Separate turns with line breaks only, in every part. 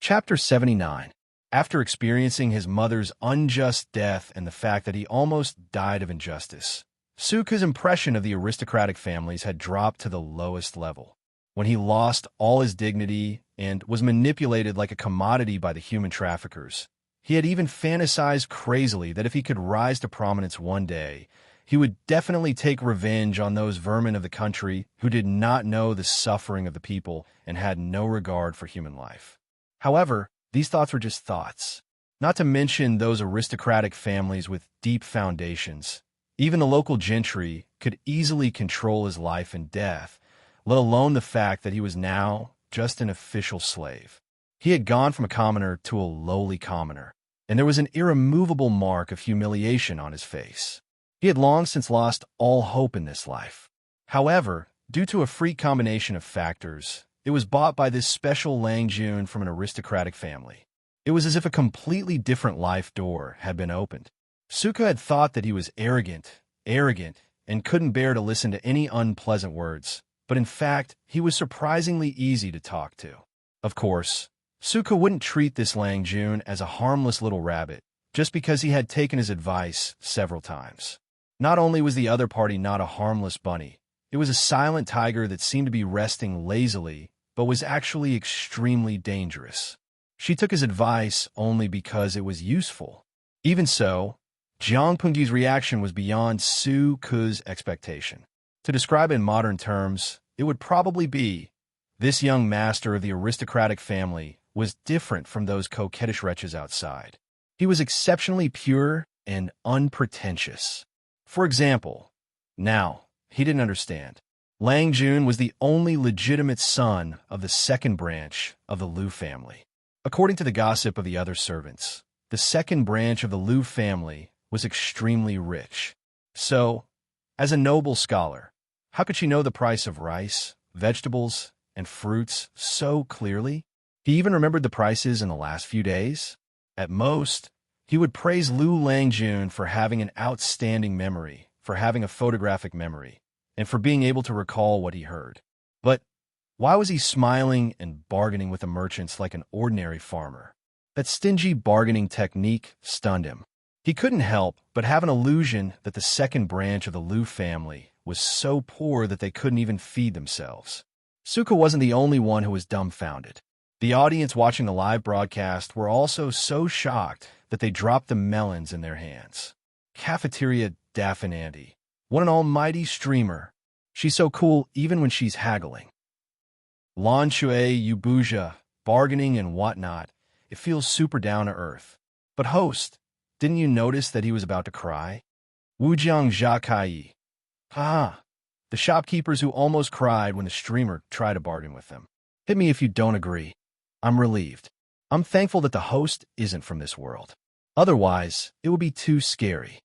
Chapter 79. After experiencing his mother's unjust death and the fact that he almost died of injustice, Suka's impression of the aristocratic families had dropped to the lowest level. When he lost all his dignity and was manipulated like a commodity by the human traffickers, he had even fantasized crazily that if he could rise to prominence one day, he would definitely take revenge on those vermin of the country who did not know the suffering of the people and had no regard for human life. However, these thoughts were just thoughts. Not to mention those aristocratic families with deep foundations. Even the local gentry could easily control his life and death, let alone the fact that he was now just an official slave. He had gone from a commoner to a lowly commoner, and there was an irremovable mark of humiliation on his face. He had long since lost all hope in this life. However, due to a freak combination of factors, it was bought by this special Lang Jun from an aristocratic family. It was as if a completely different life door had been opened. Suka had thought that he was arrogant, and couldn't bear to listen to any unpleasant words, but in fact, he was surprisingly easy to talk to. Of course, Suka wouldn't treat this Lang Jun as a harmless little rabbit, just because he had taken his advice several times. Not only was the other party not a harmless bunny, it was a silent tiger that seemed to be resting lazily, but was actually extremely dangerous. She took his advice only because it was useful. Even so, Jiang Pengji's reaction was beyond Su Ke's expectation. To describe it in modern terms, it would probably be, this young master of the aristocratic family was different from those coquettish wretches outside. He was exceptionally pure and unpretentious. For example, now, he didn't understand. Lang Jun was the only legitimate son of the second branch of the Liu family. According to the gossip of the other servants, the second branch of the Liu family was extremely rich. So, as a noble scholar, how could she know the price of rice, vegetables, and fruits so clearly? He even remembered the prices in the last few days. At most, he would praise Liu Lang Jun for having an outstanding memory, for having a photographic memory, and for being able to recall what he heard. But why was he smiling and bargaining with the merchants like an ordinary farmer? That stingy bargaining technique stunned him. He couldn't help but have an illusion that the second branch of the Liu family was so poor that they couldn't even feed themselves. Suka wasn't the only one who was dumbfounded. The audience watching the live broadcast were also so shocked that they dropped the melons in their hands. Cafeteria Daffinandy. What an almighty streamer. She's so cool even when she's haggling. Lan Shui Yubuja, bargaining and whatnot. It feels super down to earth. But host, didn't you notice that he was about to cry? Wujiang Zhakai. Ha! The shopkeepers who almost cried when the streamer tried to bargain with them. Hit me if you don't agree. I'm relieved. I'm thankful that the host isn't from this world. Otherwise, it would be too scary.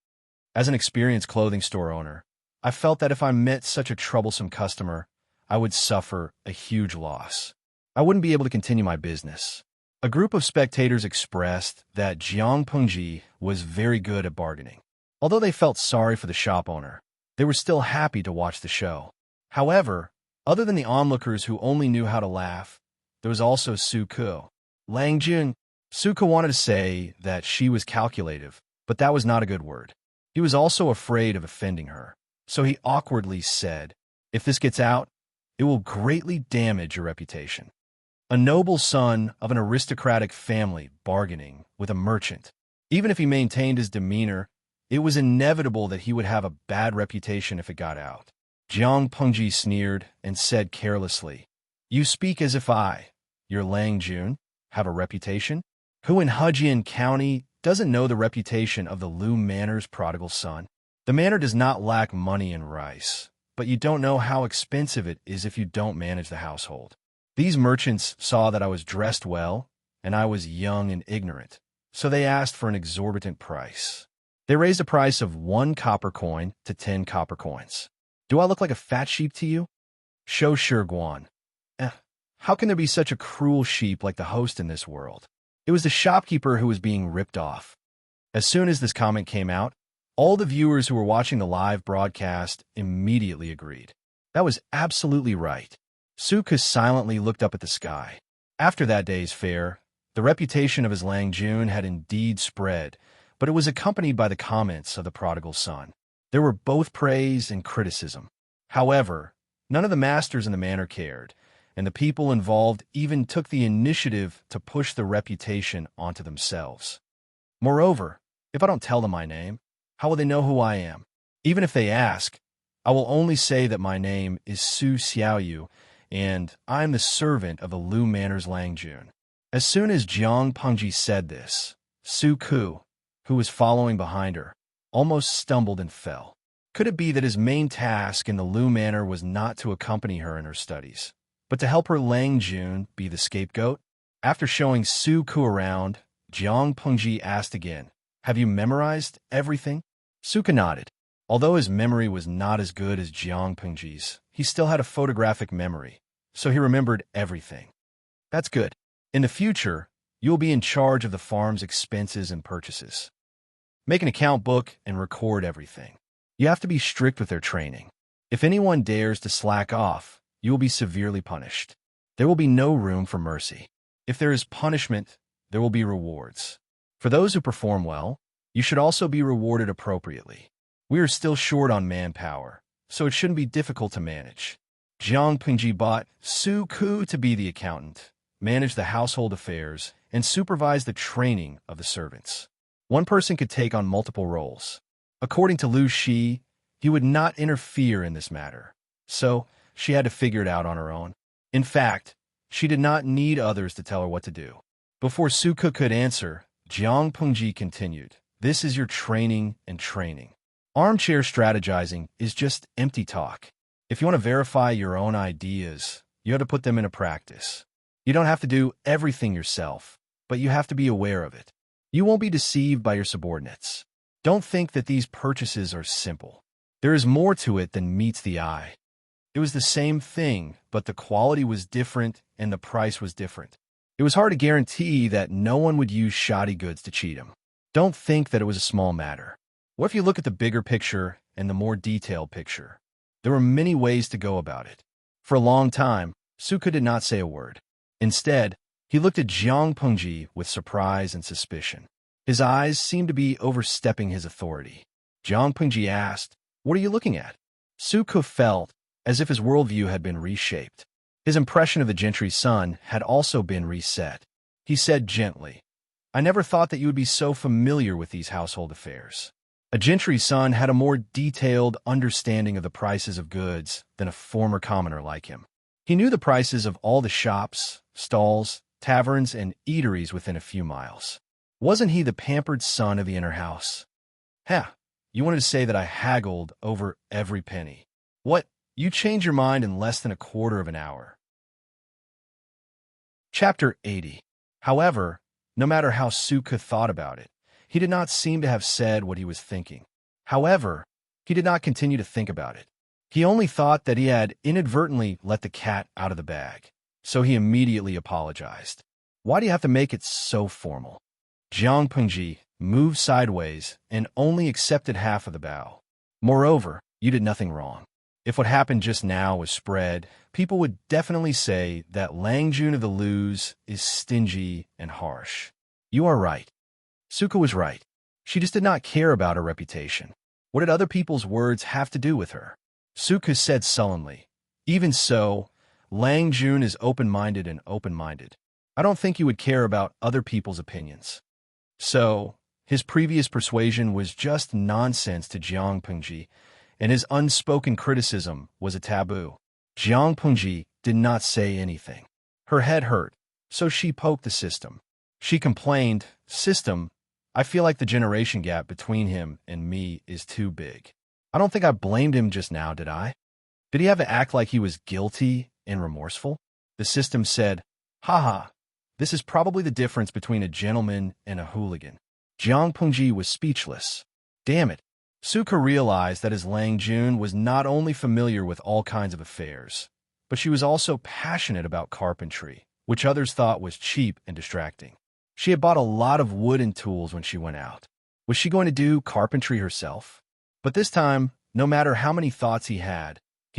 As an experienced clothing store owner, I felt that if I met such a troublesome customer, I would suffer a huge loss. I wouldn't be able to continue my business. A group of spectators expressed that Jiang Pengji was very good at bargaining. Although they felt sorry for the shop owner, they were still happy to watch the show. However, other than the onlookers who only knew how to laugh, there was also Su Ke. Lang Jun. Su Ke wanted to say that she was calculative, but that was not a good word. He was also afraid of offending her, so he awkwardly said, "If this gets out, it will greatly damage your reputation." A noble son of an aristocratic family bargaining with a merchant. Even if he maintained his demeanor, it was inevitable that he would have a bad reputation if it got out. Jiang Pengji sneered and said carelessly, "You speak as if I, your Lang Jun, have a reputation? Who in Hejian County doesn't know the reputation of the Liu Manor's prodigal son? The manor does not lack money and rice, but you don't know how expensive it is if you don't manage the household. These merchants saw that I was dressed well, and I was young and ignorant, so they asked for an exorbitant price. They raised the price of 1 copper coin to 10 copper coins. Do I look like a fat sheep to you? Shou Shiguan. How can there be such a cruel sheep like the host in this world?" It was the shopkeeper who was being ripped off. As soon as this comment came out, all the viewers who were watching the live broadcast immediately agreed. That was absolutely right. Suka silently looked up at the sky. After that day's fair, The reputation of his Lang Jun had indeed spread, but it was accompanied by the comments of the prodigal son. There were both praise and criticism. However, none of the masters in the manor cared, and the people involved even took the initiative to push the reputation onto themselves. Moreover, if I don't tell them my name, how will they know who I am? Even if they ask, I will only say that my name is Su Xiaoyu, and I am the servant of the Lu Manor's Lang Jun. As soon as Jiang Pengji said this, Su Ku, who was following behind her, almost stumbled and fell. Could it be that his main task in the Lu Manor was not to accompany her in her studies, but to help her Lang Jun be the scapegoat? After showing Su Ku around, Jiang Pengji asked again, "Have you memorized everything?" Su Ku nodded. Although his memory was not as good as Jiang Pengji's, he still had a photographic memory, so he remembered everything. That's good. In the future, you will be in charge of the farm's expenses and purchases. Make an account book and record everything. You have to be strict with their training. If anyone dares to slack off, you will be severely punished. There will be no room for mercy. If there is punishment, there will be rewards. For those who perform well, you should also be rewarded appropriately. We are still short on manpower, so it shouldn't be difficult to manage. Jiang Pengji bought Su Ku to be the accountant, manage the household affairs, and supervise the training of the servants. One person could take on multiple roles. According to Lu Shi, he would not interfere in this matter, so she had to figure it out on her own. In fact, she did not need others to tell her what to do. Before Su Ku could answer, Jiang Pengji continued, "This is your training and training. Armchair strategizing is just empty talk. If you want to verify your own ideas, you have to put them into practice. You don't have to do everything yourself, but you have to be aware of it. You won't be deceived by your subordinates. Don't think that these purchases are simple. There is more to it than meets the eye." It was the same thing, but the quality was different and the price was different. It was hard to guarantee that no one would use shoddy goods to cheat him. Don't think that it was a small matter. What if you look at the bigger picture and the more detailed picture? There were many ways to go about it. For a long time, Su Ku did not say a word. Instead, he looked at Jiang Pengji with surprise and suspicion. His eyes seemed to be overstepping his authority. Jiang Pengji asked, "What are you looking at?" Su Ku felt as if his worldview had been reshaped. His impression of the gentry's son had also been reset. He said gently, "I never thought that you would be so familiar with these household affairs." A gentry's son had a more detailed understanding of the prices of goods than a former commoner like him. He knew the prices of all the shops, stalls, taverns, and eateries within a few miles. Wasn't he the pampered son of the inner house? You wanted to say that I haggled over every penny. What? You changed your mind in less than a quarter of an hour. Chapter 80. However, no matter how Su Ku thought about it, he did not seem to have said what he was thinking. However, he did not continue to think about it. He only thought that he had inadvertently let the cat out of the bag, so he immediately apologized. "Why do you have to make it so formal?" Jiang Pengji moved sideways and only accepted half of the bow. "Moreover, you did nothing wrong. If what happened just now was spread, people would definitely say that Lang Jun of the Lus is stingy and harsh." You are right. Su Ku was right. She just did not care about her reputation. What did other people's words have to do with her? Su Ku said sullenly, "Even so, Lang Jun is open-minded and open-minded. I don't think he would care about other people's opinions." So, his previous persuasion was just nonsense to Jiang Pengji, and his unspoken criticism was a taboo. Jiang Pengji did not say anything. Her head hurt, so she poked the system. She complained, "System, I feel like the generation gap between him and me is too big. I don't think I blamed him just now, did I? Did he have to act like he was guilty and remorseful?" The system said, "Haha, this is probably the difference between a gentleman and a hooligan." Jiang Pengji was speechless. Damn it. Su Ku realized that his Lang Jun was not only familiar with all kinds of affairs, but she was also passionate about carpentry, which others thought was cheap and distracting. She had bought a lot of wooden tools when she went out. Was she going to do carpentry herself? But this time, no matter how many thoughts he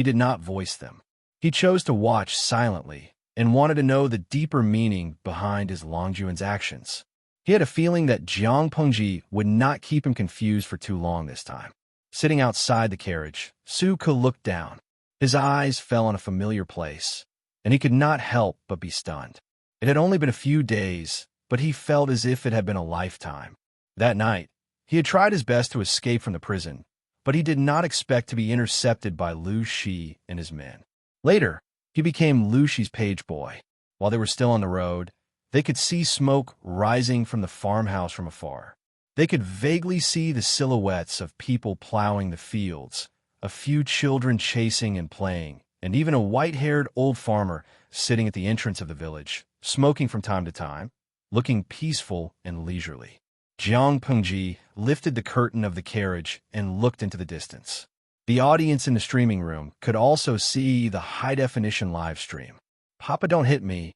did not voice them. He chose to watch silently, and wanted to know the deeper meaning behind his Longjuan's actions. He had a feeling that Jiang Pengji would not keep him confused for too long this time. Sitting outside the carriage, Su Ke looked down. His eyes fell on a familiar place, and he could not help but be stunned. It had only been a few days, but he felt as if it had been a lifetime. That night, he had tried his best to escape from the prison, but he did not expect to be intercepted by Lu Shi and his men. Later, he became Lu Shi's page boy. While they were still on the road, they could see smoke rising from the farmhouse from afar. They could vaguely see the silhouettes of people plowing the fields, a few children chasing and playing, and even a white-haired old farmer sitting at the entrance of the village, smoking from time to time, looking peaceful and leisurely. Jiang Pengji lifted the curtain of the carriage and looked into the distance. The audience in the streaming room could also see the high-definition live stream. Papa, don't hit me.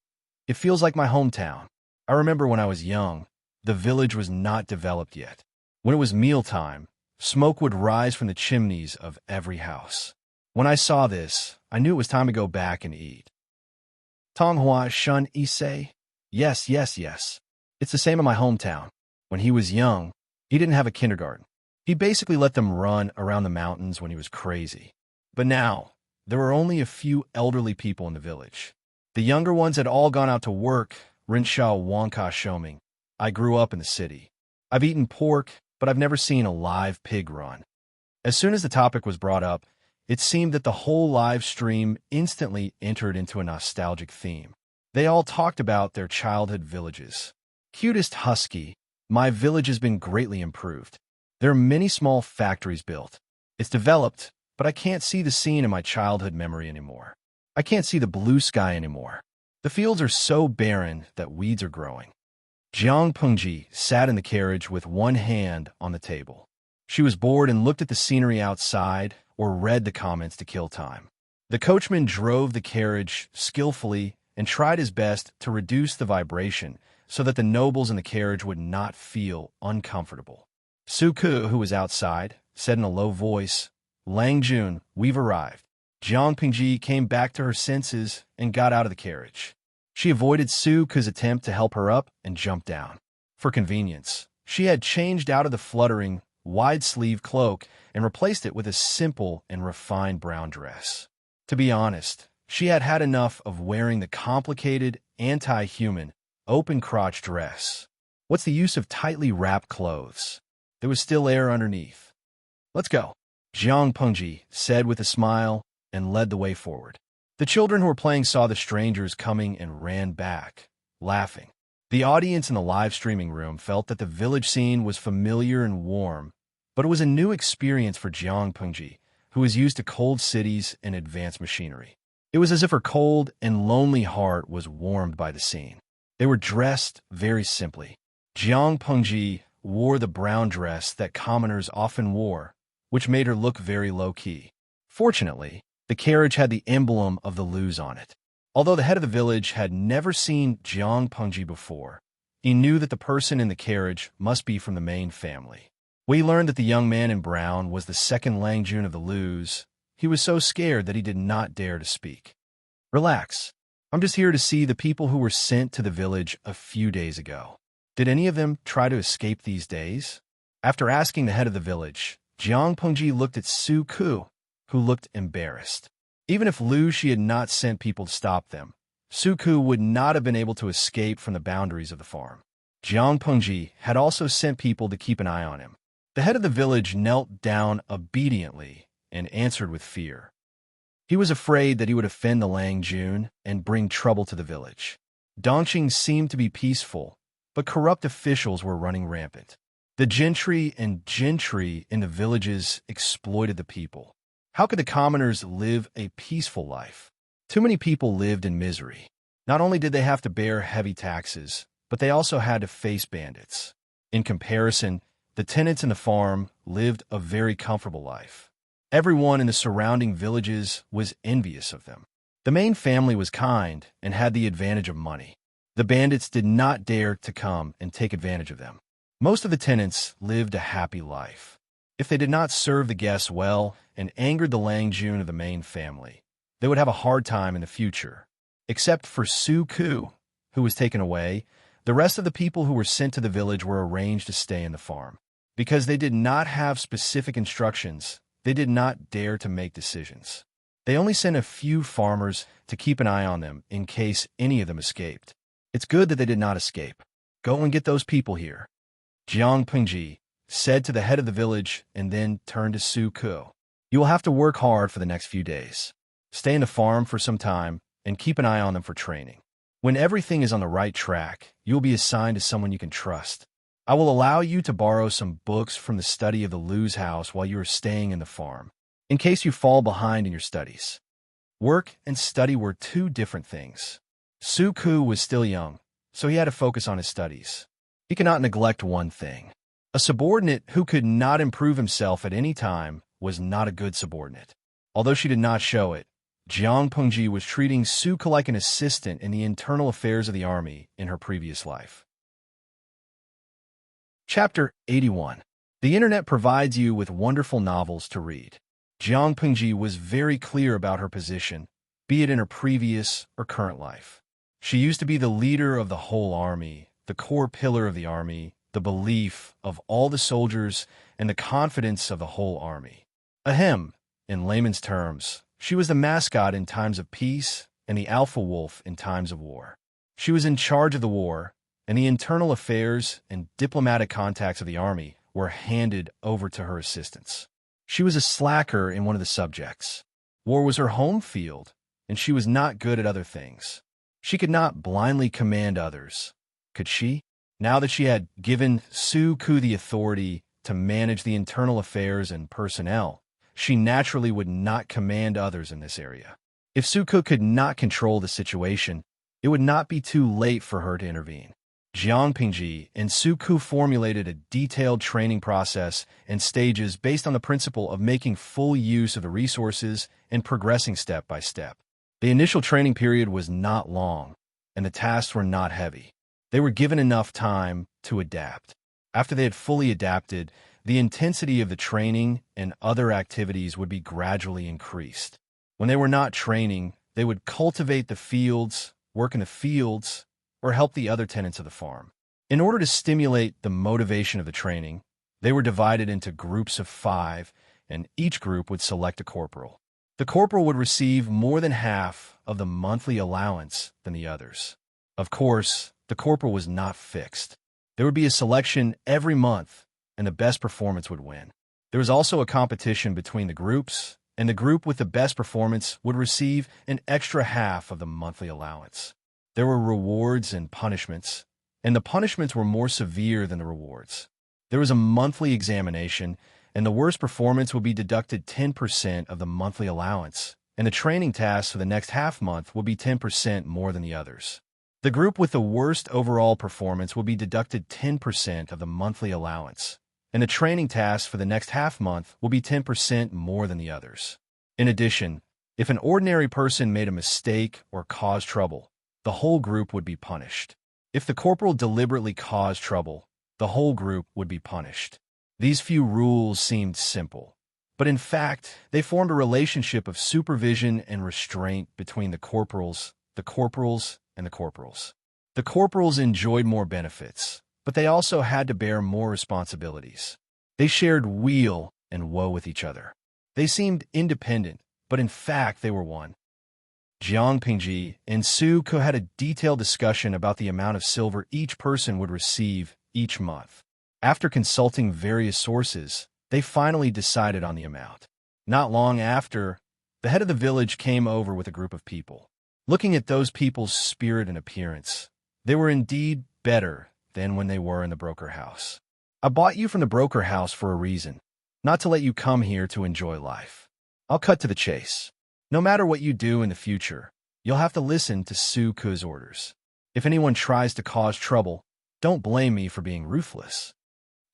It feels like my hometown. I remember when I was young, the village was not developed yet. When it was mealtime, smoke would rise from the chimneys of every house. When I saw this, I knew it was time to go back and eat. Tonghua Shun Issei? Yes. It's the same in my hometown. When he was young, he didn't have a kindergarten. He basically let them run around the mountains when he was crazy. But now, there were only a few elderly people in the village. The younger ones had all gone out to work, Rinsha Wonka Shoming. I grew up in the city. I've eaten pork, but I've never seen a live pig run. As soon as the topic was brought up, it seemed that the whole live stream instantly entered into a nostalgic theme. They all talked about their childhood villages. Cutest husky, my village has been greatly improved. There are many small factories built. It's developed, but I can't see the scene in my childhood memory anymore. I can't see the blue sky anymore. The fields are so barren that weeds are growing. Jiang Pengji sat in the carriage with one hand on the table. She was bored and looked at the scenery outside or read the comments to kill time. The coachman drove the carriage skillfully and tried his best to reduce the vibration so that the nobles in the carriage would not feel uncomfortable. Su Ke, who was outside, said in a low voice, "Lang Jun, we've arrived." Jiang Pengji came back to her senses and got out of the carriage. She avoided Su Ke's attempt to help her up and jumped down. For convenience, she had changed out of the fluttering, wide-sleeve cloak and replaced it with a simple and refined brown dress. To be honest, she had had enough of wearing the complicated, anti-human, open-crotch dress. What's the use of tightly wrapped clothes? There was still air underneath. "Let's go," Jiang Pengji said with a smile and led the way forward. The children who were playing saw the strangers coming and ran back, laughing. The audience in the live streaming room felt that the village scene was familiar and warm, but it was a new experience for Jiang Pengji, who was used to cold cities and advanced machinery. It was as if her cold and lonely heart was warmed by the scene. They were dressed very simply. Jiang Pengji wore the brown dress that commoners often wore, which made her look very low-key. Fortunately, the carriage had the emblem of the Lus on it. Although the head of the village had never seen Jiang Pengji before, he knew that the person in the carriage must be from the main family. When he learned that the young man in brown was the second Lang Jun of the Lus, he was so scared that he did not dare to speak. "Relax. I'm just here to see the people who were sent to the village a few days ago. Did any of them try to escape these days?" After asking the head of the village, Jiang Pengji looked at Su Ke, who looked embarrassed. Even if Lu Shi had not sent people to stop them, Su Ke would not have been able to escape from the boundaries of the farm. Jiang Pengji had also sent people to keep an eye on him. The head of the village knelt down obediently and answered with fear. He was afraid that he would offend the Lang Jun and bring trouble to the village. Dongqing seemed to be peaceful, but corrupt officials were running rampant. The gentry in the villages exploited the people. How could the commoners live a peaceful life? Too many people lived in misery. Not only did they have to bear heavy taxes, but they also had to face bandits. In comparison, the tenants in the farm lived a very comfortable life. Everyone in the surrounding villages was envious of them. The main family was kind and had the advantage of money. The bandits did not dare to come and take advantage of them. Most of the tenants lived a happy life. If they did not serve the guests well and angered the Lang Jun of the main family, they would have a hard time in the future. Except for Su-ku, who was taken away, the rest of the people who were sent to the village were arranged to stay in the farm. Because they did not have specific instructions, they did not dare to make decisions. They only sent a few farmers to keep an eye on them in case any of them escaped. It's good that they did not escape. Go and get those people here, Jiang Pingji said to the head of the village and then turned to Su-ku. You will have to work hard for the next few days. Stay in the farm for some time and keep an eye on them for training. When everything is on the right track, you will be assigned to someone you can trust. I will allow you to borrow some books from the study of the Lu's house while you are staying in the farm, in case you fall behind in your studies. Work and study were two different things. Su-ku was still young, so he had to focus on his studies. He could not neglect one thing. A subordinate who could not improve himself at any time was not a good subordinate. Although she did not show it, Jiang Pengji was treating Su-ku like an assistant in the internal affairs of the army in her previous life. Chapter 81. The internet provides you with wonderful novels to read. Jiang Pengji was very clear about her position, be it in her previous or current life. She used to be the leader of the whole army, the core pillar of the army, the belief of all the soldiers, and the confidence of the whole army. Ahem, in layman's terms, she was the mascot in times of peace and the alpha wolf in times of war. She was in charge of the war, and the internal affairs and diplomatic contacts of the army were handed over to her assistants. She was a slacker in one of the subjects. War was her home field, and she was not good at other things. She could not blindly command others, could she? Now that she had given Su-ku the authority to manage the internal affairs and personnel, she naturally would not command others in this area. If Su-ku could not control the situation, it would not be too late for her to intervene. Jiang Pingji and Su-ku formulated a detailed training process and stages based on the principle of making full use of the resources and progressing step by step. The initial training period was not long, and the tasks were not heavy. They were given enough time to adapt. After they had fully adapted, the intensity of the training and other activities would be gradually increased. When they were not training, they would cultivate the fields, work in the fields, or help the other tenants of the farm. In order to stimulate the motivation of the training, they were divided into groups of 5, and each group would select a corporal. The corporal would receive more than half of the monthly allowance than the others. Of course, the corporal was not fixed. There would be a selection every month, and the best performance would win. There was also a competition between the groups, and the group with the best performance would receive an extra half of the monthly allowance. There were rewards and punishments, and the punishments were more severe than the rewards. There was a monthly examination, and the worst performance would be deducted 10% of the monthly allowance, and the training tasks for the next half month would be 10% more than the others. The group with the worst overall performance would be deducted 10% of the monthly allowance, and the training tasks for the next half month will be 10% more than the others. In addition, if an ordinary person made a mistake or caused trouble, the whole group would be punished. If the corporal deliberately caused trouble, the whole group would be punished. These few rules seemed simple, but in fact, they formed a relationship of supervision and restraint between the corporals, and the corporals. The corporals enjoyed more benefits, but they also had to bear more responsibilities. They shared weal and woe with each other. They seemed independent, but in fact they were one. Jiang Pingji and Su-ku had a detailed discussion about the amount of silver each person would receive each month. After consulting various sources, they finally decided on the amount. Not long after, the head of the village came over with a group of people. Looking at those people's spirit and appearance, they were indeed better than when they were in the broker house. I bought you from the broker house for a reason, not to let you come here to enjoy life. I'll cut to the chase. No matter what you do in the future, you'll have to listen to Su-ku's orders. If anyone tries to cause trouble, don't blame me for being ruthless.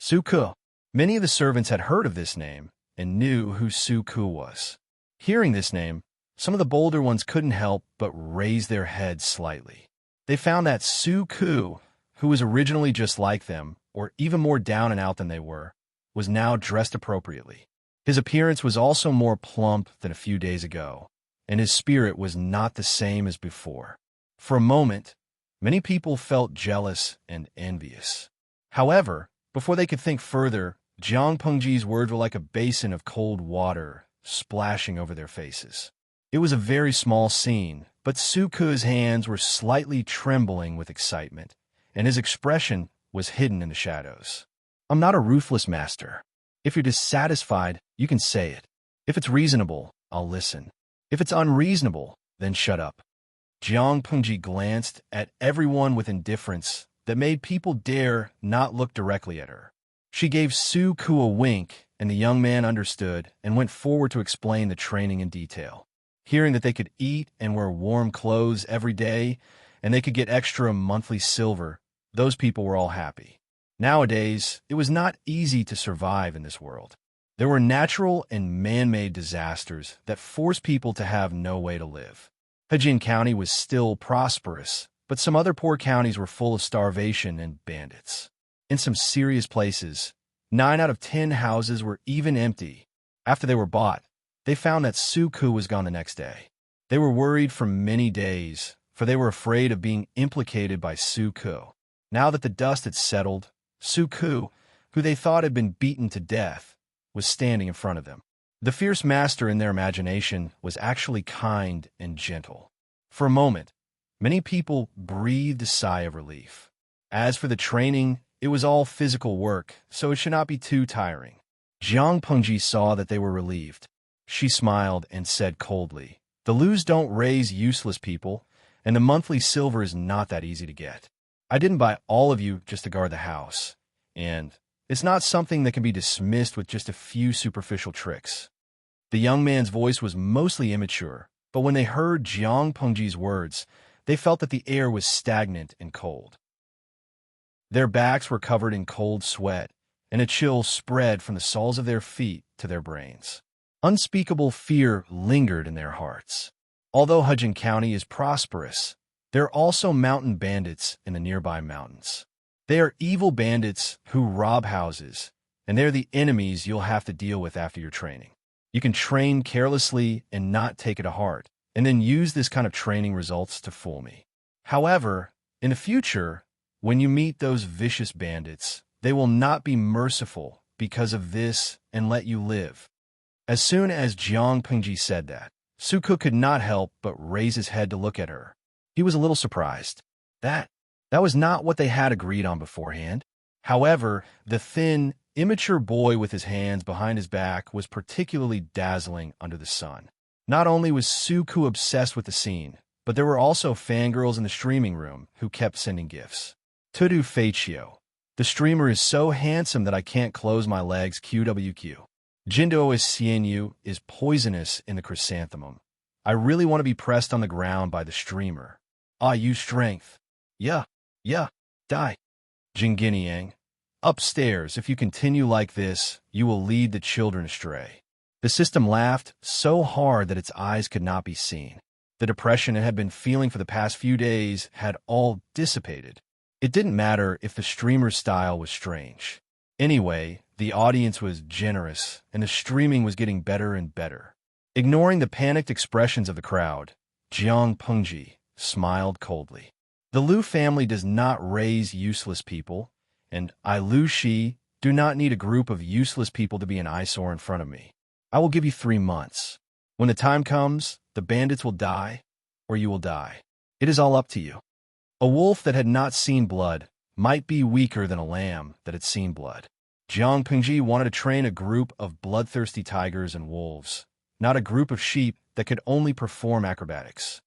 Su-ku. Many of the servants had heard of this name and knew who Su-ku was. Hearing this name, some of the bolder ones couldn't help but raise their heads slightly. They found that Su-ku, who was originally just like them, or even more down and out than they were, was now dressed appropriately. His appearance was also more plump than a few days ago, and his spirit was not the same as before. For a moment, many people felt jealous and envious. However, before they could think further, Jiang Pengji's words were like a basin of cold water splashing over their faces. It was a very small scene, but Su Ke's hands were slightly trembling with excitement, and his expression was hidden in the shadows. I'm not a ruthless master. If you're dissatisfied, you can say it. If it's reasonable, I'll listen. If it's unreasonable, then shut up. Jiang Pengji glanced at everyone with indifference that made people dare not look directly at her. She gave Su Ke a wink, and the young man understood and went forward to explain the training in detail. Hearing that they could eat and wear warm clothes every day, and they could get extra monthly silver, those people were all happy. Nowadays, it was not easy to survive in this world. There were natural and man-made disasters that forced people to have no way to live. Hejin County was still prosperous, but some other poor counties were full of starvation and bandits. In some serious places, 9 out of 10 houses were even empty. After they were bought, they found that Su Ke was gone the next day. They were worried for many days, for they were afraid of being implicated by Su Ke. Now that the dust had settled, Su Ke, who they thought had been beaten to death, was standing in front of them. The fierce master in their imagination was actually kind and gentle. For a moment, many people breathed a sigh of relief. As for the training, it was all physical work, so it should not be too tiring. Jiang Pengji saw that they were relieved. She smiled and said coldly, "The Lus don't raise useless people, and the monthly silver is not that easy to get. I didn't buy all of you just to guard the house, and it's not something that can be dismissed with just a few superficial tricks." The young man's voice was mostly immature, but when they heard Jiang Pengji's words, they felt that the air was stagnant and cold. Their backs were covered in cold sweat, and a chill spread from the soles of their feet to their brains. Unspeakable fear lingered in their hearts. Although Hejin County is prosperous, there are also mountain bandits in the nearby mountains. They are evil bandits who rob houses, and they're the enemies you'll have to deal with after your training. You can train carelessly and not take it to heart, and then use this kind of training results to fool me. However, in the future, when you meet those vicious bandits, they will not be merciful because of this and let you live. As soon as Jiang Pengji said that, Su Ke could not help but raise his head to look at her. He was a little surprised. That was not what they had agreed on beforehand. However, the thin, immature boy with his hands behind his back was particularly dazzling under the sun. Not only was Su Ke obsessed with the scene, but there were also fangirls in the streaming room who kept sending gifts. Tudu Feichio. The streamer is so handsome that I can't close my legs QWQ. Jindo is Xianyu is poisonous in the chrysanthemum. I really want to be pressed on the ground by the streamer. Ah, use strength. Yeah, die. Jinginiang. Upstairs, if you continue like this, you will lead the children astray. The system laughed so hard that its eyes could not be seen. The depression it had been feeling for the past few days had all dissipated. It didn't matter if the streamer's style was strange. Anyway, the audience was generous, and the streaming was getting better and better. Ignoring the panicked expressions of the crowd, Jiang Pengji smiled coldly. The Lu family does not raise useless people, and I, Lu Shi, do not need a group of useless people to be an eyesore in front of me. I will give you 3 months. When the time comes, the bandits will die, or you will die. It is all up to you. A wolf that had not seen blood might be weaker than a lamb that had seen blood. Jiang Pengji wanted to train a group of bloodthirsty tigers and wolves, not a group of sheep that could only perform acrobatics.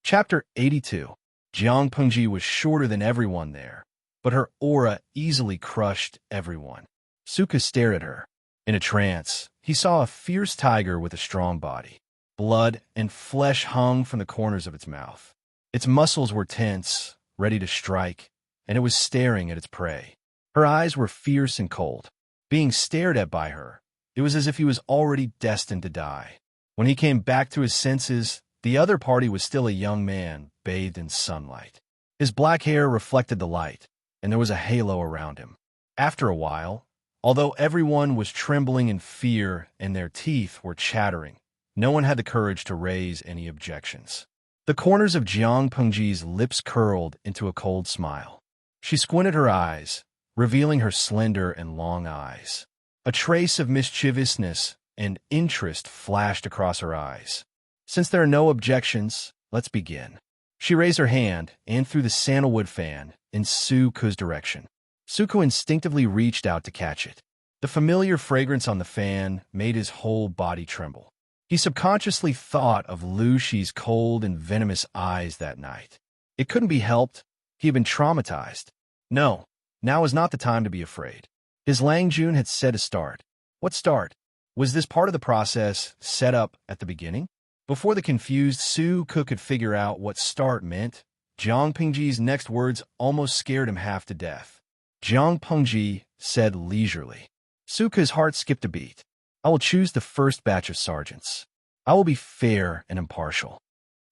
Chapter 82. Jiang Pengji was shorter than everyone there, but her aura easily crushed everyone. Su Ke stared at her. In a trance, he saw a fierce tiger with a strong body. Blood and flesh hung from the corners of its mouth. Its muscles were tense, ready to strike, and it was staring at its prey. Her eyes were fierce and cold. Being stared at by her, it was as if he was already destined to die. When he came back to his senses, the other party was still a young man bathed in sunlight. His black hair reflected the light, and there was a halo around him. After a while, although everyone was trembling in fear and their teeth were chattering, no one had the courage to raise any objections. The corners of Jiang Pengji's lips curled into a cold smile. She squinted her eyes, revealing her slender and long eyes. A trace of mischievousness and interest flashed across her eyes. Since there are no objections, let's begin. She raised her hand and threw the sandalwood fan in Suku's direction. Suku instinctively reached out to catch it. The familiar fragrance on the fan made his whole body tremble. He subconsciously thought of Lu Shi's cold and venomous eyes that night. It couldn't be helped. He had been traumatized. No, now was not the time to be afraid. His Lang Jun had set a start. What start? Was this part of the process set up at the beginning? Before the confused Suku could figure out what start meant, Jiang Pengji's next words almost scared him half to death. Jiang Pengji said leisurely. Suku's heart skipped a beat. I will choose the first batch of sergeants. I will be fair and impartial.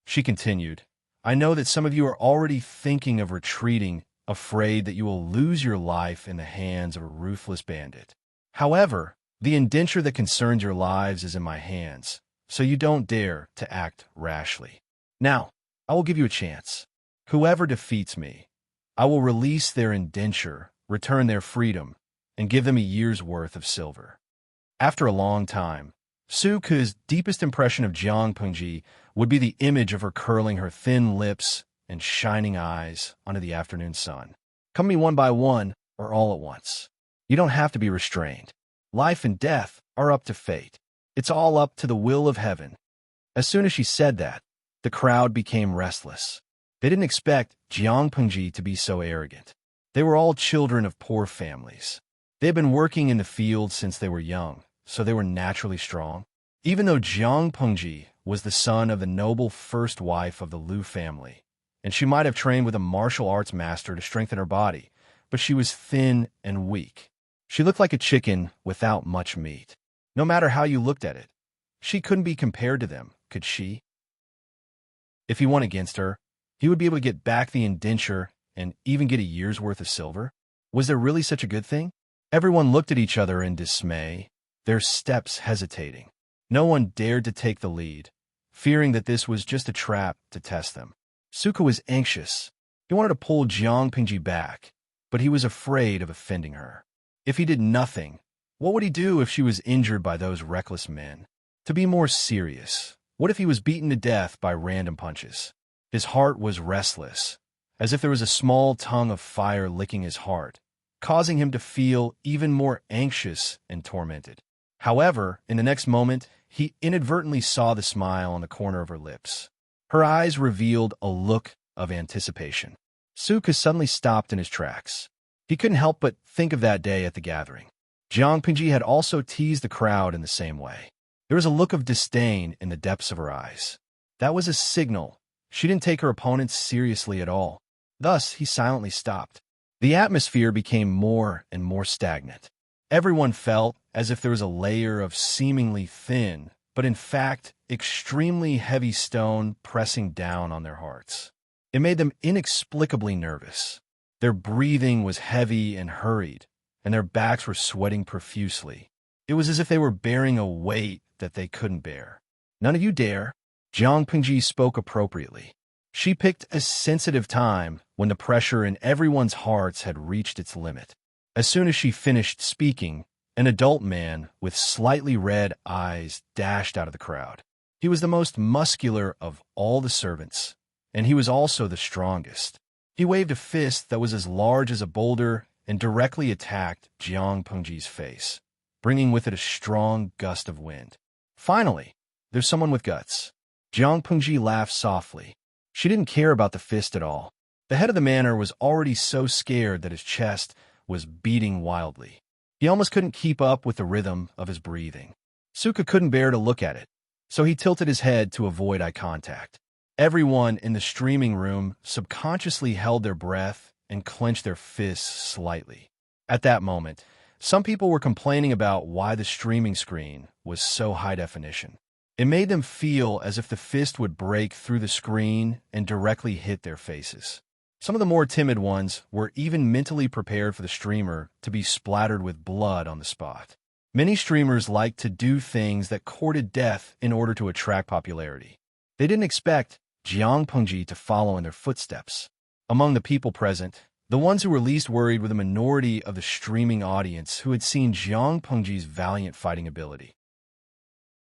She continued, I know that some of you are already thinking of retreating, afraid that you will lose your life in the hands of a ruthless bandit. However, the indenture that concerns your lives is in my hands, so you don't dare to act rashly. Now, I will give you a chance. Whoever defeats me, I will release their indenture, return their freedom, and give them a year's worth of silver. After a long time, Suku's deepest impression of Jiang Pengji would be the image of her curling her thin lips and shining eyes under the afternoon sun. Come to me one by one or all at once. You don't have to be restrained. Life and death are up to fate. It's all up to the will of heaven. As soon as she said that, the crowd became restless. They didn't expect Jiang Pengji to be so arrogant. They were all children of poor families. They had been working in the field since they were young, so they were naturally strong. Even though Jiang Pengji was the son of the noble first wife of the Lu family, and she might have trained with a martial arts master to strengthen her body, but she was thin and weak. She looked like a chicken without much meat. No matter how you looked at it, she couldn't be compared to them, could she? If he won against her, he would be able to get back the indenture and even get a year's worth of silver. Was there really such a good thing? Everyone looked at each other in dismay, their steps hesitating. No one dared to take the lead, fearing that this was just a trap to test them. Suku was anxious. He wanted to pull Jiang Pengji back, but he was afraid of offending her. If he did nothing, what would he do if she was injured by those reckless men? To be more serious, what if he was beaten to death by random punches? His heart was restless, as if there was a small tongue of fire licking his heart, causing him to feel even more anxious and tormented. However, in the next moment, he inadvertently saw the smile on the corner of her lips. Her eyes revealed a look of anticipation. Suku suddenly stopped in his tracks. He couldn't help but think of that day at the gathering. Jiang Pengji had also teased the crowd in the same way. There was a look of disdain in the depths of her eyes. That was a signal. She didn't take her opponents seriously at all. Thus, he silently stopped. The atmosphere became more and more stagnant. Everyone felt as if there was a layer of seemingly thin, but in fact, extremely heavy stone pressing down on their hearts. It made them inexplicably nervous. Their breathing was heavy and hurried, and their backs were sweating profusely. It was as if they were bearing a weight that they couldn't bear. None of you dare. Jiang Pengji spoke appropriately. She picked a sensitive time when the pressure in everyone's hearts had reached its limit. As soon as she finished speaking, an adult man with slightly red eyes dashed out of the crowd. He was the most muscular of all the servants, and he was also the strongest. He waved a fist that was as large as a boulder and directly attacked Jiang Pengji's face, bringing with it a strong gust of wind. Finally, there's someone with guts. Jiang Pengji laughed softly. She didn't care about the fist at all. The head of the manor was already so scared that his chest was beating wildly. He almost couldn't keep up with the rhythm of his breathing. Suku couldn't bear to look at it, so he tilted his head to avoid eye contact. Everyone in the streaming room subconsciously held their breath and clenched their fists slightly. At that moment, some people were complaining about why the streaming screen was so high definition. It made them feel as if the fist would break through the screen and directly hit their faces. Some of the more timid ones were even mentally prepared for the streamer to be splattered with blood on the spot. Many streamers liked to do things that courted death in order to attract popularity. They didn't expect Jiang Pengji to follow in their footsteps. Among the people present, the ones who were least worried were the minority of the streaming audience who had seen Jiang Pengji's valiant fighting ability.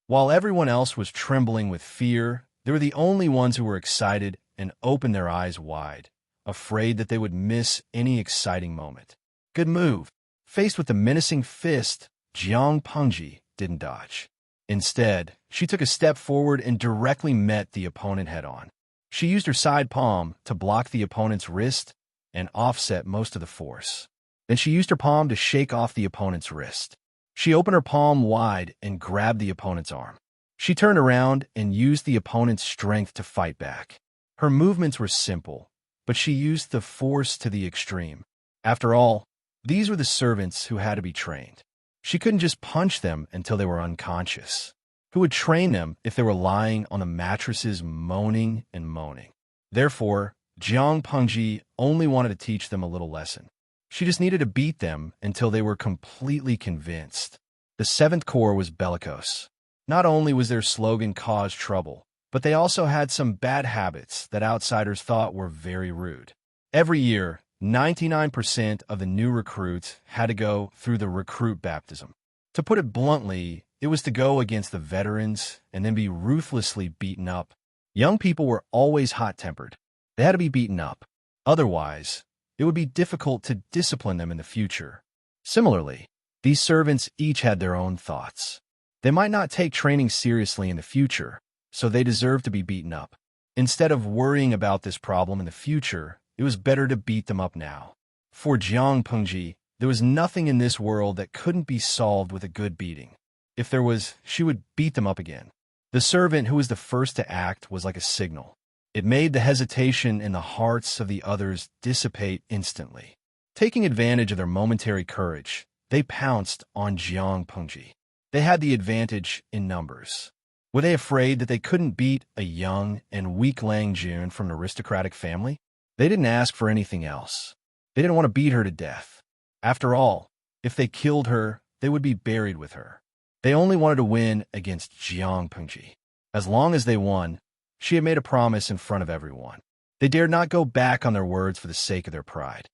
While everyone else was trembling with fear, they were the only ones who were excited and opened their eyes wide, afraid that they would miss any exciting moment. Good move. Faced with the menacing fist, Jiang Pengji didn't dodge. Instead, she took a step forward and directly met the opponent head-on. She used her side palm to block the opponent's wrist and offset most of the force. Then she used her palm to shake off the opponent's wrist. She opened her palm wide and grabbed the opponent's arm. She turned around and used the opponent's strength to fight back. Her movements were simple, but she used the force to the extreme. After all, these were the servants who had to be trained. She couldn't just punch them until they were unconscious. Who would train them if they were lying on the mattresses moaning and moaning? Therefore, Jiang Pengji only wanted to teach them a little lesson. She just needed to beat them until they were completely convinced. The seventh corps was bellicose. Not only was their slogan cause trouble, but they also had some bad habits that outsiders thought were very rude. Every year, 99% of the new recruits had to go through the recruit baptism. To put it bluntly, it was to go against the veterans and then be ruthlessly beaten up. Young people were always hot-tempered. They had to be beaten up. Otherwise, it would be difficult to discipline them in the future. Similarly, these servants each had their own thoughts. They might not take training seriously in the future, so they deserve to be beaten up. Instead of worrying about this problem in the future, it was better to beat them up now. For Jiang Pengji, there was nothing in this world that couldn't be solved with a good beating. If there was, she would beat them up again. The servant who was the first to act was like a signal. It made the hesitation in the hearts of the others dissipate instantly. Taking advantage of their momentary courage, they pounced on Jiang Pengji. They had the advantage in numbers. Were they afraid that they couldn't beat a young and weak Lang Jun from an aristocratic family? They didn't ask for anything else. They didn't want to beat her to death. After all, if they killed her, they would be buried with her. They only wanted to win against Jiang Pengji. As long as they won, she had made a promise in front of everyone. They dared not go back on their words for the sake of their pride.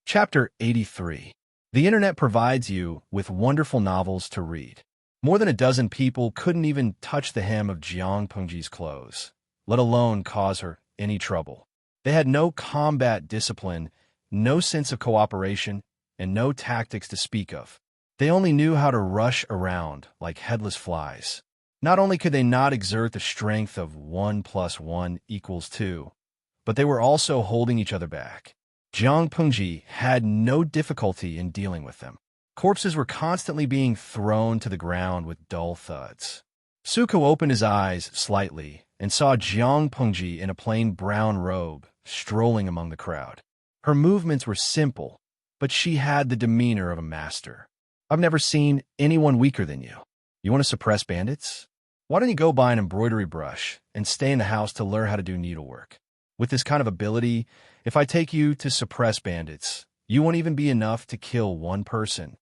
Chapter 83. The internet provides you with wonderful novels to read. More than a dozen people couldn't even touch the hem of Jiang Pengji's clothes, let alone cause her any trouble. They had no combat discipline, no sense of cooperation, and no tactics to speak of. They only knew how to rush around like headless flies. Not only could they not exert the strength of 1 + 1 = 2, but they were also holding each other back. Jiang Pengji had no difficulty in dealing with them. Corpses were constantly being thrown to the ground with dull thuds. Suko opened his eyes slightly and saw Jiang Pengji in a plain brown robe strolling among the crowd. Her movements were simple, but she had the demeanor of a master. I've never seen anyone weaker than you. You want to suppress bandits? Why don't you go buy an embroidery brush and stay in the house to learn how to do needlework? With this kind of ability, if I take you to suppress bandits, you won't even be enough to kill one person.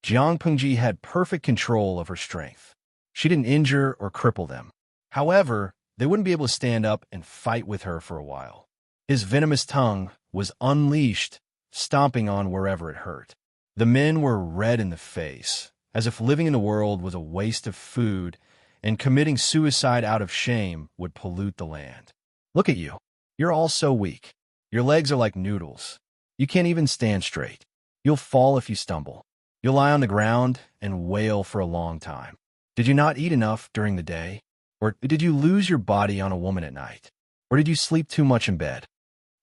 Jiang Pengji had perfect control of her strength. She didn't injure or cripple them. However, they wouldn't be able to stand up and fight with her for a while. His venomous tongue was unleashed, stomping on wherever it hurt. The men were red in the face, as if living in the world was a waste of food and committing suicide out of shame would pollute the land. Look at you. You're all so weak. Your legs are like noodles. You can't even stand straight. You'll fall if you stumble. You'll lie on the ground and wail for a long time. Did you not eat enough during the day? Or did you lose your body on a woman at night? Or did you sleep too much in bed?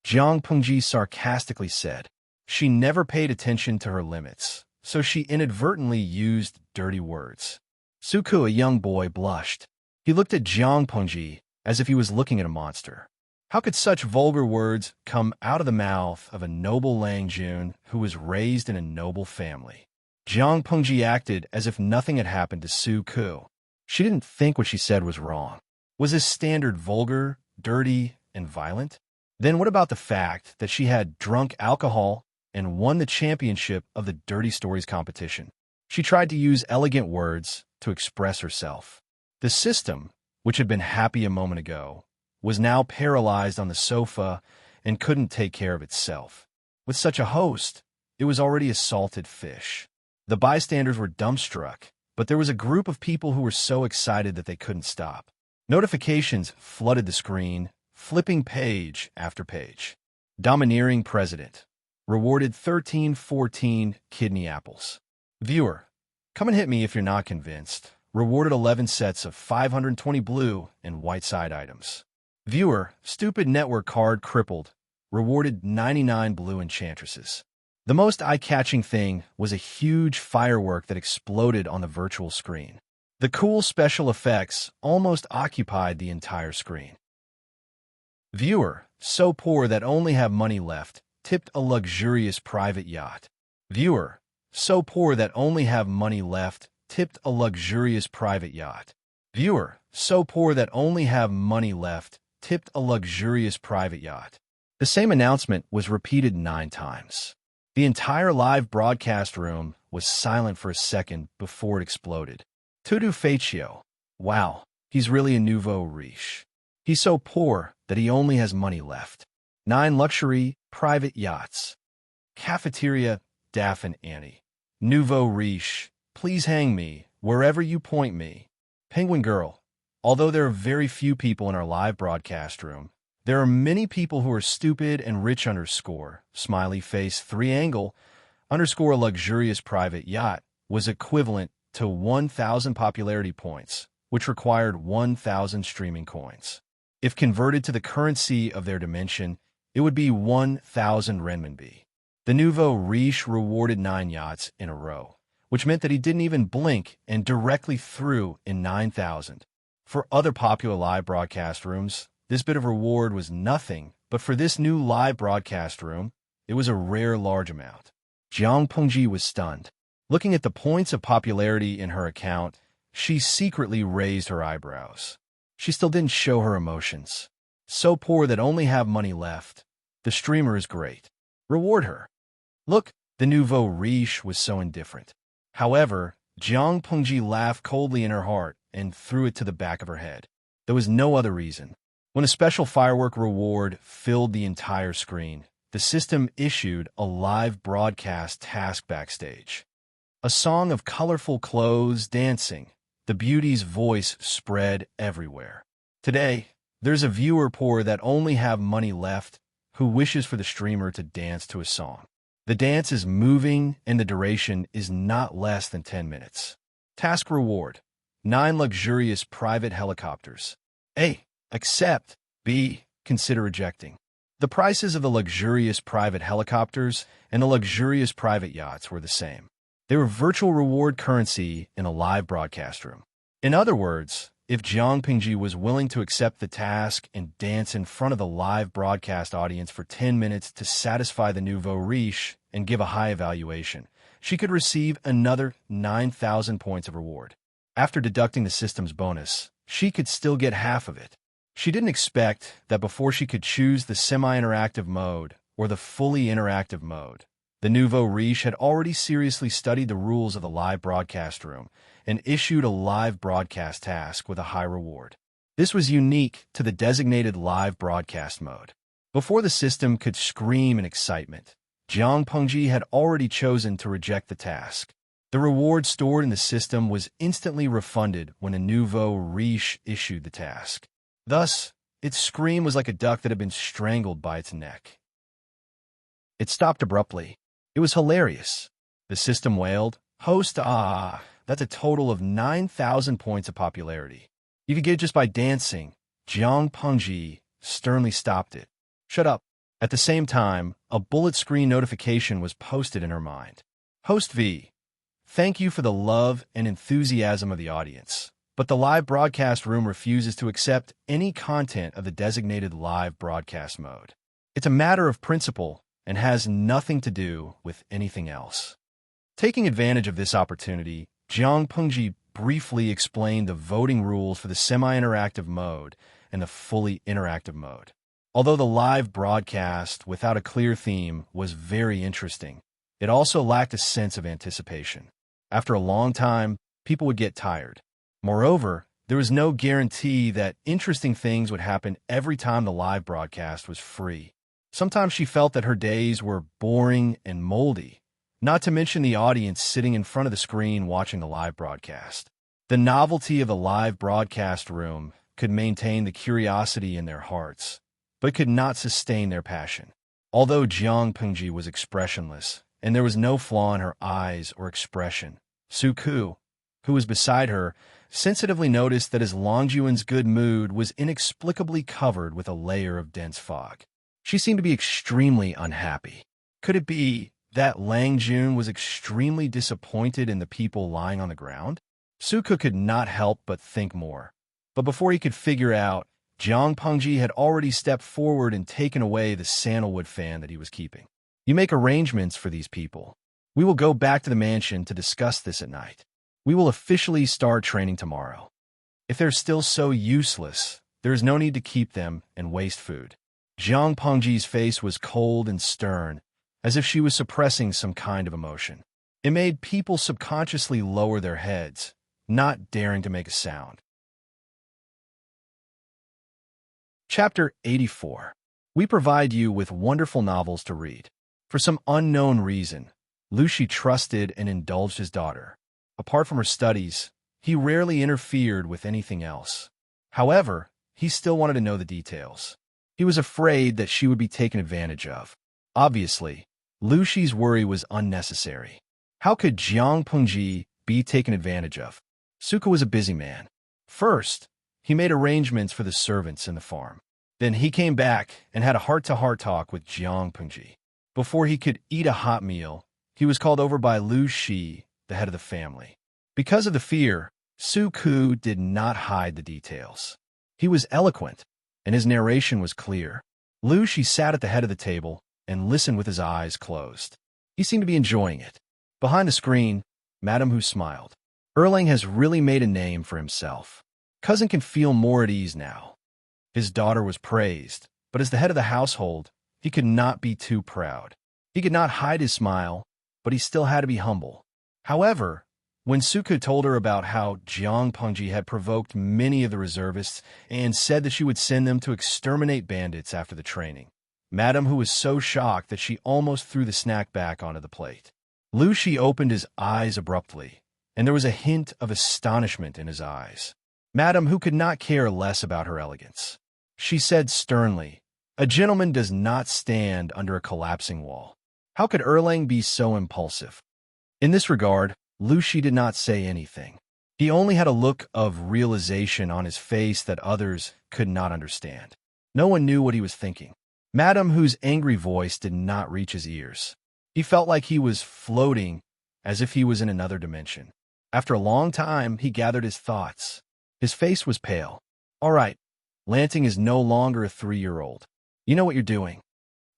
Jiang Pengji sarcastically said. She never paid attention to her limits, so she inadvertently used dirty words. Suku, a young boy, blushed. He looked at Jiang Pengji as if he was looking at a monster. How could such vulgar words come out of the mouth of a noble Lang Jun who was raised in a noble family? Jiang Pengji acted as if nothing had happened to Suku. She didn't think what she said was wrong. Was this standard vulgar, dirty, and violent? Then what about the fact that she had drunk alcohol and won the championship of the Dirty Stories competition? She tried to use elegant words to express herself. The system which had been happy a moment ago, was now paralyzed on the sofa and couldn't take care of itself. With such a host, it was already a salted fish. The bystanders were dumbstruck, but there was a group of people who were so excited that they couldn't stop. Notifications flooded the screen, flipping page after page. Domineering president. Rewarded 1314 kidney apples. Viewer, come and hit me if you're not convinced. Rewarded 11 sets of 520 blue and white side items. Viewer, stupid network card crippled. Rewarded 99 blue enchantresses. The most eye-catching thing was a huge firework that exploded on the virtual screen. The cool special effects almost occupied the entire screen. Viewer, so poor that only have money left, tipped a luxurious private yacht. Viewer, so poor that only have money left, tipped a luxurious private yacht. Viewer, so poor that only have money left, tipped a luxurious private yacht. The same announcement was repeated 9 times. The entire live broadcast room was silent for a second before it exploded. Tudo Faccio. Wow, he's really a nouveau riche. He's so poor that he only has money left. 9 luxury private yachts. Cafeteria, Daff and Annie. Nouveau riche, please hang me, wherever you point me. Penguin Girl. Although there are very few people in our live broadcast room, there are many people who are stupid and rich underscore, smiley face 3 angle, underscore a luxurious private yacht was equivalent to 1,000 popularity points, which required 1,000 streaming coins. If converted to the currency of their dimension, it would be 1,000 renminbi. The nouveau riche rewarded 9 yachts in a row, which meant that he didn't even blink and directly threw in 9,000. For other popular live broadcast rooms, this bit of reward was nothing, but for this new live broadcast room, it was a rare large amount. Jiang Pengji was stunned. Looking at the points of popularity in her account, she secretly raised her eyebrows. She still didn't show her emotions. So poor that only have money left. The streamer is great. Reward her. Look, the nouveau riche was so indifferent. However, Jiang Pengji laughed coldly in her heart and threw it to the back of her head. There was no other reason. When a special firework reward filled the entire screen, the system issued a live broadcast task backstage. A song of colorful clothes dancing. The beauty's voice spread everywhere. Today, there's a viewer poor that only have money left who wishes for the streamer to dance to a song. The dance is moving and the duration is not less than 10 minutes. Task reward. 9 luxurious private helicopters. A. Accept. B. Consider rejecting. The prices of the luxurious private helicopters and the luxurious private yachts were the same. They were virtual reward currency in a live broadcast room. In other words, if Jiang Pengji was willing to accept the task and dance in front of the live broadcast audience for 10 minutes to satisfy the nouveau riche and give a high evaluation, she could receive another 9,000 points of reward. After deducting the system's bonus, she could still get half of it. She didn't expect that before she could choose the semi-interactive mode or the fully interactive mode, the nouveau riche had already seriously studied the rules of the live broadcast room and issued a live broadcast task with a high reward. This was unique to the designated live broadcast mode. Before the system could scream in excitement, Jiang Pengji had already chosen to reject the task. The reward stored in the system was instantly refunded when a nouveau riche issued the task. Thus, its scream was like a duck that had been strangled by its neck. It stopped abruptly. It was hilarious. The system wailed, "Host, that's a total of 9,000 points of popularity. You could get it just by dancing." Jiang Pengji sternly stopped it. "Shut up." At the same time, a bullet screen notification was posted in her mind. Host V. Thank you for the love and enthusiasm of the audience, but the live broadcast room refuses to accept any content of the designated live broadcast mode. It's a matter of principle and has nothing to do with anything else. Taking advantage of this opportunity, Jiang Pengji briefly explained the voting rules for the semi-interactive mode and the fully interactive mode. Although the live broadcast without a clear theme was very interesting, it also lacked a sense of anticipation. After a long time, people would get tired. Moreover, There was no guarantee that interesting things would happen every time the live broadcast was free. Sometimes she felt that her days were boring and moldy, not to mention the audience sitting in front of the screen watching the live broadcast. The novelty of the live broadcast room could maintain the curiosity in their hearts, but could not sustain their passion. Although Jiang Pengji was expressionless, and there was no flaw in her eyes or expression, Suku, who was beside her, sensitively noticed that his Longjuan's good mood was inexplicably covered with a layer of dense fog. She seemed to be extremely unhappy. Could it be that Lang Jun was extremely disappointed in the people lying on the ground? Suku could not help but think more. But before he could figure out, Jiang Pengji had already stepped forward and taken away the sandalwood fan that he was keeping. You make arrangements for these people. We will go back to the mansion to discuss this at night. We will officially start training tomorrow. If they're still so useless, there is no need to keep them and waste food. Jiang Pengji's face was cold and stern, as if she was suppressing some kind of emotion. It made people subconsciously lower their heads, not daring to make a sound. Chapter 84. We provide you with wonderful novels to read. For some unknown reason, Lu Shi trusted and indulged his daughter. Apart from her studies, he rarely interfered with anything else. However, he still wanted to know the details. He was afraid that she would be taken advantage of. Obviously, Lu Shi's worry was unnecessary. How could Jiang Pengji be taken advantage of? Suka was a busy man. First, he made arrangements for the servants in the farm. Then he came back and had a heart-to-heart talk with Jiang Pengji. Before he could eat a hot meal, he was called over by Lu Shi, the head of the family. Because of the fear, Suku did not hide the details. He was eloquent, and his narration was clear. Lu Shi sat at the head of the table and listened with his eyes closed. He seemed to be enjoying it. Behind the screen, Madame Hu smiled. Erlang has really made a name for himself. Cousin can feel more at ease now. His daughter was praised, but as the head of the household, he could not be too proud. He could not hide his smile, but he still had to be humble. However, when Suku told her about how Jiang Pengji had provoked many of the reservists and said that she would send them to exterminate bandits after the training, Madame Hu was so shocked that she almost threw the snack back onto the plate. Lu Shi opened his eyes abruptly, and there was a hint of astonishment in his eyes. Madame Hu could not care less about her elegance. She said sternly, "A gentleman does not stand under a collapsing wall. How could Erlang be so impulsive?" In this regard, Lu Shi did not say anything. He only had a look of realization on his face that others could not understand. No one knew what he was thinking. Madame Hu's angry voice did not reach his ears. He felt like he was floating, as if he was in another dimension. After a long time, he gathered his thoughts. His face was pale. "All right, Lanting is no longer a 3-year-old. You know what you're doing."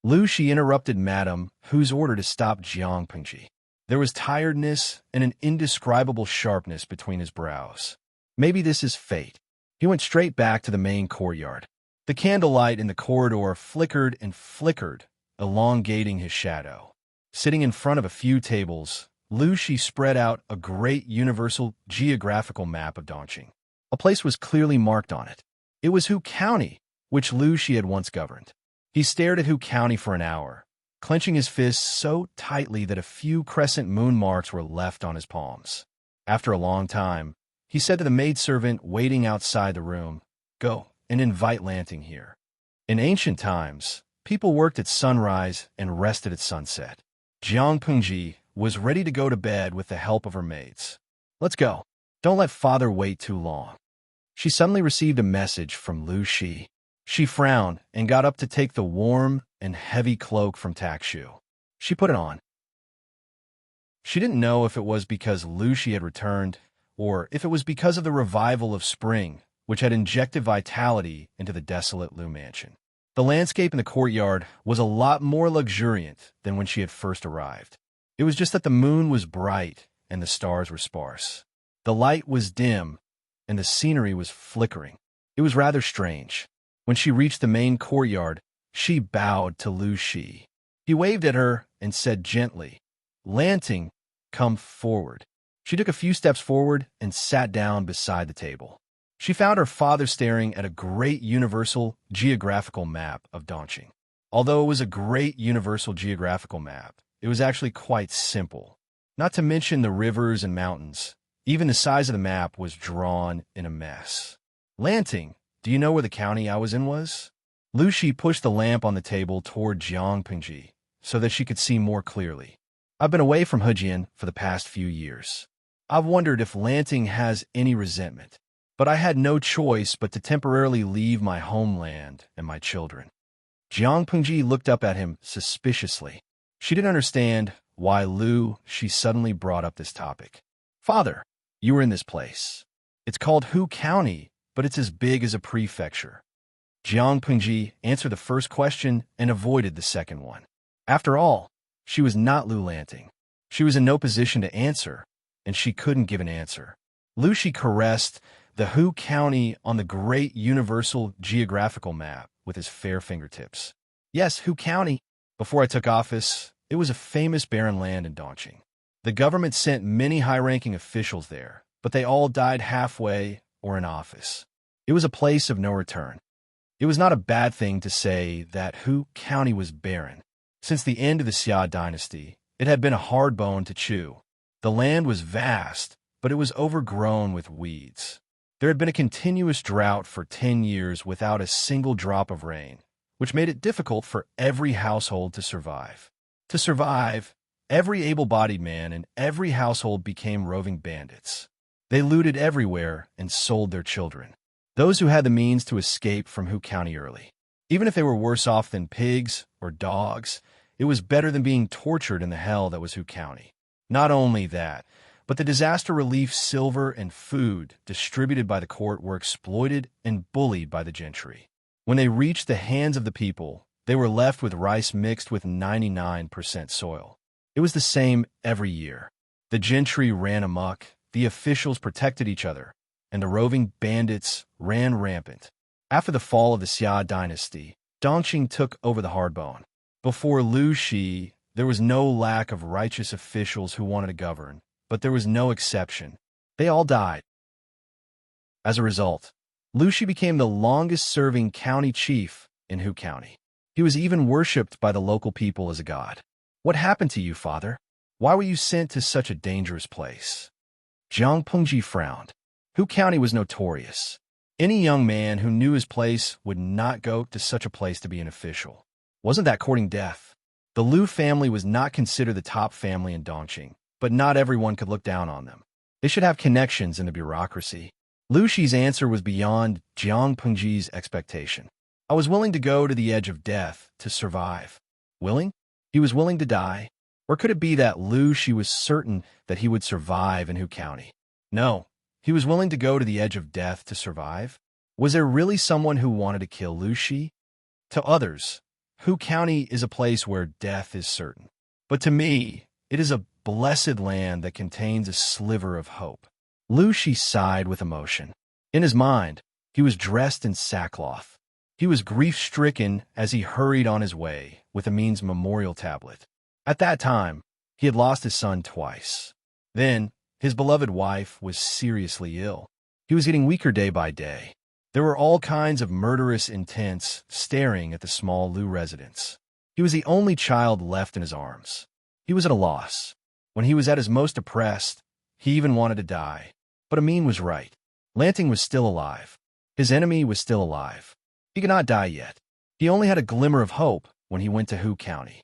Lu Shi interrupted Madame Hu's order to stop Jiang Pengji. There was tiredness and an indescribable sharpness between his brows. Maybe this is fate. He went straight back to the main courtyard. The candlelight in the corridor flickered and flickered, elongating his shadow. Sitting in front of a few tables, Lu Shi spread out a great universal geographical map of Dongqing. A place was clearly marked on it. It was Hu County, which Lu Shi had once governed. He stared at Hu County for an hour, clenching his fists so tightly that a few crescent moon marks were left on his palms. After a long time, he said to the maidservant waiting outside the room, "Go and invite Lanting here." In ancient times, people worked at sunrise and rested at sunset. Jiang Pengji was ready to go to bed with the help of her maids. "Let's go. Don't let father wait too long." She suddenly received a message from Lu Shi. She frowned and got up to take the warm and heavy cloak from Takshu. She put it on. She didn't know if it was because Lu Shi had returned or if it was because of the revival of spring, which had injected vitality into the desolate Lu mansion. The landscape in the courtyard was a lot more luxuriant than when she had first arrived. It was just that the moon was bright and the stars were sparse. The light was dim and the scenery was flickering. It was rather strange. When she reached the main courtyard, she bowed to Lu Shi. He waved at her and said gently, "Lanting, come forward." She took a few steps forward and sat down beside the table. She found her father staring at a great universal geographical map of Dongqing. Although it was a great universal geographical map, it was actually quite simple. Not to mention the rivers and mountains. Even the size of the map was drawn in a mess. Lanting, do you know where the county I was in was? Lu Shi pushed the lamp on the table toward Jiang Pingji so that she could see more clearly. I've been away from Hejian for the past few years. I've wondered if Lanting has any resentment, but I had no choice but to temporarily leave my homeland and my children. Jiang Pingji looked up at him suspiciously. She didn't understand why Lu Shi suddenly brought up this topic. Father, you were in this place. It's called Hu County, but it's as big as a prefecture. Jiang Pingji answered the first question and avoided the second one. After all, she was not Lu Lanting. She was in no position to answer, and she couldn't give an answer. Lu Shi caressed the Hu County on the great universal geographical map with his fair fingertips. Yes, Hu County. Before I took office, it was a famous barren land in Dongqing. The government sent many high-ranking officials there, but they all died halfway or in office. It was a place of no return. It was not a bad thing to say that Hu County was barren. Since the end of the Xia dynasty, it had been a hard bone to chew. The land was vast, but it was overgrown with weeds. There had been a continuous drought for 10 years without a single drop of rain, which made it difficult for every household to survive. To survive, every able-bodied man in every household became roving bandits. They looted everywhere and sold their children. Those who had the means to escape from Hu County early. Even if they were worse off than pigs or dogs, it was better than being tortured in the hell that was Hu County. Not only that, but the disaster relief silver and food distributed by the court were exploited and bullied by the gentry. When they reached the hands of the people, they were left with rice mixed with 99% soil. It was the same every year. The gentry ran amok, the officials protected each other, and the roving bandits ran rampant. After the fall of the Xia dynasty, Dongqing took over the hardbone. Before Lu Shi, there was no lack of righteous officials who wanted to govern, but there was no exception. They all died. As a result, Lu Shi became the longest-serving county chief in Hu County. He was even worshipped by the local people as a god. What happened to you, father? Why were you sent to such a dangerous place? Jiang Pengji frowned. Hu County was notorious. Any young man who knew his place would not go to such a place to be an official. Wasn't that courting death? The Lu family was not considered the top family in Dongqing, but not everyone could look down on them. They should have connections in the bureaucracy. Lu Shi's answer was beyond Jiang Pengji's expectation. I was willing to go to the edge of death to survive. Willing? He was willing to die? Or could it be that Lu Shi was certain that he would survive in Hu County? No, he was willing to go to the edge of death to survive. Was there really someone who wanted to kill Lu Shi? To others, Hu County is a place where death is certain. But to me, it is a blessed land that contains a sliver of hope. Lu Shi sighed with emotion. In his mind, he was dressed in sackcloth. He was grief-stricken as he hurried on his way with Amin's memorial tablet. At that time, he had lost his son twice. Then, his beloved wife was seriously ill. He was getting weaker day by day. There were all kinds of murderous intents staring at the small Lu residence. He was the only child left in his arms. He was at a loss. When he was at his most depressed, he even wanted to die. But Amin was right. Lanting was still alive. His enemy was still alive. He could not die yet. He only had a glimmer of hope when he went to Hu County.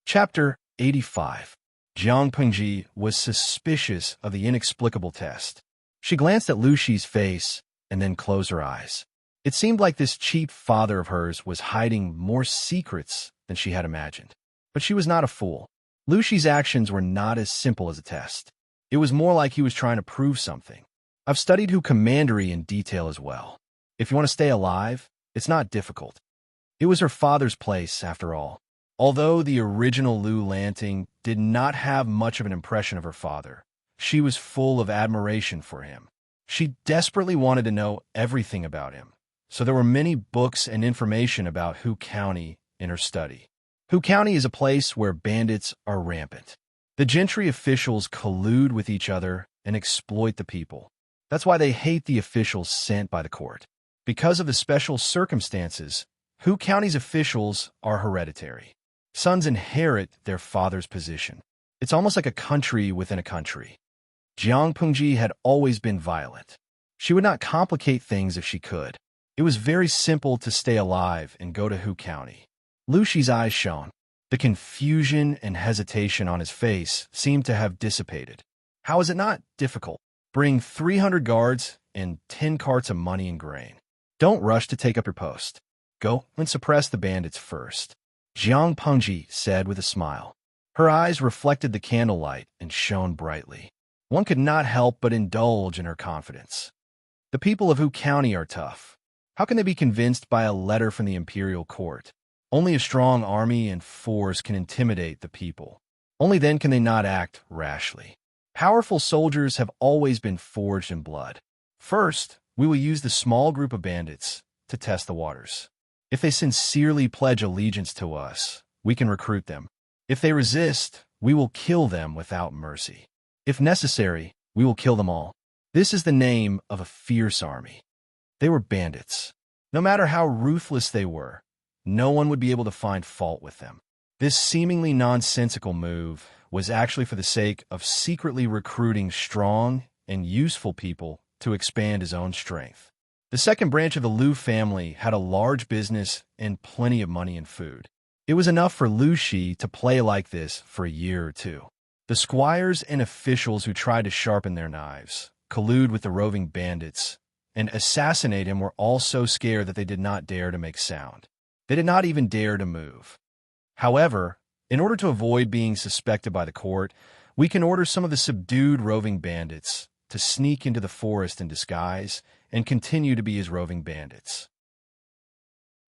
Chapter 85. Jiang Pengji was suspicious of the inexplicable test. She glanced at Lu Shi's face and then closed her eyes. It seemed like this cheap father of hers was hiding more secrets than she had imagined. But she was not a fool. Lu Shi's actions were not as simple as a test. It was more like he was trying to prove something. I've studied Hu Commandery in detail as well. If you want to stay alive, it's not difficult. It was her father's place, after all. Although the original Lu Lanting did not have much of an impression of her father, she was full of admiration for him. She desperately wanted to know everything about him, so there were many books and information about Hu County in her study. Hu County is a place where bandits are rampant. The gentry officials collude with each other and exploit the people. That's why they hate the officials sent by the court. Because of the special circumstances, Hu County's officials are hereditary. Sons inherit their father's position. It's almost like a country within a country. Jiang Pengji had always been violent. She would not complicate things if she could. It was very simple to stay alive and go to Hu County. Lu Shi's eyes shone. The confusion and hesitation on his face seemed to have dissipated. How is it not difficult? Bring 300 guards and 10 carts of money and grain. Don't rush to take up your post. Go and suppress the bandits first, Jiang Pengji said with a smile. Her eyes reflected the candlelight and shone brightly. One could not help but indulge in her confidence. The people of Hu County are tough. How can they be convinced by a letter from the imperial court? Only a strong army and force can intimidate the people. Only then can they not act rashly. Powerful soldiers have always been forged in blood. First, we will use the small group of bandits to test the waters. If they sincerely pledge allegiance to us, we can recruit them. If they resist, we will kill them without mercy. If necessary, we will kill them all. This is the name of a fierce army. They were bandits. No matter how ruthless they were, no one would be able to find fault with them. This seemingly nonsensical move was actually for the sake of secretly recruiting strong and useful people to expand his own strength. The second branch of the Liu family had a large business and plenty of money and food. It was enough for Lu Shi to play like this for a year or two. The squires and officials who tried to sharpen their knives, collude with the roving bandits, and assassinate him were all so scared that they did not dare to make sound. They did not even dare to move. However, in order to avoid being suspected by the court, we can order some of the subdued roving bandits to sneak into the forest in disguise and continue to be his roving bandits.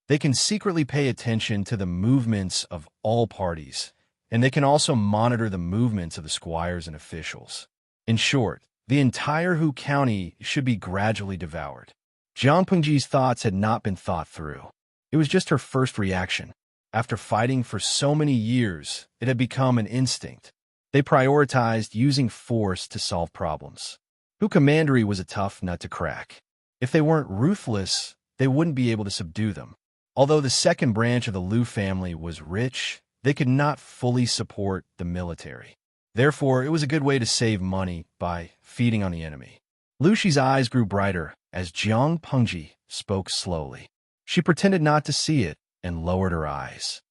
They can secretly pay attention to the movements of all parties, and they can also monitor the movements of the squires and officials. In short, the entire Hu County should be gradually devoured. Jiang Pengji's thoughts had not been thought through. It was just her first reaction. After fighting for so many years, it had become an instinct. They prioritized using force to solve problems. Hu Commandery was a tough nut to crack. If they weren't ruthless, they wouldn't be able to subdue them. Although the second branch of the Liu family was rich, they could not fully support the military. Therefore, it was a good way to save money by feeding on the enemy. Lu Shi's eyes grew brighter as Jiang Pengji spoke slowly. She pretended not to see it and lowered her eyes.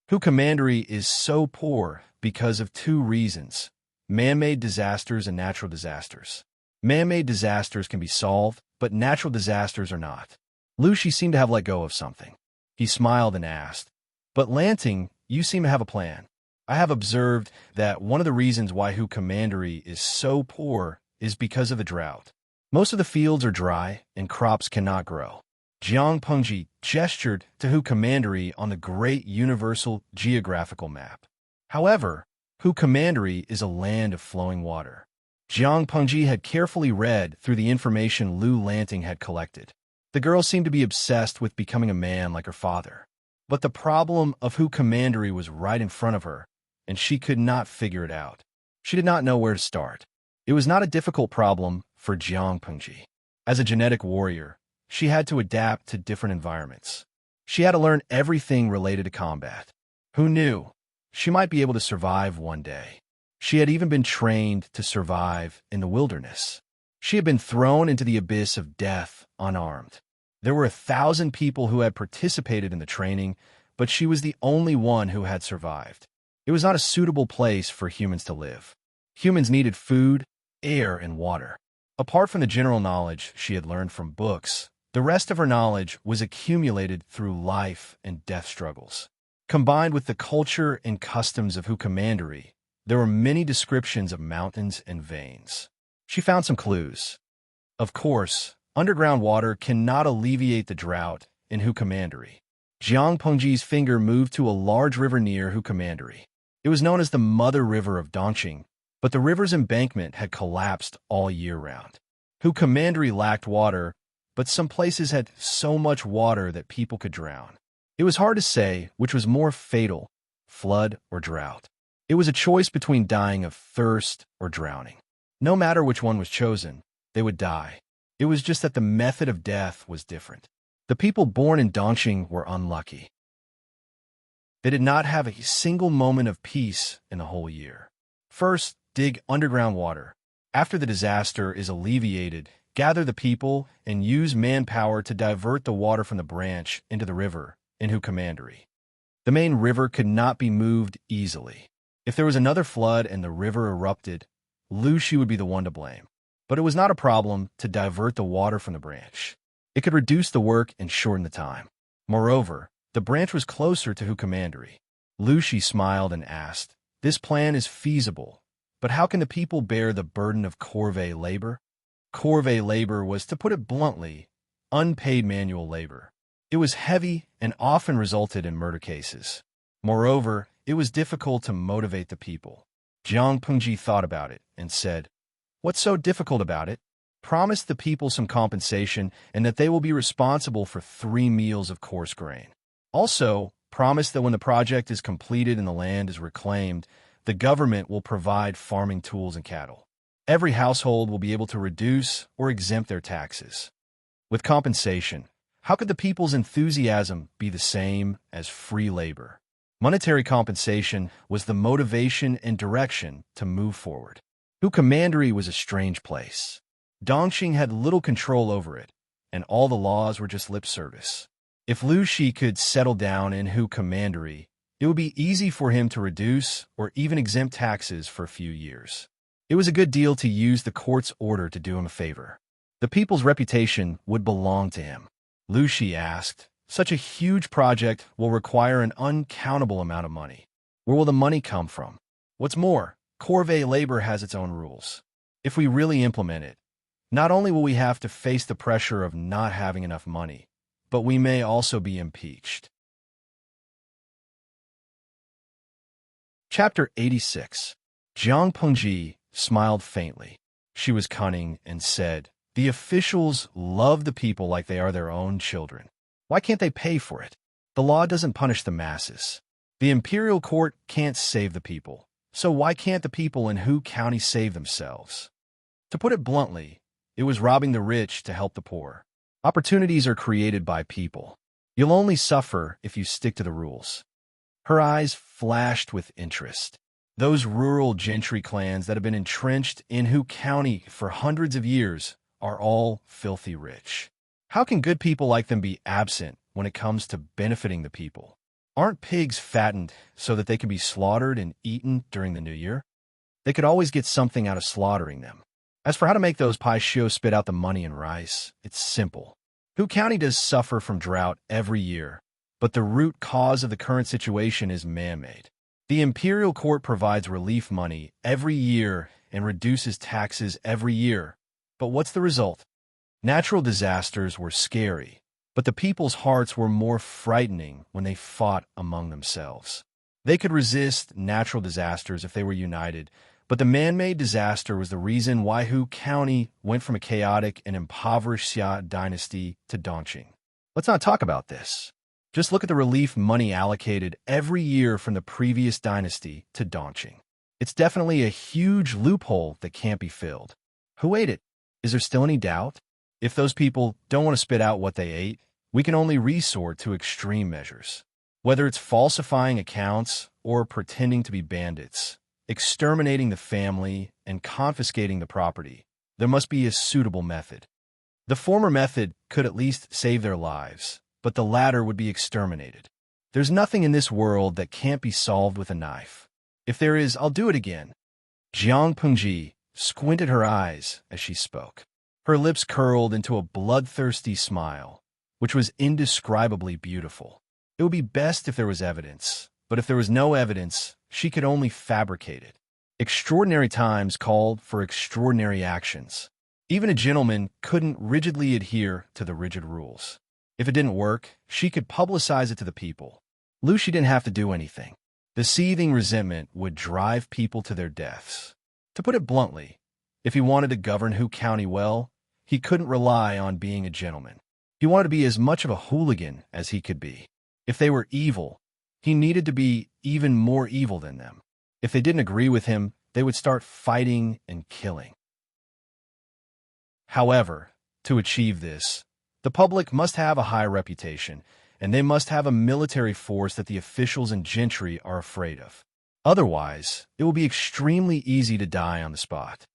Hu Commandery is so poor because of two reasons: man-made disasters and natural disasters. Man-made disasters can be solved, but natural disasters are not. Lu Shi seemed to have let go of something. He smiled and asked, "But Lanting, you seem to have a plan. I have observed that one of the reasons why Hu Commandery is so poor is because of the drought. Most of the fields are dry and crops cannot grow." Jiang Pengji gestured to Hu Commandery on the great universal geographical map. However, Hu Commandery is a land of flowing water. Jiang Pengji had carefully read through the information Lu Lanting had collected. The girl seemed to be obsessed with becoming a man like her father. But the problem of Hu Commandery was right in front of her, and she could not figure it out. She did not know where to start. It was not a difficult problem for Jiang Pengji. As a genetic warrior, she had to adapt to different environments. She had to learn everything related to combat. Who knew? She might be able to survive one day. She had even been trained to survive in the wilderness. She had been thrown into the abyss of death unarmed. There were 1,000 people who had participated in the training, but she was the only one who had survived. It was not a suitable place for humans to live. Humans needed food, air, and water. Apart from the general knowledge she had learned from books, the rest of her knowledge was accumulated through life and death struggles. Combined with the culture and customs of Hu Commandery, there were many descriptions of mountains and veins. She found some clues. Of course, underground water cannot alleviate the drought in Hu Commandery. Jiang Pengji's finger moved to a large river near Hu Commandery. It was known as the Mother River of Dongqing, but the river's embankment had collapsed all year round. Hu Commandery lacked water, but some places had so much water that people could drown. It was hard to say which was more fatal, flood or drought. It was a choice between dying of thirst or drowning. No matter which one was chosen, they would die. It was just that the method of death was different. The people born in Dongqing were unlucky. They did not have a single moment of peace in the whole year. First, dig underground water. After the disaster is alleviated, gather the people and use manpower to divert the water from the branch into the river in Commandery. The main river could not be moved easily. If there was another flood and the river erupted, Lu Shi would be the one to blame. But it was not a problem to divert the water from the branch. It could reduce the work and shorten the time. Moreover, the branch was closer to Commandery. Lu Shi smiled and asked, "This plan is feasible, but how can the people bear the burden of corvée labor?" Corvée labor was, to put it bluntly, unpaid manual labor. It was heavy and often resulted in murder cases. Moreover, it was difficult to motivate the people. Jiang Pengji thought about it and said, "What's so difficult about it? Promise the people some compensation and that they will be responsible for 3 meals of coarse grain. Also, promise that when the project is completed and the land is reclaimed, the government will provide farming tools and cattle. Every household will be able to reduce or exempt their taxes. With compensation, how could the people's enthusiasm be the same as free labor?" Monetary compensation was the motivation and direction to move forward. Commandery was a strange place. Dongqing had little control over it, and all the laws were just lip service. If Lu Shi could settle down in Commandery, it would be easy for him to reduce or even exempt taxes for a few years. It was a good deal to use the court's order to do him a favor. The people's reputation would belong to him. Lu Shi asked, "Such a huge project will require an uncountable amount of money. Where will the money come from? What's more, corvée labor has its own rules. If we really implement it, not only will we have to face the pressure of not having enough money, but we may also be impeached." Chapter 86. Jiang Pengji smiled faintly. She was cunning and said, "The officials love the people like they are their own children. Why can't they pay for it? The law doesn't punish the masses. The imperial court can't save the people. So why can't the people in Hu County save themselves?" To put it bluntly, it was robbing the rich to help the poor. Opportunities are created by people. You'll only suffer if you stick to the rules. Her eyes flashed with interest. Those rural gentry clans that have been entrenched in Hu County for hundreds of years are all filthy rich. How can good people like them be absent when it comes to benefiting the people? Aren't pigs fattened so that they can be slaughtered and eaten during the new year? They could always get something out of slaughtering them. As for how to make those Paisho spit out the money and rice, it's simple. Hu County does suffer from drought every year, but the root cause of the current situation is man-made. The imperial court provides relief money every year and reduces taxes every year. But what's the result? Natural disasters were scary, but the people's hearts were more frightening when they fought among themselves. They could resist natural disasters if they were united, but the man-made disaster was the reason why Hu County went from a chaotic and impoverished Xia dynasty to Dongqing. Let's not talk about this. Just look at the relief money allocated every year from the previous dynasty to Dongqing. It's definitely a huge loophole that can't be filled. Who ate it? Is there still any doubt? If those people don't want to spit out what they ate, we can only resort to extreme measures. Whether it's falsifying accounts or pretending to be bandits, exterminating the family and confiscating the property, there must be a suitable method. The former method could at least save their lives, but the latter would be exterminated. There's nothing in this world that can't be solved with a knife. If there is, I'll do it again. Jiang Pengji squinted her eyes as she spoke. Her lips curled into a bloodthirsty smile, which was indescribably beautiful. It would be best if there was evidence, but if there was no evidence, she could only fabricate it. Extraordinary times called for extraordinary actions. Even a gentleman couldn't rigidly adhere to the rigid rules. If it didn't work, she could publicize it to the people. Lu Shi didn't have to do anything. The seething resentment would drive people to their deaths. To put it bluntly, if he wanted to govern Hu County well, he couldn't rely on being a gentleman. He wanted to be as much of a hooligan as he could be. If they were evil, he needed to be even more evil than them. If they didn't agree with him, they would start fighting and killing. However, to achieve this, the public must have a high reputation, and they must have a military force that the officials and gentry are afraid of. Otherwise, it will be extremely easy to die on the spot.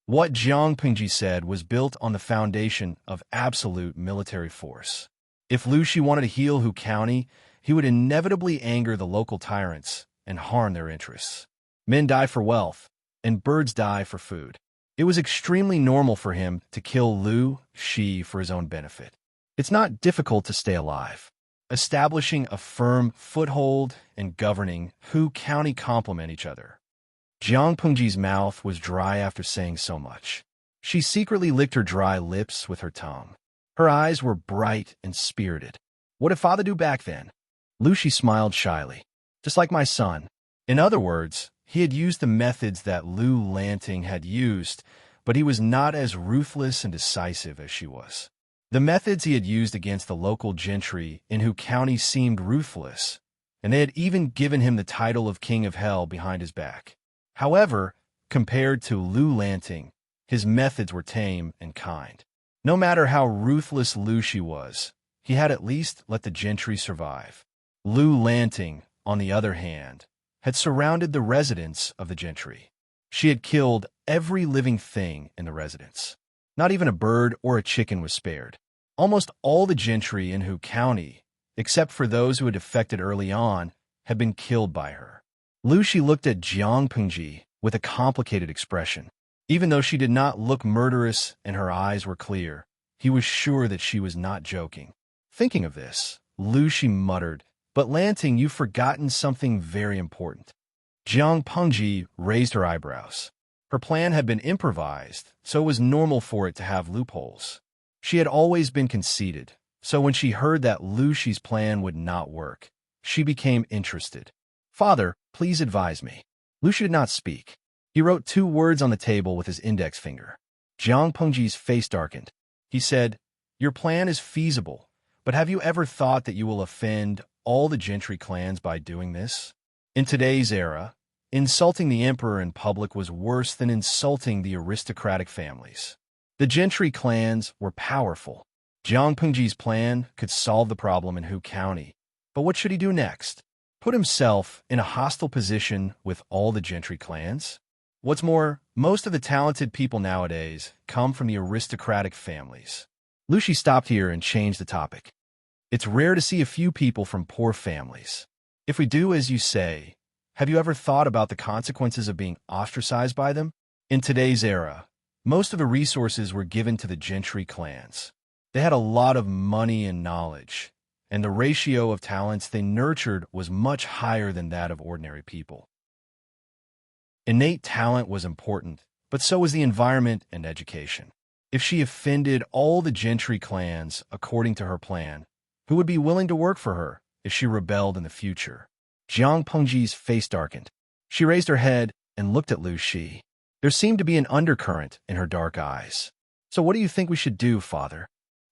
What Jiang Pingji said was built on the foundation of absolute military force. If Lu Shi wanted to heal Hu County, he would inevitably anger the local tyrants and harm their interests. Men die for wealth, and birds die for food. It was extremely normal for him to kill Lu Shi for his own benefit. It's not difficult to stay alive. Establishing a firm foothold and governing Hu County complement each other. Jiang Pengji's mouth was dry after saying so much. She secretly licked her dry lips with her tongue. Her eyes were bright and spirited. What did father do back then? Lu Shi smiled shyly. Just like my son. In other words, he had used the methods that Lu Lanting had used, but he was not as ruthless and decisive as she was. The methods he had used against the local gentry in Hu County seemed ruthless, and they had even given him the title of King of Hell behind his back. However, compared to Lu Lanting, his methods were tame and kind. No matter how ruthless Lu Shi was, he had at least let the gentry survive. Lu Lanting, on the other hand, had surrounded the residence of the gentry. She had killed every living thing in the residence. Not even a bird or a chicken was spared. Almost all the gentry in Hu County, except for those who had defected early on, had been killed by her. Lu Shi looked at Jiang Pengji with a complicated expression. Even though she did not look murderous and her eyes were clear, he was sure that she was not joking. Thinking of this, Lu Shi muttered, "But Lanting, you've forgotten something very important." Jiang Pengji raised her eyebrows. Her plan had been improvised, so it was normal for it to have loopholes. She had always been conceited, so when she heard that Lu Shi's plan would not work, she became interested. "Father, please advise me." Lu Shi did not speak. He wrote 2 words on the table with his index finger. Jiang Pengji's face darkened. He said, "Your plan is feasible, but have you ever thought that you will offend all the gentry clans by doing this? In today's era, insulting the emperor in public was worse than insulting the aristocratic families. The gentry clans were powerful. Jiang Pengji's plan could solve the problem in Hu County, but what should he do next? Put himself in a hostile position with all the gentry clans? What's more, most of the talented people nowadays come from the aristocratic families. Lu Shi stopped here and changed the topic. It's rare to see a few people from poor families. If we do as you say, have you ever thought about the consequences of being ostracized by them? In today's era, most of the resources were given to the gentry clans. They had a lot of money and knowledge, and the ratio of talents they nurtured was much higher than that of ordinary people. Innate talent was important, but so was the environment and education. If she offended all the gentry clans according to her plan, who would be willing to work for her if she rebelled in the future? Jiang Pengji's face darkened. She raised her head and looked at Lu Shi. There seemed to be an undercurrent in her dark eyes. "So what do you think we should do, father?"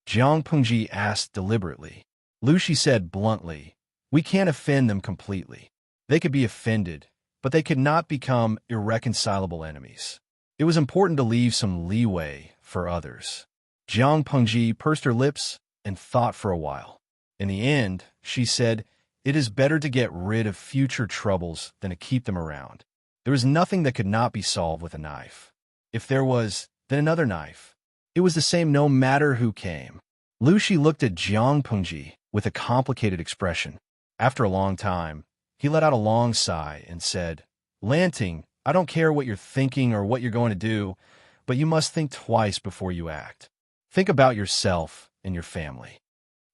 Jiang Pengji asked deliberately. Lu Shi said bluntly, "We can't offend them completely. They could be offended, but they could not become irreconcilable enemies. It was important to leave some leeway for others." Jiang Pengji pursed her lips and thought for a while. In the end, she said, "It is better to get rid of future troubles than to keep them around. There was nothing that could not be solved with a knife. If there was, then another knife. It was the same no matter who came." Lu Shi looked at Jiang Pengji with a complicated expression. After a long time, he let out a long sigh and said, "Lanting, I don't care what you're thinking or what you're going to do, but you must think twice before you act. Think about yourself and your family."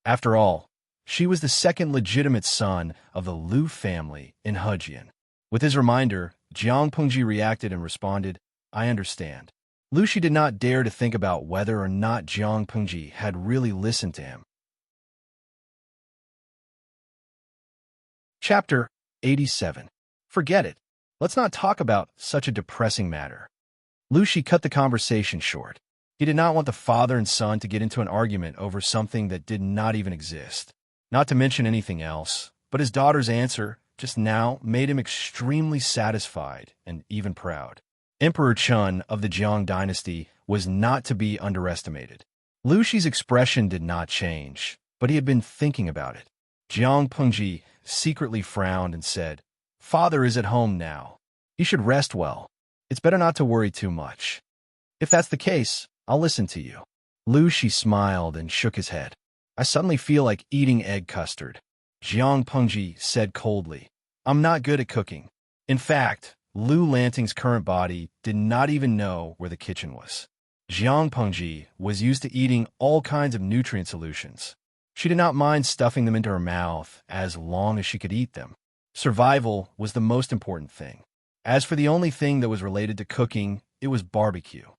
After all, she was the second legitimate son of the Lu family in Hejian. With his reminder, Jiang Pengji reacted and responded, "I understand." Lu Shi did not dare to think about whether or not Jiang Pengji had really listened to him. Chapter 87. Forget it. Let's not talk about such a depressing matter. Lu Shi cut the conversation short. He did not want the father and son to get into an argument over something that did not even exist. Not to mention anything else, but his daughter's answer just now made him extremely satisfied and even proud. Emperor Chun of the Jiang dynasty was not to be underestimated. Lu Shi's expression did not change, but he had been thinking about it. Jiang Pengji secretly frowned and said, "Father is at home now. He should rest well. It's better not to worry too much. If that's the case, I'll listen to you." Lu Shi smiled and shook his head. "I suddenly feel like eating egg custard." Jiang Pengji said coldly, "I'm not good at cooking." In fact, Lu Lanting's current body did not even know where the kitchen was. Jiang Pengji was used to eating all kinds of nutrient solutions. She did not mind stuffing them into her mouth as long as she could eat them. Survival was the most important thing. As for the only thing that was related to cooking, it was barbecue.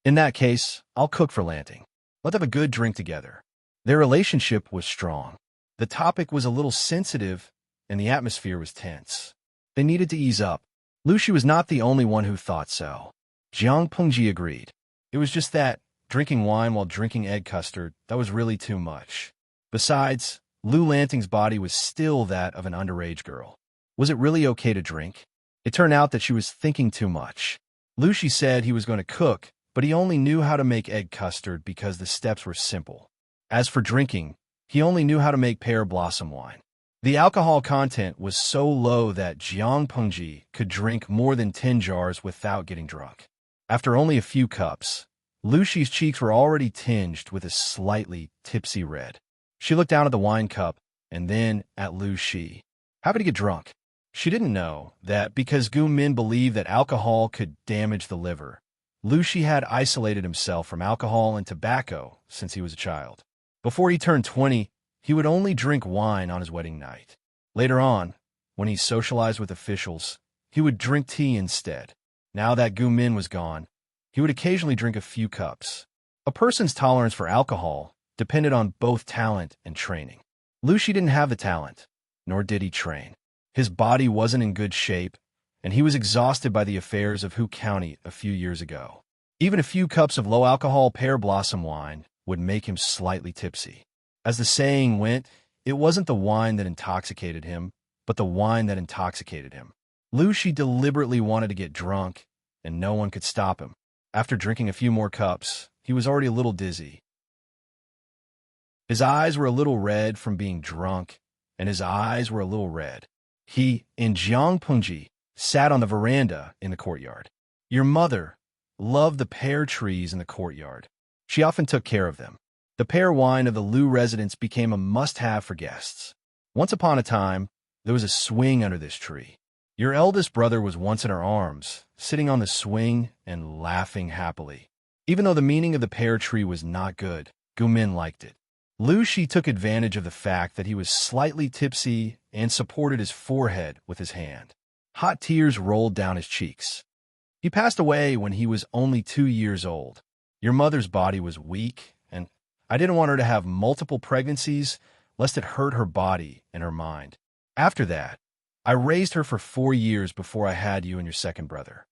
"In that case, I'll cook for Lanting. Let's have a good drink together." Their relationship was strong. The topic was a little sensitive, and the atmosphere was tense. They needed to ease up. Lu Shi was not the only one who thought so. Jiang Pengji agreed. It was just that, drinking wine while drinking egg custard, that was really too much. Besides, Lu Lanting's body was still that of an underage girl. Was it really okay to drink? It turned out that she was thinking too much. Lu Shi said he was going to cook, but he only knew how to make egg custard because the steps were simple. As for drinking, he only knew how to make pear blossom wine. The alcohol content was so low that Jiang Pengji could drink more than 10 jars without getting drunk. After only a few cups, Lu Shi's cheeks were already tinged with a slightly tipsy red. She looked down at the wine cup and then at Lu Shi. How could he get drunk? She didn't know that because Gu Min believed that alcohol could damage the liver, Lu Shi had isolated himself from alcohol and tobacco since he was a child. Before he turned 20, he would only drink wine on his wedding night. Later on, when he socialized with officials, he would drink tea instead. Now that Gu Min was gone, he would occasionally drink a few cups. A person's tolerance for alcohol depended on both talent and training. Lu Shi didn't have the talent, nor did he train. His body wasn't in good shape, and he was exhausted by the affairs of Hu County a few years ago. Even a few cups of low-alcohol pear blossom wine would make him slightly tipsy. As the saying went, it wasn't the wine that intoxicated him, but the wine that intoxicated him. Lu Shi deliberately wanted to get drunk, and no one could stop him. After drinking a few more cups, he was already a little dizzy. His eyes were a little red from being drunk, and his eyes were a little red. He and Jiang Pengji sat on the veranda in the courtyard. Your mother loved the pear trees in the courtyard. She often took care of them. The pear wine of the Lu residence became a must-have for guests. Once upon a time, there was a swing under this tree. Your eldest brother was once in her arms, sitting on the swing and laughing happily. Even though the meaning of the pear tree was not good, Gu Min liked it. Lu Shi took advantage of the fact that he was slightly tipsy and supported his forehead with his hand. Hot tears rolled down his cheeks. He passed away when he was only 2 years old. Your mother's body was weak, and I didn't want her to have multiple pregnancies, lest it hurt her body and her mind. After that, I raised her for 4 years before I had you and your second brother,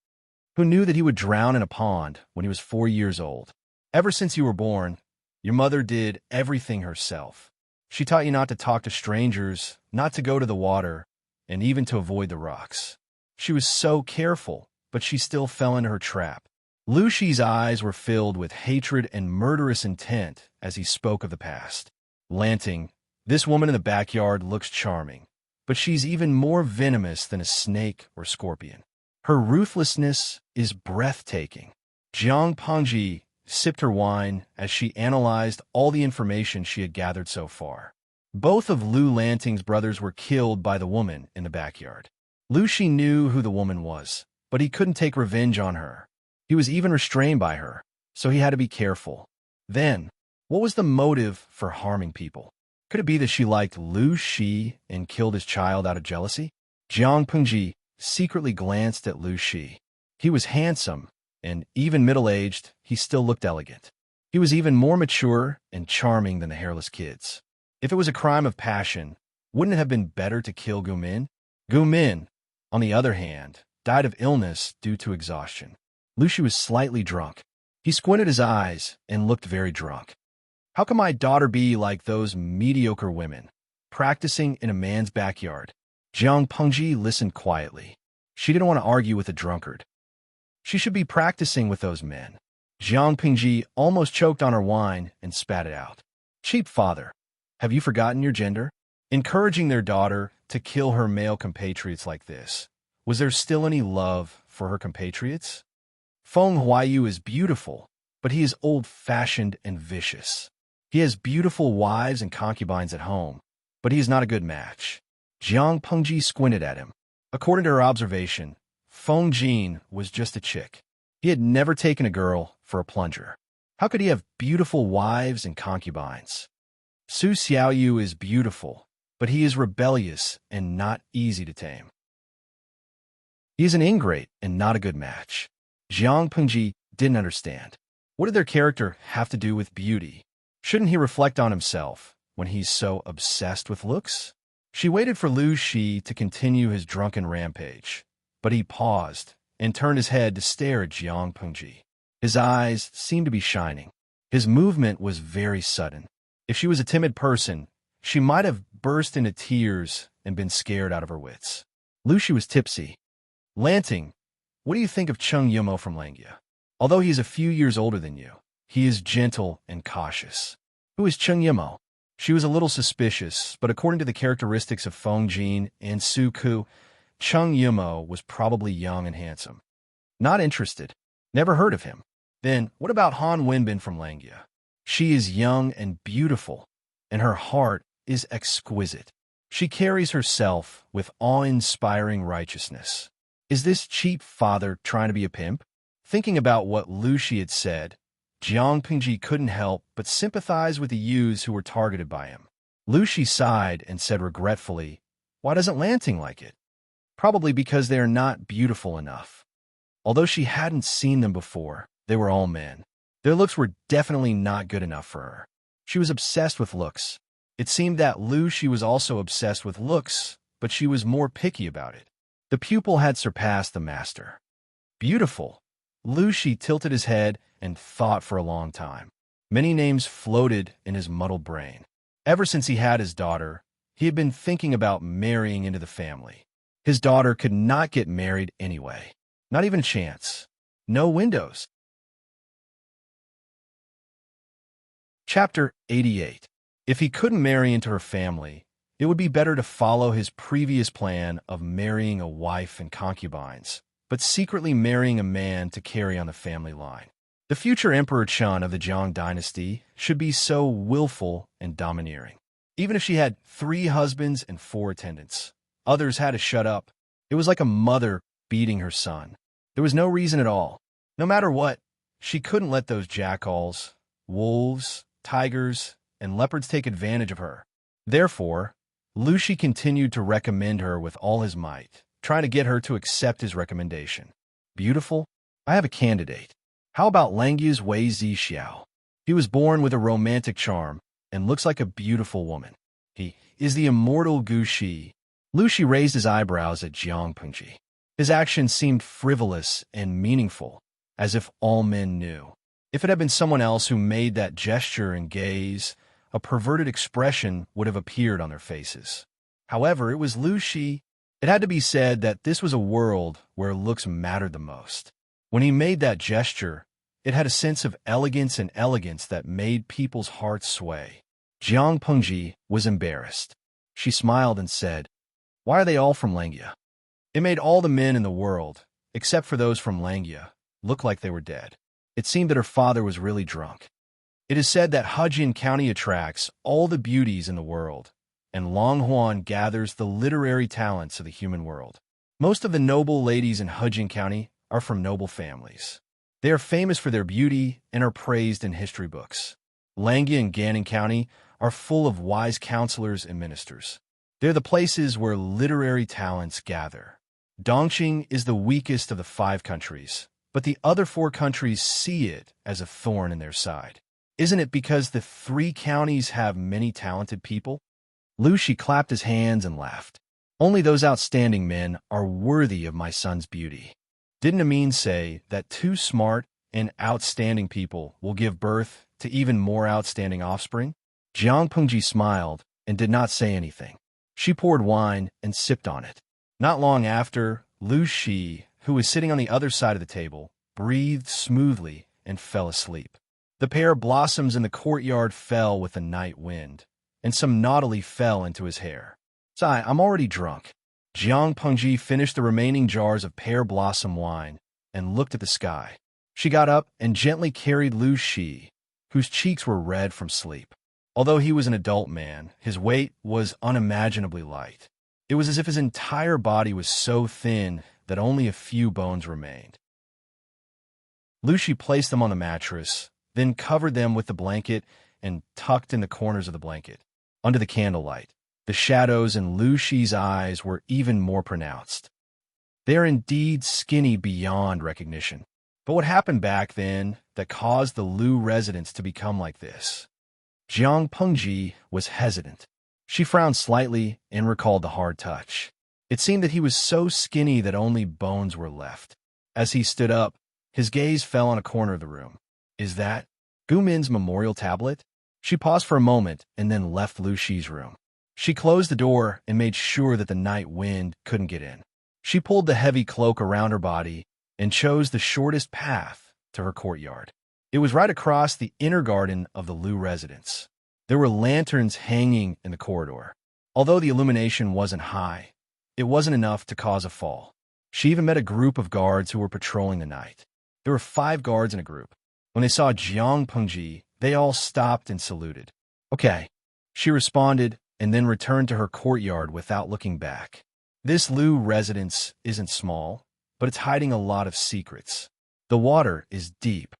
who knew that he would drown in a pond when he was 4 years old. Ever since you were born, your mother did everything herself. She taught you not to talk to strangers, not to go to the water, and even to avoid the rocks. She was so careful, but she still fell into her trap. Lu Shi's eyes were filled with hatred and murderous intent as he spoke of the past. Lanting, this woman in the backyard looks charming, but she's even more venomous than a snake or scorpion. Her ruthlessness is breathtaking. Jiang Pengji sipped her wine as she analyzed all the information she had gathered so far. Both of Lu Lanting's brothers were killed by the woman in the backyard. Lu Shi knew who the woman was, but he couldn't take revenge on her. He was even restrained by her, so he had to be careful. Then, what was the motive for harming people? Could it be that she liked Lu Shi and killed his child out of jealousy? Jiang Pengji secretly glanced at Lu Shi. He was handsome, and even middle-aged, he still looked elegant. He was even more mature and charming than the hairless kids. If it was a crime of passion, wouldn't it have been better to kill Gu Min? Gu Min, on the other hand, died of illness due to exhaustion. Lu Shi was slightly drunk. He squinted his eyes and looked very drunk. How can my daughter be like those mediocre women, practicing in a man's backyard? Jiang Pengji listened quietly. She didn't want to argue with a drunkard. She should be practicing with those men. Jiang Pingji almost choked on her wine and spat it out. Cheap father. Have you forgotten your gender? Encouraging their daughter to kill her male compatriots like this. Was there still any love for her compatriots? Feng Huayu is beautiful, but he is old-fashioned and vicious. He has beautiful wives and concubines at home, but he is not a good match. Jiang Pengji squinted at him. According to her observation, Feng Jin was just a chick. He had never taken a girl for a plunger. How could he have beautiful wives and concubines? Su Xiaoyu is beautiful, but he is rebellious and not easy to tame. He is an ingrate and not a good match. Jiang Pengji didn't understand. What did their character have to do with beauty? Shouldn't he reflect on himself when he's so obsessed with looks? She waited for Lu Shi to continue his drunken rampage, but he paused and turned his head to stare at Jiang Pengji. His eyes seemed to be shining. His movement was very sudden. If she was a timid person, she might have burst into tears and been scared out of her wits. Lu Shi was tipsy. Lanting, what do you think of Cheng Yumo from Langia? Although he is a few years older than you, he is gentle and cautious. Who is Cheng Yumo? She was a little suspicious, but according to the characteristics of Feng Jin and Su Ku, Cheng Yumo was probably young and handsome. Not interested. Never heard of him. Then, what about Han Wenbin from Langia? She is young and beautiful, and her heart is exquisite. She carries herself with awe-inspiring righteousness. Is this cheap father trying to be a pimp? Thinking about what Lu Shi had said, Jiang Pingji couldn't help but sympathize with the youths who were targeted by him. Lu Shi sighed and said regretfully, "Why doesn't Lanting like it?" Probably because they are not beautiful enough. Although she hadn't seen them before, they were all men. Their looks were definitely not good enough for her. She was obsessed with looks. It seemed that Lu Shi was also obsessed with looks, but she was more picky about it. The pupil had surpassed the master. Beautiful. Lu Shi tilted his head and thought for a long time. Many names floated in his muddled brain. Ever since he had his daughter, he had been thinking about marrying into the family. His daughter could not get married anyway. Not even a chance. No windows. Chapter 88. If he couldn't marry into her family, it would be better to follow his previous plan of marrying a wife and concubines, but secretly marrying a man to carry on the family line. The future Emperor Chun of the Zhang dynasty should be so willful and domineering. Even if she had 3 husbands and 4 attendants, others had to shut up. It was like a mother beating her son. There was no reason at all. No matter what, she couldn't let those jackals, wolves, tigers, and leopards take advantage of her. Therefore, Lu Shi continued to recommend her with all his might, trying to get her to accept his recommendation. Beautiful? I have a candidate. How about Langia's Wei Zixiao? He was born with a romantic charm and looks like a beautiful woman. He is the immortal Gu Shi. Lu Shi raised his eyebrows at Jiang Pengji. His actions seemed frivolous and meaningful, as if all men knew. If it had been someone else who made that gesture and gaze, a perverted expression would have appeared on their faces. However, it was Lu Shi. It had to be said that this was a world where looks mattered the most. When he made that gesture, it had a sense of elegance that made people's hearts sway. Jiang Pengji was embarrassed. She smiled and said, "Why are they all from Langia?" It made all the men in the world, except for those from Langia, look like they were dead. It seemed that her father was really drunk. It is said that Hejian County attracts all the beauties in the world, and Longhuan gathers the literary talents of the human world. Most of the noble ladies in Hejian County are from noble families. They are famous for their beauty and are praised in history books. Langia and Ganning County are full of wise counselors and ministers. They're the places where literary talents gather. Dongqing is the weakest of the 5 countries, but the other 4 countries see it as a thorn in their side. Isn't it because the 3 counties have many talented people? Lu Shi clapped his hands and laughed. Only those outstanding men are worthy of my son's beauty. Didn't Amin say that 2 smart and outstanding people will give birth to even more outstanding offspring? Jiang Pengji smiled and did not say anything. She poured wine and sipped on it. Not long after, Lu Shi, who was sitting on the other side of the table, breathed smoothly, and fell asleep. The pear blossoms in the courtyard fell with the night wind, and some naughtily fell into his hair. Sigh, I'm already drunk. Jiang Pengji finished the remaining jars of pear blossom wine and looked at the sky. She got up and gently carried Lu Shi, whose cheeks were red from sleep. Although he was an adult man, his weight was unimaginably light. It was as if his entire body was so thin that only a few bones remained. Lu Shi placed them on the mattress, then covered them with the blanket and tucked in the corners of the blanket. Under the candlelight, the shadows in Lu Shi's eyes were even more pronounced. They are indeed skinny beyond recognition. But what happened back then that caused the Lu residents to become like this? Jiang Pengji was hesitant. She frowned slightly and recalled the hard touch. It seemed that he was so skinny that only bones were left. As he stood up, his gaze fell on a corner of the room. Is that Gu Min's memorial tablet? She paused for a moment and then left Lu Shi's room. She closed the door and made sure that the night wind couldn't get in. She pulled the heavy cloak around her body and chose the shortest path to her courtyard. It was right across the inner garden of the Lu residence. There were lanterns hanging in the corridor. Although the illumination wasn't high, it wasn't enough to cause a fall. She even met a group of guards who were patrolling the night. There were 5 guards in a group. When they saw Jiang Pengji, they all stopped and saluted. Okay, she responded and then returned to her courtyard without looking back. This Lu residence isn't small, but it's hiding a lot of secrets. The water is deep.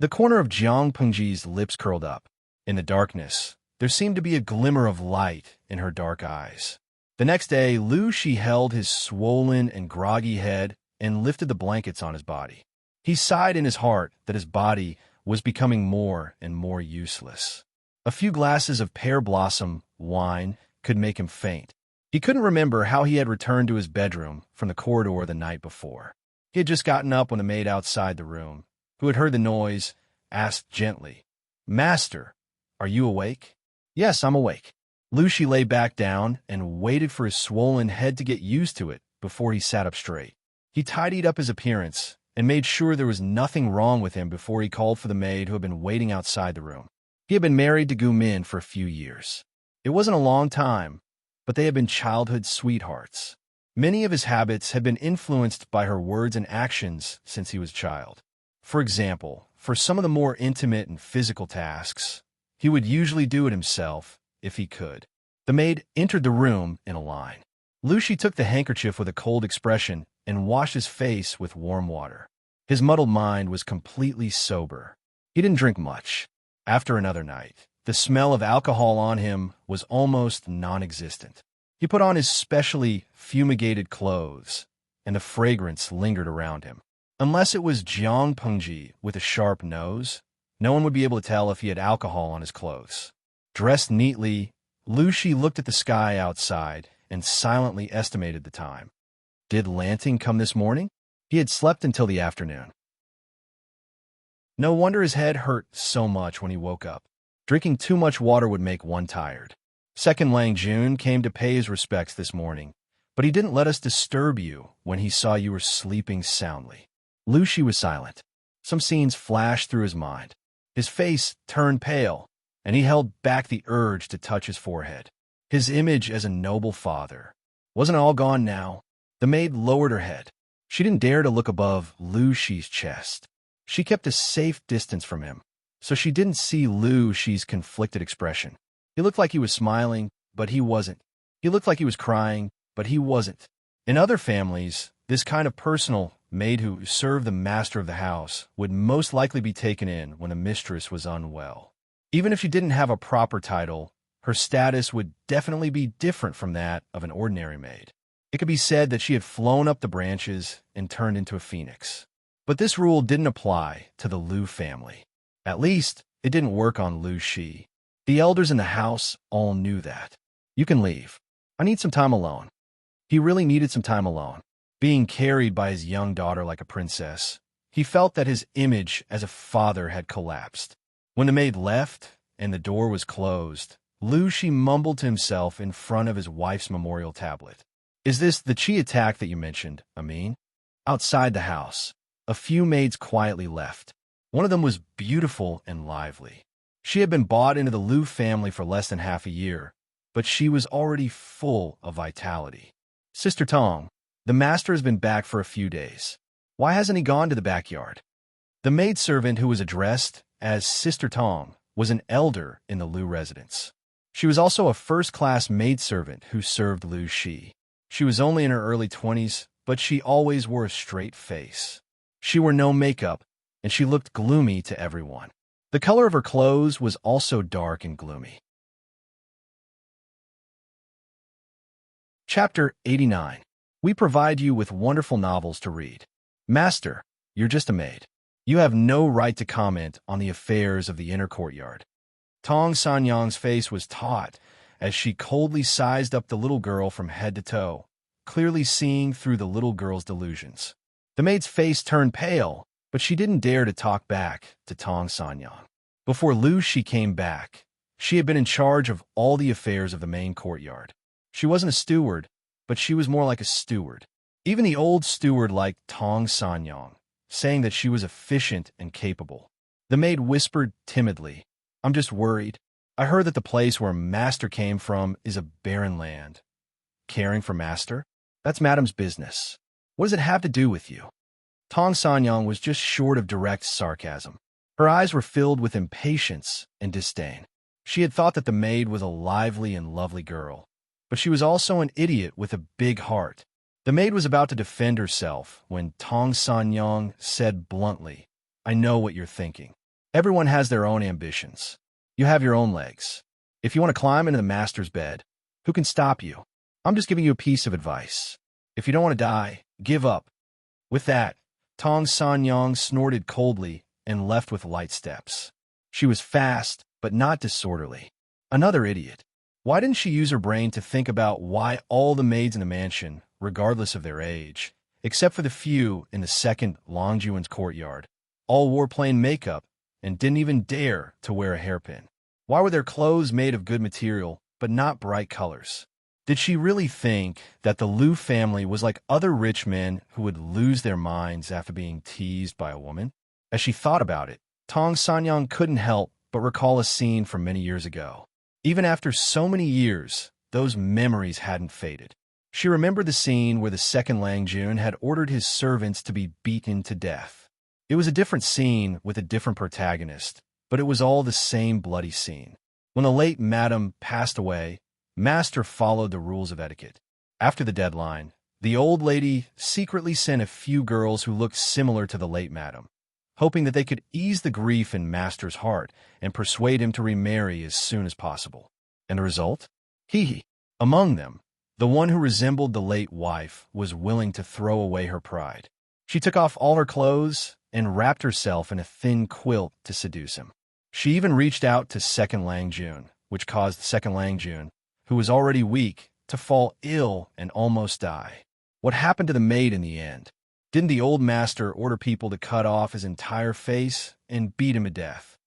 The corner of Jiang Pengji's lips curled up. In the darkness, there seemed to be a glimmer of light in her dark eyes. The next day, Lu Shi held his swollen and groggy head and lifted the blankets on his body. He sighed in his heart that his body was becoming more and more useless. A few glasses of pear blossom wine could make him faint. He couldn't remember how he had returned to his bedroom from the corridor the night before. He had just gotten up when the maid outside the room, who had heard the noise, asked gently, "Master, are you awake?" "Yes, I'm awake." Lu Shi lay back down and waited for his swollen head to get used to it before he sat up straight. He tidied up his appearance and made sure there was nothing wrong with him before he called for the maid who had been waiting outside the room. He had been married to Gu Min for a few years. It wasn't a long time, but they had been childhood sweethearts. Many of his habits had been influenced by her words and actions since he was a child. For example, for some of the more intimate and physical tasks, he would usually do it himself if he could. The maid entered the room in a line. Lu Shi took the handkerchief with a cold expression and washed his face with warm water. His muddled mind was completely sober. He didn't drink much. After another night, the smell of alcohol on him was almost non-existent. He put on his specially fumigated clothes, and the fragrance lingered around him. Unless it was Jiang Pengji with a sharp nose, no one would be able to tell if he had alcohol on his clothes. Dressed neatly, Lu Shi looked at the sky outside and silently estimated the time. Did Lanting come this morning? He had slept until the afternoon. No wonder his head hurt so much when he woke up. Drinking too much water would make one tired. Second Lang Jun came to pay his respects this morning, but he didn't let us disturb you when he saw you were sleeping soundly. Lu Shi was silent. Some scenes flashed through his mind. His face turned pale, and he held back the urge to touch his forehead. His image as a noble father. Wasn't it all gone now? The maid lowered her head. She didn't dare to look above Lu Shi's chest. She kept a safe distance from him, so she didn't see Lu Shi's conflicted expression. He looked like he was smiling, but he wasn't. He looked like he was crying, but he wasn't. In other families, this kind of personal maid who served the master of the house would most likely be taken in when the mistress was unwell. Even if she didn't have a proper title, her status would definitely be different from that of an ordinary maid. It could be said that she had flown up the branches and turned into a phoenix. But this rule didn't apply to the Lu family. At least, it didn't work on Lu Shi. The elders in the house all knew that. You can leave. I need some time alone. He really needed some time alone. Being carried by his young daughter like a princess, he felt that his image as a father had collapsed. When the maid left and the door was closed, Lu Shi mumbled to himself in front of his wife's memorial tablet. Is this the Qi attack that you mentioned, Amin? Outside the house, a few maids quietly left. One of them was beautiful and lively. She had been bought into the Liu family for less than half a year, but she was already full of vitality. Sister Tong, the master has been back for a few days. Why hasn't he gone to the backyard? The maidservant, who was addressed as Sister Tong, was an elder in the Liu residence. She was also a first-class maidservant who served Liu Shi. She was only in her early 20s, but she always wore a straight face. She wore no makeup, and she looked gloomy to everyone. The color of her clothes was also dark and gloomy. Chapter 89. We provide you with wonderful novels to read. Master, you're just a maid. You have no right to comment on the affairs of the inner courtyard. Tong Sanyang's face was taut as she coldly sized up the little girl from head to toe, clearly seeing through the little girl's delusions. The maid's face turned pale, but she didn't dare to talk back to Tong Sanyang. Before Liu Shi came back, she had been in charge of all the affairs of the main courtyard. She wasn't a steward, but she was more like a steward. Even the old steward liked Tong Sanyang, saying that she was efficient and capable. The maid whispered timidly, "I'm just worried. I heard that the place where Master came from is a barren land. Caring for Master? That's Madam's business. What does it have to do with you?" Tong Sanyang was just short of direct sarcasm. Her eyes were filled with impatience and disdain. She had thought that the maid was a lively and lovely girl, but she was also an idiot with a big heart. The maid was about to defend herself when Tong Sanyang said bluntly, "I know what you're thinking. Everyone has their own ambitions. You have your own legs. If you want to climb into the master's bed, who can stop you? I'm just giving you a piece of advice. If you don't want to die, give up." With that, Tong Sanyang snorted coldly and left with light steps. She was fast, but not disorderly. Another idiot. Why didn't she use her brain to think about why all the maids in the mansion, regardless of their age, except for the few in the second Longjuan's courtyard, all wore plain makeup and didn't even dare to wear a hairpin? Why were their clothes made of good material, but not bright colors? Did she really think that the Liu family was like other rich men who would lose their minds after being teased by a woman? As she thought about it, Tong Sanyang couldn't help but recall a scene from many years ago. Even after so many years, those memories hadn't faded. She remembered the scene where the second Langjun had ordered his servants to be beaten to death. It was a different scene with a different protagonist, but it was all the same bloody scene. When the late madam passed away, Master followed the rules of etiquette. After the deadline, the old lady secretly sent a few girls who looked similar to the late madam, hoping that they could ease the grief in Master's heart and persuade him to remarry as soon as possible. And the result? He. Among them, the one who resembled the late wife was willing to throw away her pride. She took off all her clothes and wrapped herself in a thin quilt to seduce him. She even reached out to Second Langjun, which caused Second Langjun, who was already weak, to fall ill and almost die. What happened to the maid in the end? Didn't the old master order people to cut off his entire face and beat him to death?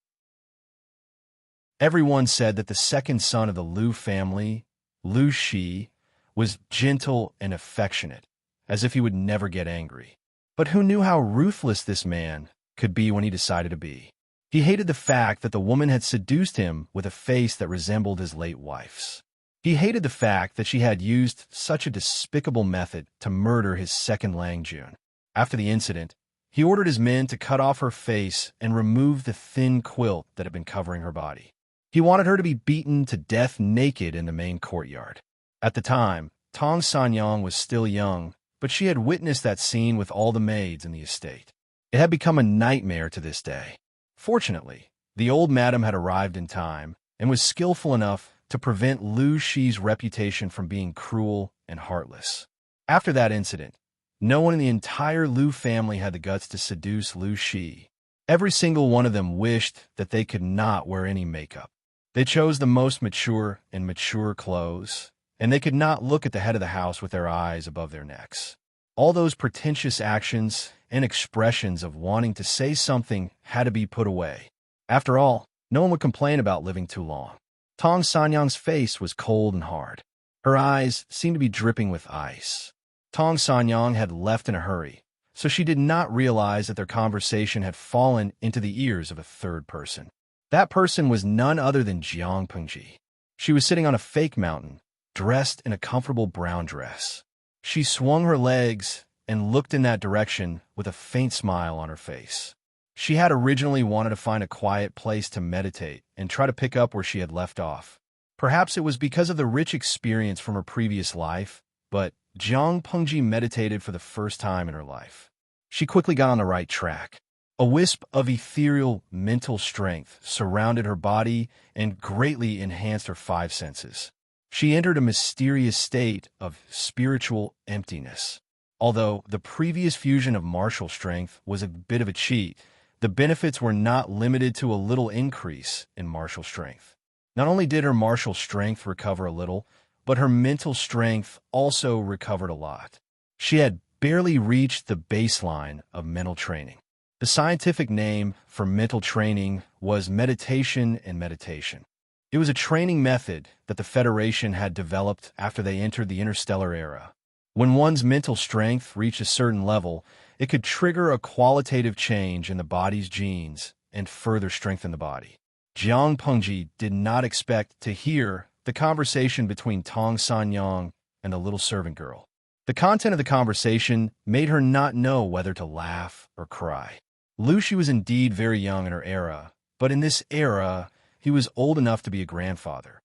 Everyone said that the second son of the Liu family, Liu Shi, was gentle and affectionate, as if he would never get angry. But who knew how ruthless this man could be when he decided to be? He hated the fact that the woman had seduced him with a face that resembled his late wife's. He hated the fact that she had used such a despicable method to murder his second Langjun. After the incident, he ordered his men to cut off her face and remove the thin quilt that had been covering her body. He wanted her to be beaten to death naked in the main courtyard. At the time, Tong Sanyang was still young, but she had witnessed that scene with all the maids in the estate. It had become a nightmare to this day. Fortunately, the old madam had arrived in time and was skillful enough to prevent Liu Shi's reputation from being cruel and heartless. After that incident, no one in the entire Liu family had the guts to seduce Liu Shi. Every single one of them wished that they could not wear any makeup. They chose the most mature and mature clothes, and they could not look at the head of the house with their eyes above their necks. All those pretentious actions and expressions of wanting to say something had to be put away. After all, no one would complain about living too long. Tong Sanyang's face was cold and hard. Her eyes seemed to be dripping with ice. Tong Sanyang had left in a hurry, so she did not realize that their conversation had fallen into the ears of a third person. That person was none other than Jiang Pengji. She was sitting on a fake mountain, dressed in a comfortable brown dress. She swung her legs and looked in that direction with a faint smile on her face. She had originally wanted to find a quiet place to meditate and try to pick up where she had left off. Perhaps it was because of the rich experience from her previous life, but Jiang Pengji meditated for the first time in her life. She quickly got on the right track. A wisp of ethereal mental strength surrounded her body and greatly enhanced her five senses. She entered a mysterious state of spiritual emptiness. Although the previous fusion of martial strength was a bit of a cheat, the benefits were not limited to a little increase in martial strength. Not only did her martial strength recover a little, but her mental strength also recovered a lot. She had barely reached the baseline of mental training. The scientific name for mental training was meditation and meditation. It was a training method that the Federation had developed after they entered the interstellar era. When one's mental strength reached a certain level, it could trigger a qualitative change in the body's genes and further strengthen the body. Jiang Pengji did not expect to hear the conversation between Tong Sanyang and the little servant girl. The content of the conversation made her not know whether to laugh or cry. Lucy was indeed very young in her era, but in this era, he was old enough to be a grandfather.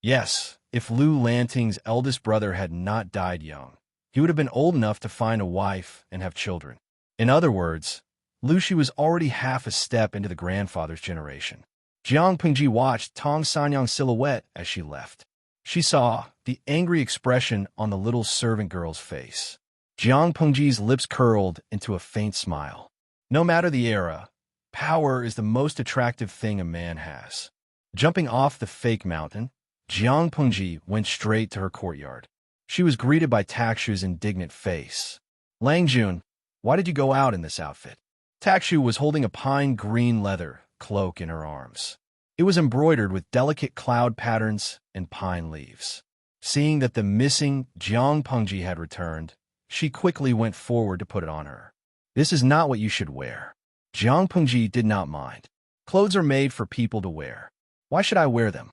Yes, if Lu Lanting's eldest brother had not died young, he would have been old enough to find a wife and have children. In other words, Lucy was already half a step into the grandfather's generation. Jiang Pengji watched Tong Sanyang's silhouette as she left. She saw the angry expression on the little servant girl's face. Jiang Pengji's lips curled into a faint smile. No matter the era, power is the most attractive thing a man has. Jumping off the fake mountain, Jiang Pengji went straight to her courtyard. She was greeted by Takshu's indignant face. "Lang Jun, why did you go out in this outfit?" Takshu was holding a pine green leather cloak in her arms. It was embroidered with delicate cloud patterns and pine leaves. Seeing that the missing Jiang Pengji had returned, she quickly went forward to put it on her. "This is not what you should wear." Jiang Pengji did not mind. "Clothes are made for people to wear. Why should I wear them?"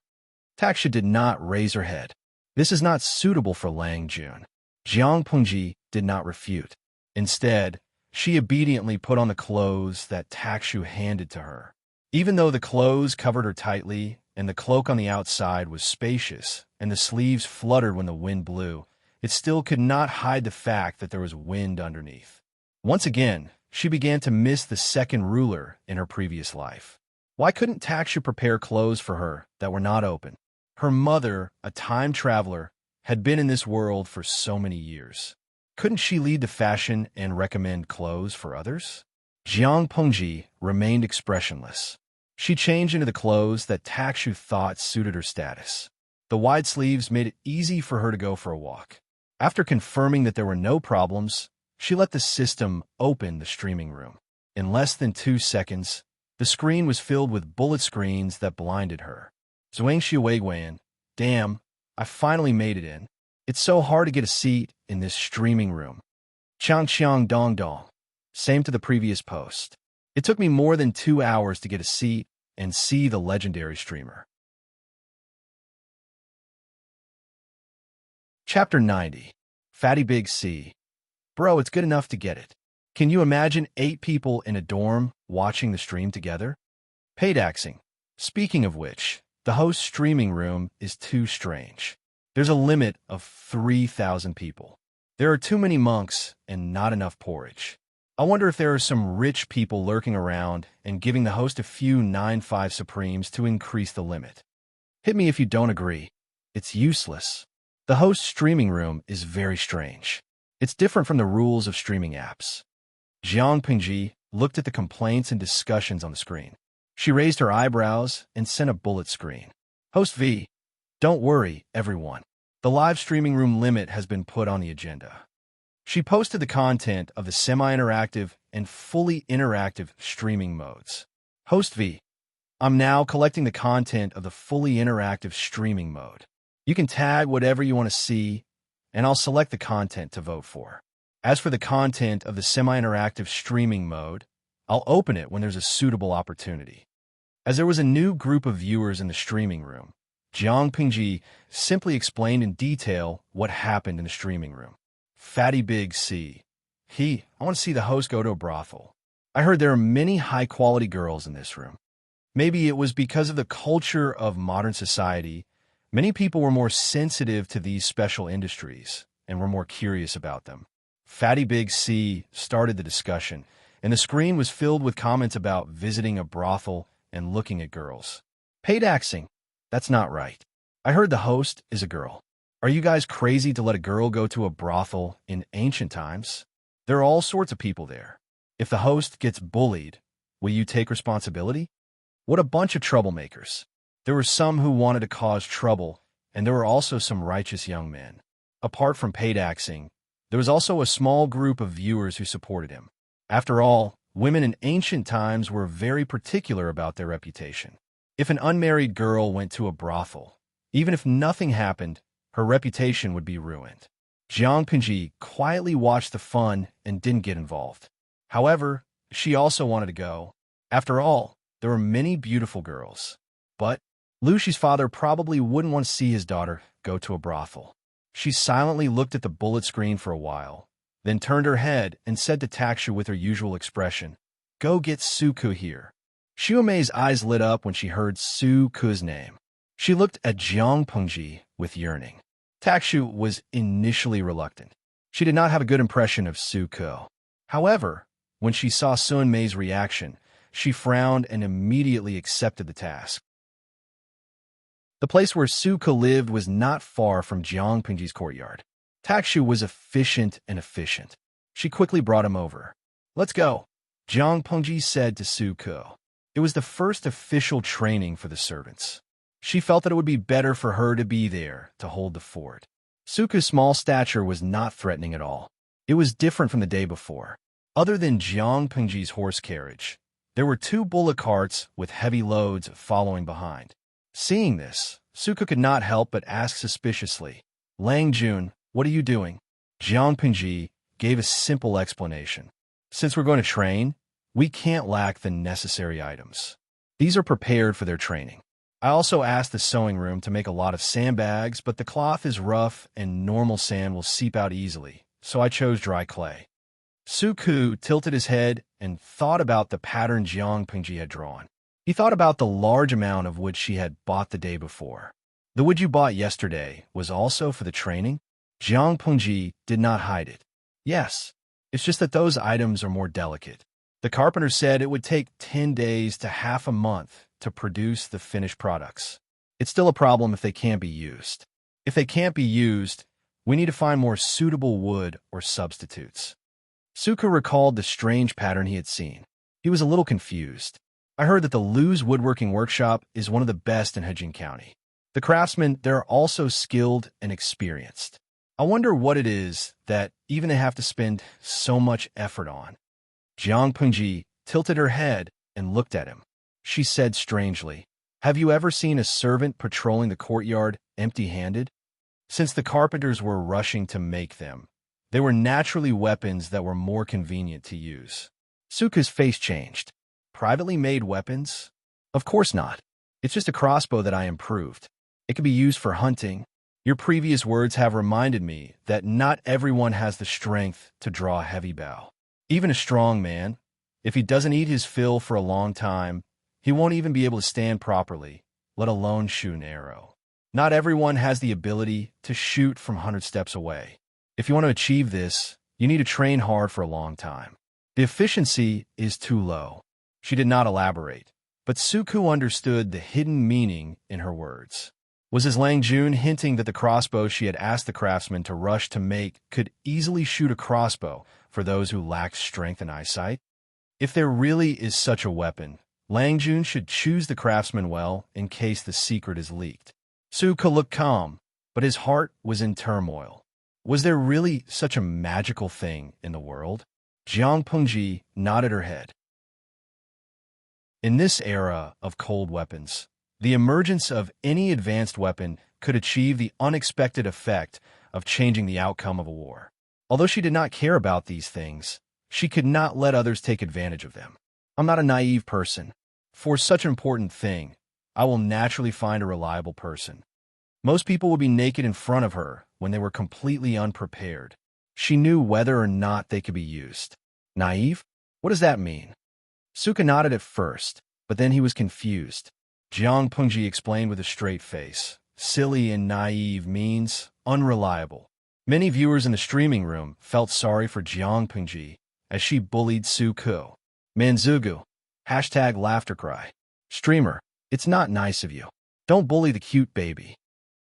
Takshu did not raise her head. "This is not suitable for Lang Jun." Jiang Pengji did not refute. Instead, she obediently put on the clothes that Takshu handed to her. Even though the clothes covered her tightly, and the cloak on the outside was spacious, and the sleeves fluttered when the wind blew, it still could not hide the fact that there was wind underneath. Once again, she began to miss the second ruler in her previous life. Why couldn't Takshu prepare clothes for her that were not open? Her mother, a time traveler, had been in this world for so many years. Couldn't she lead the fashion and recommend clothes for others? Jiang Pengji remained expressionless. She changed into the clothes that Takshu thought suited her status. The wide sleeves made it easy for her to go for a walk. After confirming that there were no problems, she let the system open the streaming room. In less than 2 seconds, the screen was filled with bullet screens that blinded her. Zhuang Xiaoguan, "Damn, I finally made it in. It's so hard to get a seat in this streaming room." Changqiang Dong Dong. Same to the previous post. It took me more than 2 hours to get a seat and see the legendary streamer. Chapter 90. Fatty Big C. Bro, it's good enough to get it. Can you imagine 8 people in a dorm watching the stream together? Paid axing. Speaking of which, the host's streaming room is too strange. There's a limit of 3,000 people. There are too many monks and not enough porridge. I wonder if there are some rich people lurking around and giving the host a few 9-5 Supremes to increase the limit. Hit me if you don't agree. It's useless. The host's streaming room is very strange. It's different from the rules of streaming apps. Jiang Pengji looked at the complaints and discussions on the screen. She raised her eyebrows and sent a bullet screen. Host V, don't worry, everyone. The live streaming room limit has been put on the agenda. She posted the content of the semi-interactive and fully interactive streaming modes. Host V, I'm now collecting the content of the fully interactive streaming mode. You can tag whatever you want to see, and I'll select the content to vote for. As for the content of the semi-interactive streaming mode, I'll open it when there's a suitable opportunity. As there was a new group of viewers in the streaming room, Jiang Pingji simply explained in detail what happened in the streaming room. Fatty Big C. I want to see the host go to a brothel. I heard there are many high-quality girls in this room. Maybe it was because of the culture of modern society. Many people were more sensitive to these special industries and were more curious about them. Fatty Big C started the discussion, and the screen was filled with comments about visiting a brothel and looking at girls. Paid axing. That's not right. I heard the host is a girl. Are you guys crazy to let a girl go to a brothel in ancient times? There are all sorts of people there. If the host gets bullied, will you take responsibility? What a bunch of troublemakers. There were some who wanted to cause trouble, and there were also some righteous young men. Apart from paid axing, there was also a small group of viewers who supported him. After all, women in ancient times were very particular about their reputation. If an unmarried girl went to a brothel, even if nothing happened, her reputation would be ruined. Jiang Pingji quietly watched the fun and didn't get involved. However, she also wanted to go. After all, there were many beautiful girls. But Lucy's father probably wouldn't want to see his daughter go to a brothel. She silently looked at the bullet screen for a while, then turned her head and said to Takshu with her usual expression, "Go get Suku here." Xiaomei's eyes lit up when she heard Suku's name. She looked at Jiang Pengji with yearning. Takshu was initially reluctant. She did not have a good impression of Suku. However, when she saw Xiaomei's reaction, she frowned and immediately accepted the task. The place where Suku lived was not far from Jiang Pengji's courtyard. Takshu was efficient. She quickly brought him over. "Let's go," Jiang Pengji said to Suku. It was the first official training for the servants. She felt that it would be better for her to be there to hold the fort. Suku's small stature was not threatening at all. It was different from the day before. Other than Jiang Pengji's horse carriage, there were 2 bullock carts with heavy loads following behind. Seeing this, Suku could not help but ask suspiciously, "Lang Jun, what are you doing?" Jiang Pengji gave a simple explanation. "Since we're going to train, we can't lack the necessary items. These are prepared for their training. I also asked the sewing room to make a lot of sandbags, but the cloth is rough and normal sand will seep out easily, so I chose dry clay." Suku tilted his head and thought about the pattern Jiang Pengji had drawn. He thought about the large amount of wood she had bought the day before. The wood you bought yesterday was also for the training? Jiang Pengji did not hide it. "Yes, it's just that those items are more delicate. The carpenter said it would take 10 days to half a month to produce the finished products. It's still a problem if they can't be used. If they can't be used, we need to find more suitable wood or substitutes." Suku recalled the strange pattern he had seen. He was a little confused. "I heard that the Lu's Woodworking Workshop is one of the best in Hejin County. The craftsmen there are also skilled and experienced. I wonder what it is that even they have to spend so much effort on." Jiang Pengji tilted her head and looked at him. She said strangely, "Have you ever seen a servant patrolling the courtyard empty-handed?" Since the carpenters were rushing to make them, they were naturally weapons that were more convenient to use. Suku's face changed. "Privately made weapons? Of course not. It's just a crossbow that I improved. It can be used for hunting. Your previous words have reminded me that not everyone has the strength to draw a heavy bow. Even a strong man, if he doesn't eat his fill for a long time, he won't even be able to stand properly, let alone shoot an arrow. Not everyone has the ability to shoot from 100 steps away. If you want to achieve this, you need to train hard for a long time. The efficiency is too low." She did not elaborate, but Suku understood the hidden meaning in her words. Was his Lang Jun hinting that the crossbow she had asked the craftsman to rush to make could easily shoot a crossbow for those who lacked strength and eyesight? If there really is such a weapon, Lang Jun should choose the craftsman well in case the secret is leaked. Suku looked calm, but his heart was in turmoil. Was there really such a magical thing in the world? Jiang Pengji nodded her head. In this era of cold weapons, the emergence of any advanced weapon could achieve the unexpected effect of changing the outcome of a war. Although she did not care about these things, she could not let others take advantage of them. I'm not a naive person. For such an important thing, I will naturally find a reliable person. Most people would be naked in front of her when they were completely unprepared. She knew whether or not they could be used. Naive? What does that mean? Suka nodded at first, but then he was confused. Jiang Pengji explained with a straight face. Silly and naive means unreliable. Many viewers in the streaming room felt sorry for Jiang Pengji as she bullied Suku. Manzugu. #laughter cry. Streamer, it's not nice of you. Don't bully the cute baby.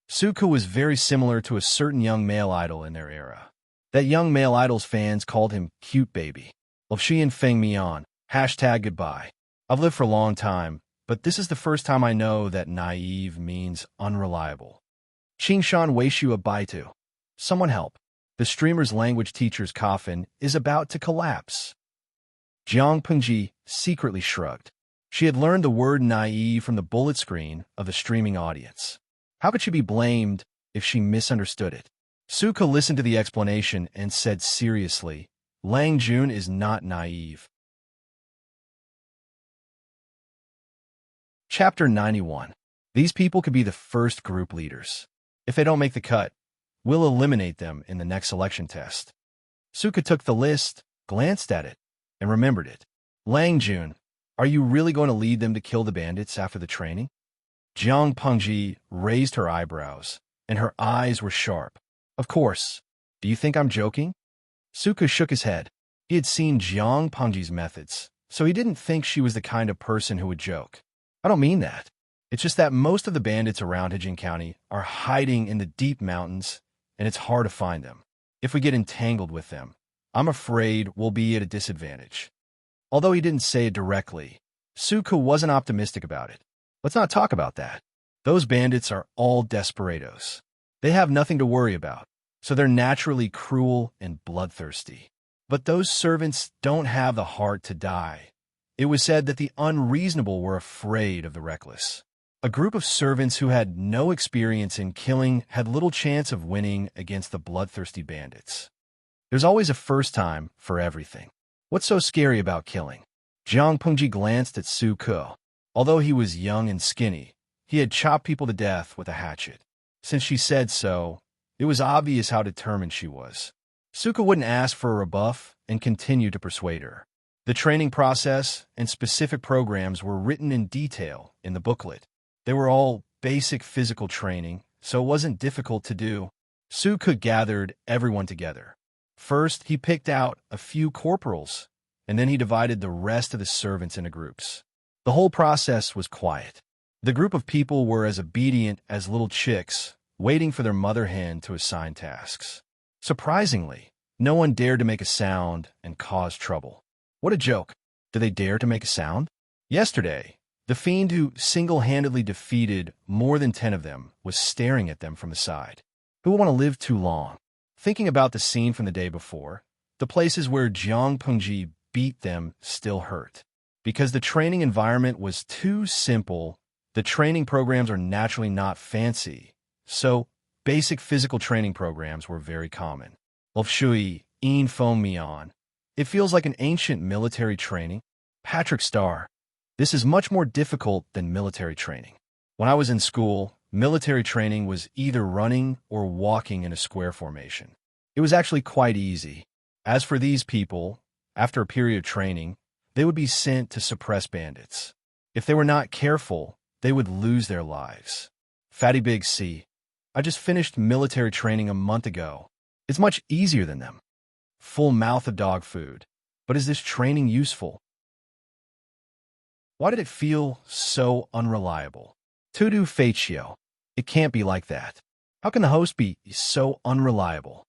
Suku was very similar to a certain young male idol in their era. That young male idol's fans called him cute baby. Lifshi and Feng Mian. #goodbye. I've lived for a long time, but this is the first time I know that naive means unreliable. Qingshan Weishu Baitu. Someone help. The streamer's language teacher's coffin is about to collapse. Jiang Pengji secretly shrugged. She had learned the word naive from the bullet screen of the streaming audience. How could she be blamed if she misunderstood it? Suka listened to the explanation and said seriously, Lang Jun is not naive. Chapter 91. These people could be the first group leaders. If they don't make the cut, we'll eliminate them in the next selection test. Suka took the list, glanced at it, and remembered it. Lang Jun, are you really going to lead them to kill the bandits after the training? Jiang Pengji raised her eyebrows, and her eyes were sharp. Of course. Do you think I'm joking? Suka shook his head. He had seen Jiang Pengji's methods, so he didn't think she was the kind of person who would joke. I don't mean that. It's just that most of the bandits around Heijin County are hiding in the deep mountains, and it's hard to find them. If we get entangled with them, I'm afraid we'll be at a disadvantage. Although he didn't say it directly, Suka wasn't optimistic about it. Let's not talk about that. Those bandits are all desperados. They have nothing to worry about, so they're naturally cruel and bloodthirsty. But those servants don't have the heart to die. It was said that the unreasonable were afraid of the reckless. A group of servants who had no experience in killing had little chance of winning against the bloodthirsty bandits. There's always a first time for everything. What's so scary about killing? Jiang Pengji glanced at Su Ke. Although he was young and skinny, he had chopped people to death with a hatchet. Since she said so, it was obvious how determined she was. Suka wouldn't ask for a rebuff and continued to persuade her. The training process and specific programs were written in detail in the booklet. They were all basic physical training, so it wasn't difficult to do. Suka gathered everyone together. First, he picked out a few corporals, and then he divided the rest of the servants into groups. The whole process was quiet. The group of people were as obedient as little chicks, waiting for their mother hen to assign tasks. Surprisingly, no one dared to make a sound and cause trouble. What a joke. Do they dare to make a sound? Yesterday, the fiend who single-handedly defeated more than 10 of them was staring at them from the side. Who would want to live too long? Thinking about the scene from the day before, the places where Jiang Pengji beat them still hurt. Because the training environment was too simple, the training programs are naturally not fancy, so basic physical training programs were very common. Lifshui, Yin Feng Mian. It feels like an ancient military training. Patrick Starr. This is much more difficult than military training. When I was in school, military training was either running or walking in a square formation. It was actually quite easy. As for these people, after a period of training, they would be sent to suppress bandits. If they were not careful, they would lose their lives. Fatty Big C. I just finished military training a month ago. It's much easier than them. Full mouth of dog food. But is this training useful? Why did it feel so unreliable? Tudu Faccio. It can't be like that. How can the host be so unreliable?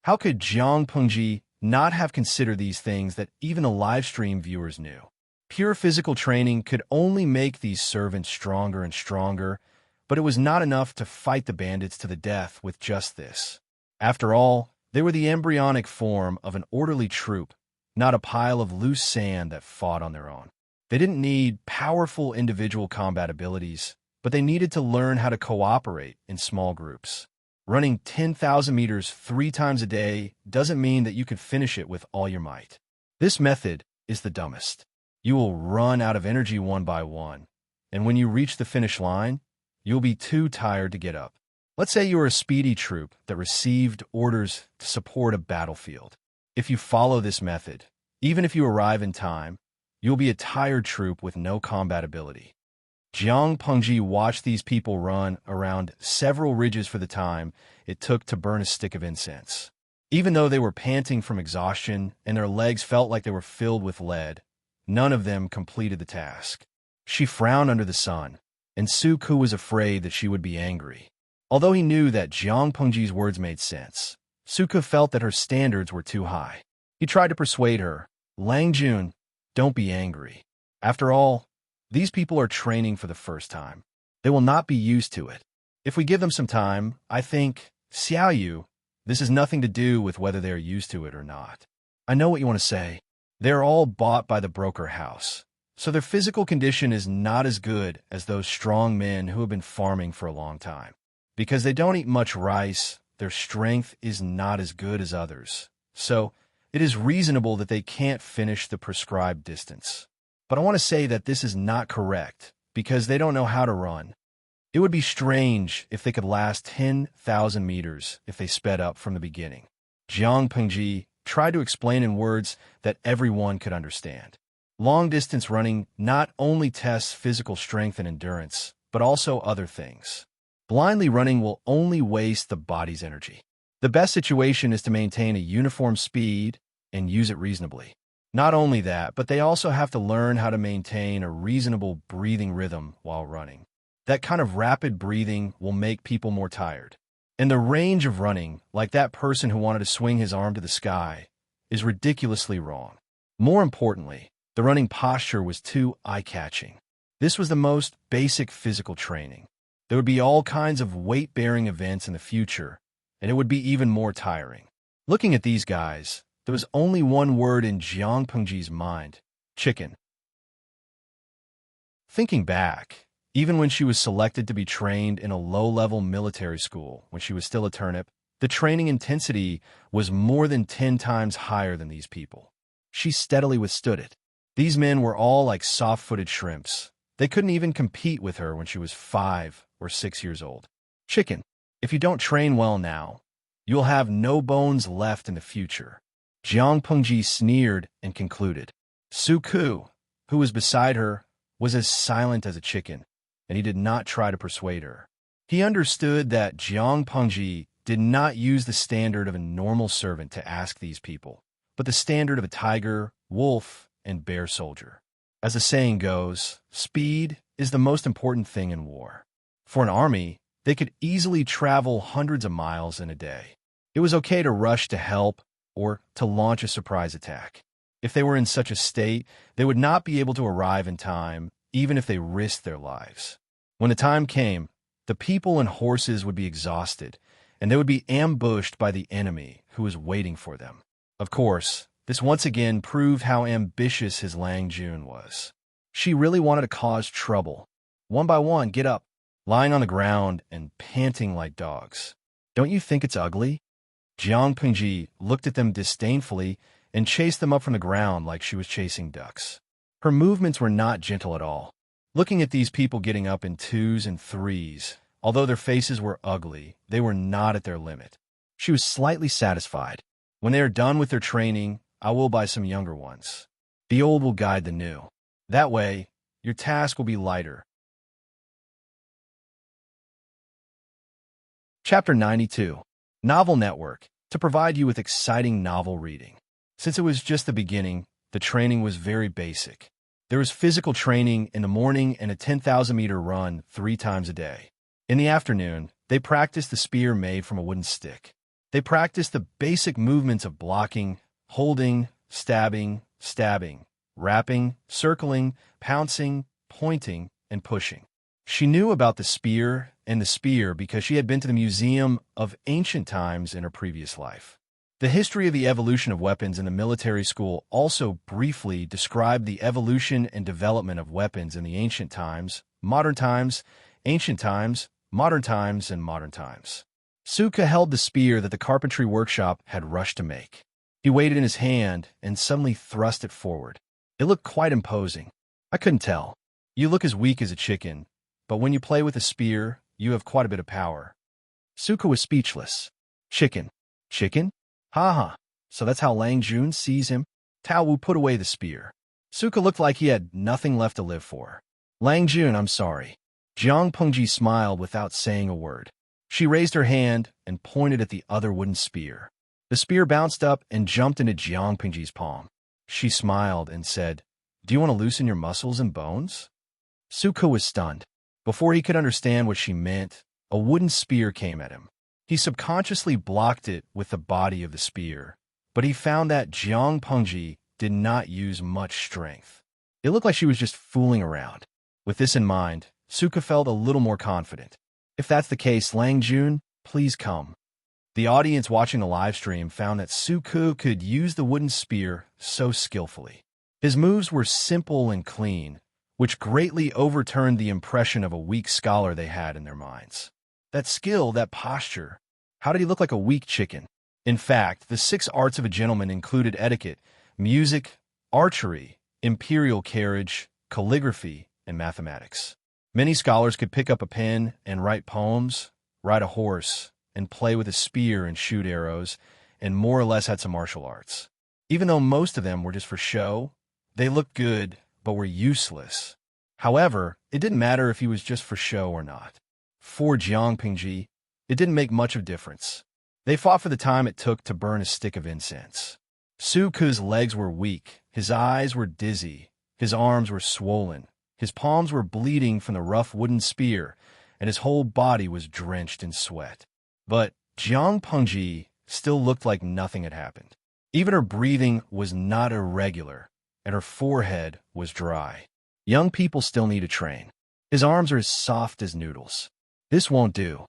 How could Jiang Pengji not have considered these things that even the live stream viewers knew? Pure physical training could only make these servants stronger and stronger, but it was not enough to fight the bandits to the death with just this. After all, they were the embryonic form of an orderly troop, not a pile of loose sand that fought on their own. They didn't need powerful individual combat abilities, but they needed to learn how to cooperate in small groups. Running 10,000 meters 3 times a day doesn't mean that you can finish it with all your might. This method is the dumbest. You will run out of energy one by one, and when you reach the finish line, you'll be too tired to get up. Let's say you are a speedy troop that received orders to support a battlefield. If you follow this method, even if you arrive in time, you'll be a tired troop with no combat ability. Jiang Pengji watched these people run around several ridges for the time it took to burn a stick of incense. Even though they were panting from exhaustion and their legs felt like they were filled with lead, none of them completed the task. She frowned under the sun, and Su Ku was afraid that she would be angry. Although he knew that Jiang Pengji's words made sense, Su Ku felt that her standards were too high. He tried to persuade her, "Lang Jun, don't be angry. After all, these people are training for the first time. They will not be used to it. If we give them some time, I think, Xiao Yu, this has nothing to do with whether they are used to it or not. I know what you want to say. They are all bought by the broker house, so their physical condition is not as good as those strong men who have been farming for a long time. Because they don't eat much rice, their strength is not as good as others. So it is reasonable that they can't finish the prescribed distance. But I want to say that this is not correct, because they don't know how to run. It would be strange if they could last 10,000 meters if they sped up from the beginning." Jiang Pengji tried to explain in words that everyone could understand. Long-distance running not only tests physical strength and endurance, but also other things. Blindly running will only waste the body's energy. The best situation is to maintain a uniform speed and use it reasonably. Not only that, but they also have to learn how to maintain a reasonable breathing rhythm while running. That kind of rapid breathing will make people more tired. And the range of running, like that person who wanted to swing his arm to the sky, is ridiculously wrong. More importantly, the running posture was too eye-catching. This was the most basic physical training. There would be all kinds of weight-bearing events in the future, and it would be even more tiring. Looking at these guys, there was only one word in Jiang Pengji's mind: chicken. Thinking back, even when she was selected to be trained in a low-level military school when she was still a turnip, the training intensity was more than 10 times higher than these people. She steadily withstood it. These men were all like soft-footed shrimps. They couldn't even compete with her when she was 5 or 6 years old. Chicken, if you don't train well now, you'll have no bones left in the future. Jiang Pengji sneered and concluded. Su Ku, who was beside her, was as silent as a chicken, and he did not try to persuade her. He understood that Jiang Pengji did not use the standard of a normal servant to ask these people, but the standard of a tiger, wolf, and bear soldier. As the saying goes, speed is the most important thing in war. For an army, they could easily travel hundreds of miles in a day. It was okay to rush to help or to launch a surprise attack. If they were in such a state, they would not be able to arrive in time, even if they risked their lives. When the time came, the people and horses would be exhausted, and they would be ambushed by the enemy who was waiting for them. Of course, this once again proved how ambitious his Lang Jun was. She really wanted to cause trouble. One by one, get up, lying on the ground and panting like dogs. Don't you think it's ugly? Jiang Pengji looked at them disdainfully and chased them up from the ground like she was chasing ducks. Her movements were not gentle at all. Looking at these people getting up in 2s and 3s, although their faces were ugly, they were not at their limit. She was slightly satisfied. When they are done with their training, I will buy some younger ones. The old will guide the new. That way, your task will be lighter. Chapter 92. Novel Network, to provide you with exciting novel reading. Since it was just the beginning, the training was very basic. There was physical training in the morning and a 10,000-meter run 3 times a day. In the afternoon, they practiced the spear made from a wooden stick. They practiced the basic movements of blocking, holding, stabbing, wrapping, circling, pouncing, pointing, and pushing. She knew about the spear and the spear because she had been to the Museum of Ancient Times in her previous life. The history of the evolution of weapons in the military school also briefly described the evolution and development of weapons in the ancient times, modern times, ancient times, modern times, and modern times. Suka held the spear that the carpentry workshop had rushed to make. He weighed it in his hand and suddenly thrust it forward. It looked quite imposing. I couldn't tell. You look as weak as a chicken, but when you play with a spear, you have quite a bit of power. Suka was speechless. Chicken. Chicken? Ha ha. So that's how Lang Jun sees him? Tao Wu put away the spear. Suka looked like he had nothing left to live for. Lang Jun, I'm sorry. Jiang Pengji smiled without saying a word. She raised her hand and pointed at the other wooden spear. The spear bounced up and jumped into Jiang Pengji's palm. She smiled and said, "Do you want to loosen your muscles and bones?" Suka was stunned. Before he could understand what she meant, a wooden spear came at him. He subconsciously blocked it with the body of the spear, but he found that Jiang Pengji did not use much strength. It looked like she was just fooling around. With this in mind, Suka felt a little more confident. If that's the case, Lang Jun, please come. The audience watching the live stream found that Suka could use the wooden spear so skillfully. His moves were simple and clean, which greatly overturned the impression of a weak scholar they had in their minds. That skill, that posture, how did he look like a weak chicken? In fact, the 6 arts of a gentleman included etiquette, music, archery, imperial carriage, calligraphy, and mathematics. Many scholars could pick up a pen and write poems, ride a horse, and play with a spear and shoot arrows, and more or less had some martial arts. Even though most of them were just for show, they looked good, but were useless. However, it didn't matter if he was just for show or not. For Jiang Pengji, it didn't make much of a difference. They fought for the time it took to burn a stick of incense. Suka's legs were weak, his eyes were dizzy, his arms were swollen, his palms were bleeding from the rough wooden spear, and his whole body was drenched in sweat. But Jiang Pengji still looked like nothing had happened. Even her breathing was not irregular, and her forehead was dry. Young people still need to train. His arms are as soft as noodles. This won't do.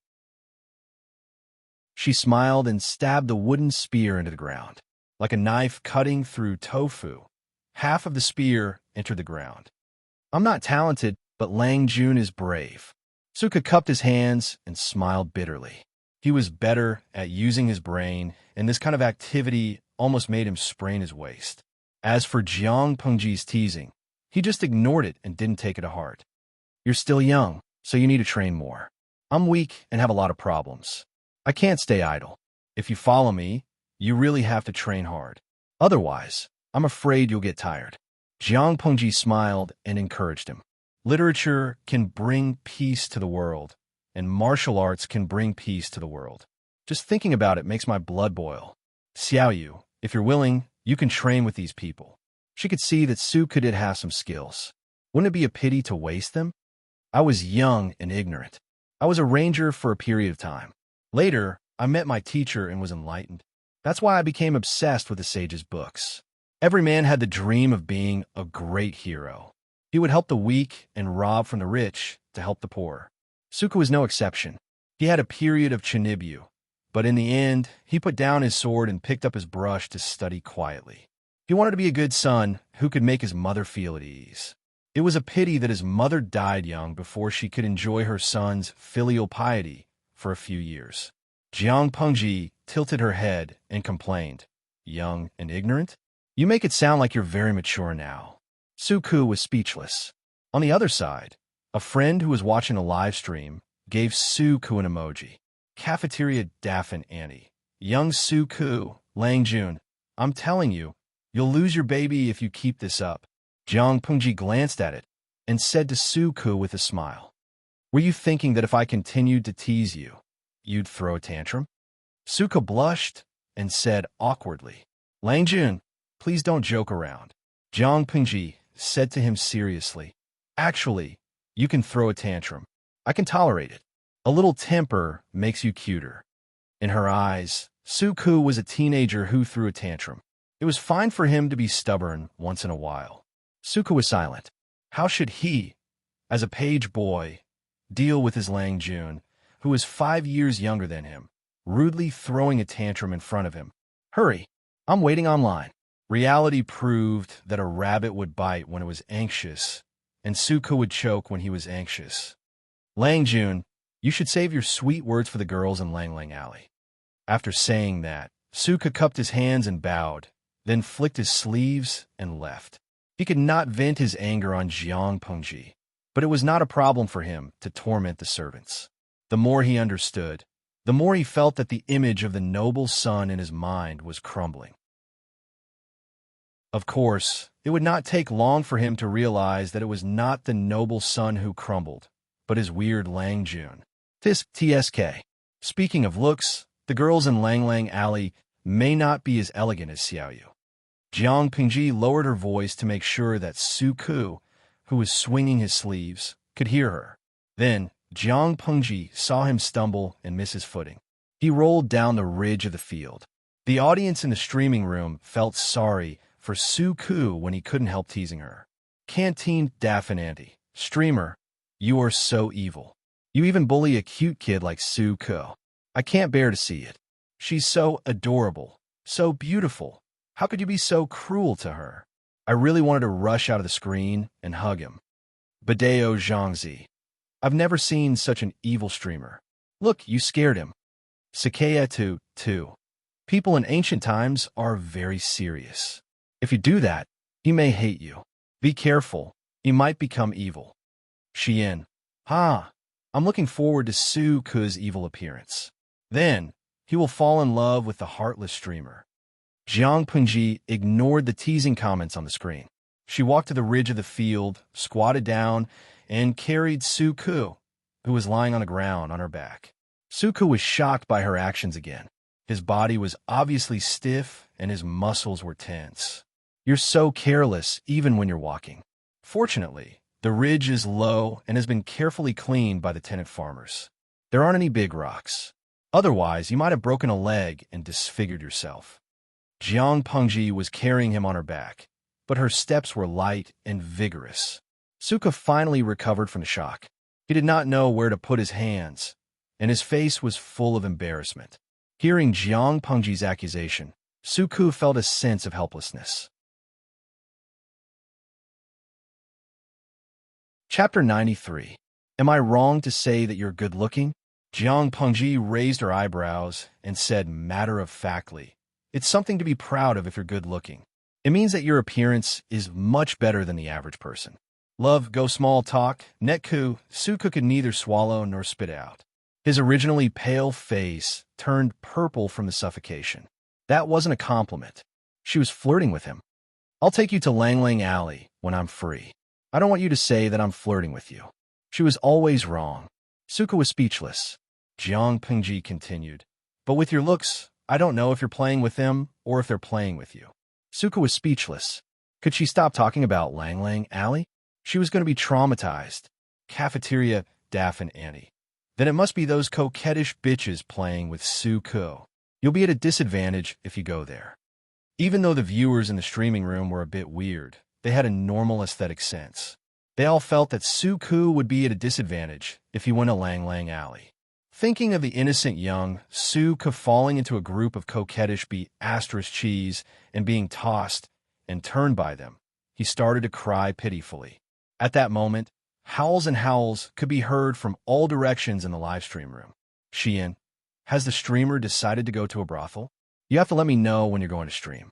She smiled and stabbed the wooden spear into the ground. Like a knife cutting through tofu, half of the spear entered the ground. I'm not talented, but Lang Jun is brave. Suka cupped his hands and smiled bitterly. He was better at using his brain, and this kind of activity almost made him sprain his waist. As for Jiang Pengji's teasing, he just ignored it and didn't take it to heart. You're still young, so you need to train more. I'm weak and have a lot of problems. I can't stay idle. If you follow me, you really have to train hard. Otherwise, I'm afraid you'll get tired. Jiang Pengji smiled and encouraged him. Literature can bring peace to the world, and martial arts can bring peace to the world. Just thinking about it makes my blood boil. Xiao Yu, if you're willing, you can train with these people. She could see that Suka did have some skills. Wouldn't it be a pity to waste them? I was young and ignorant. I was a ranger for a period of time. Later, I met my teacher and was enlightened. That's why I became obsessed with the sage's books. Every man had the dream of being a great hero. He would help the weak and rob from the rich to help the poor. Suka was no exception. He had a period of chinibyu, but in the end, he put down his sword and picked up his brush to study quietly. He wanted to be a good son who could make his mother feel at ease. It was a pity that his mother died young before she could enjoy her son's filial piety for a few years. Jiang Pengji tilted her head and complained, "Young and ignorant? You make it sound like you're very mature now." Suku was speechless. On the other side, a friend who was watching a live stream gave Suku an emoji. Cafeteria Daffin Annie. Young Suku, Lang Jun, I'm telling you, you'll lose your baby if you keep this up. Jiang Pengji glanced at it and said to Suku with a smile, "Were you thinking that if I continued to tease you, you'd throw a tantrum?" Suka blushed and said awkwardly, "Lang Jun, please don't joke around." Jiang Pengji said to him seriously, "Actually, you can throw a tantrum. I can tolerate it. A little temper makes you cuter." In her eyes, Suku was a teenager who threw a tantrum. It was fine for him to be stubborn once in a while. Suku was silent. How should he, as a page boy, deal with his Lang Jun, who was 5 years younger than him, rudely throwing a tantrum in front of him? "Hurry, I'm waiting online." Reality proved that a rabbit would bite when it was anxious, and Suka would choke when he was anxious. Lang Jun, You should save your sweet words for the girls in Lang Lang Alley. After saying that, Suka cupped his hands and bowed, then flicked his sleeves and left. He could not vent his anger on Jiang Pengji, but it was not a problem for him to torment the servants. The more he understood, the more he felt that the image of the noble son in his mind was crumbling. Of course, it would not take long for him to realize that it was not the noble son who crumbled, but his weird Lang Jun. TSK. Speaking of looks, the girls in Lang Lang Alley may not be as elegant as Xiaoyu. Jiang Pingji lowered her voice to make sure that Su Ku, who was swinging his sleeves, could hear her. Then, Jiang Pengji saw him stumble and miss his footing. He rolled down the ridge of the field. The audience in the streaming room felt sorry for Su Ku when he couldn't help teasing her. Canteen Daffinanti, streamer, you are so evil. You even bully a cute kid like Su Ku. I can't bear to see it. She's so adorable, so beautiful. How could you be so cruel to her? I really wanted to rush out of the screen and hug him. Badeo Zhangzi. I've never seen such an evil streamer. Look, you scared him. Sakaya too. People in ancient times are very serious. If you do that, he may hate you. Be careful, he might become evil. Xian. I'm looking forward to Su Ku's evil appearance. Then, he will fall in love with the heartless streamer. Jiang Pengji ignored the teasing comments on the screen. She walked to the ridge of the field, squatted down, and carried Su Ku, who was lying on the ground on her back. Su Ku was shocked by her actions again. His body was obviously stiff, and his muscles were tense. You're so careless, even when you're walking. Fortunately, the ridge is low and has been carefully cleaned by the tenant farmers. There aren't any big rocks. Otherwise, you might have broken a leg and disfigured yourself. Jiang Pengji was carrying him on her back, but her steps were light and vigorous. Suka finally recovered from the shock. He did not know where to put his hands, and his face was full of embarrassment. Hearing Jiang Pengji's accusation, Suku felt a sense of helplessness. Chapter 93. Am I wrong to say that you're good-looking? Jiang Pengji raised her eyebrows and said matter-of-factly, it's something to be proud of if you're good-looking. It means that your appearance is much better than the average person. Love go small talk, Netku, Suku could neither swallow nor spit out. His originally pale face turned purple from the suffocation. That wasn't a compliment. She was flirting with him. I'll take you to Lang Lang Alley when I'm free. I don't want you to say that I'm flirting with you. She was always wrong. Suka was speechless. Jiang Pengji continued, but with your looks, I don't know if you're playing with them or if they're playing with you. Suka was speechless. Could she stop talking about Lang Lang Alley? She was going to be traumatized. Cafeteria, Daff and Annie. Then it must be those coquettish bitches playing with Su Ku. You'll be at a disadvantage if you go there. Even though the viewers in the streaming room were a bit weird, they had a normal aesthetic sense. They all felt that Su Ku would be at a disadvantage if he went to Lang Lang Alley. Thinking of the innocent young Su Ku falling into a group of coquettish cheese and being tossed and turned by them, he started to cry pitifully. At that moment, howls and howls could be heard from all directions in the live stream room. Xian, has the streamer decided to go to a brothel? You have to let me know when you're going to stream.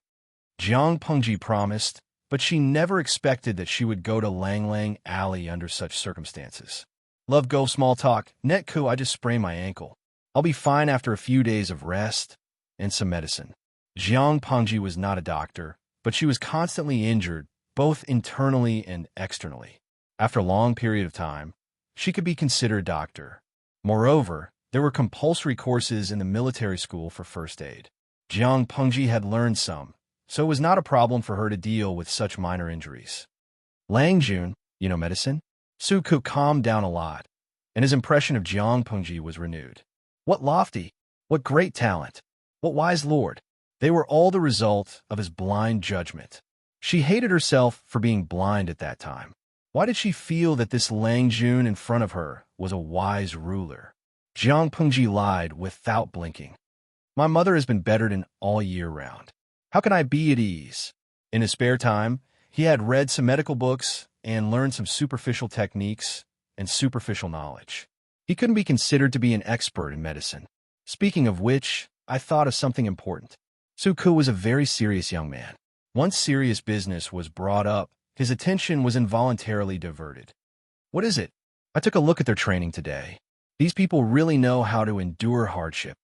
Jiang Pengji promised, but she never expected that she would go to Lang Lang Alley under such circumstances. Love go small talk. Netku, I just sprained my ankle. I'll be fine after a few days of rest and some medicine. Jiang Pengji was not a doctor, but she was constantly injured, both internally and externally. After a long period of time, she could be considered a doctor. Moreover, there were compulsory courses in the military school for first aid. Jiang Pengji had learned some, so it was not a problem for her to deal with such minor injuries. Lang Jun, medicine? Su Ku calmed down a lot, and his impression of Jiang Pengji was renewed. What lofty, what great talent, what wise lord. They were all the result of his blind judgment. She hated herself for being blind at that time. Why did she feel that this Lang Jun in front of her was a wise ruler? Jiang Pengji lied without blinking. My mother has been bettered in all year round. How can I be at ease? In his spare time, he had read some medical books and learned some superficial techniques and superficial knowledge. He couldn't be considered to be an expert in medicine. Speaking of which, I thought of something important. Suku was a very serious young man. Once serious business was brought up, his attention was involuntarily diverted. What is it? I took a look at their training today. These people really know how to endure hardship.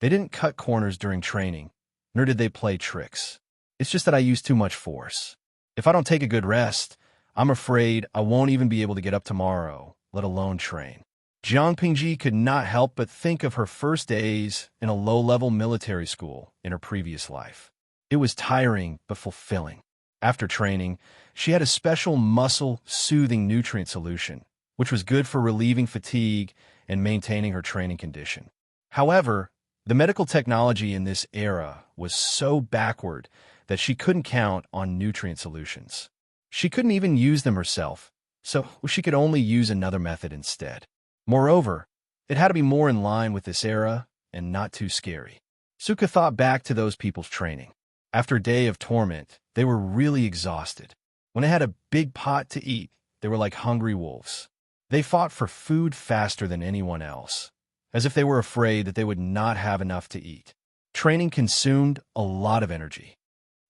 They didn't cut corners during training, nor did they play tricks. It's just that I use too much force. If I don't take a good rest, I'm afraid I won't even be able to get up tomorrow, let alone train. Jiang Pingji could not help but think of her first days in a low-level military school in her previous life. It was tiring but fulfilling. After training, she had a special muscle-soothing nutrient solution, which was good for relieving fatigue and maintaining her training condition. However, the medical technology in this era was so backward that she couldn't count on nutrient solutions. She couldn't even use them herself, so she could only use another method instead. Moreover, it had to be more in line with this era and not too scary. Suka thought back to those people's training. After a day of torment, they were really exhausted. When they had a big pot to eat, they were like hungry wolves. They fought for food faster than anyone else, as if they were afraid that they would not have enough to eat. Training consumed a lot of energy.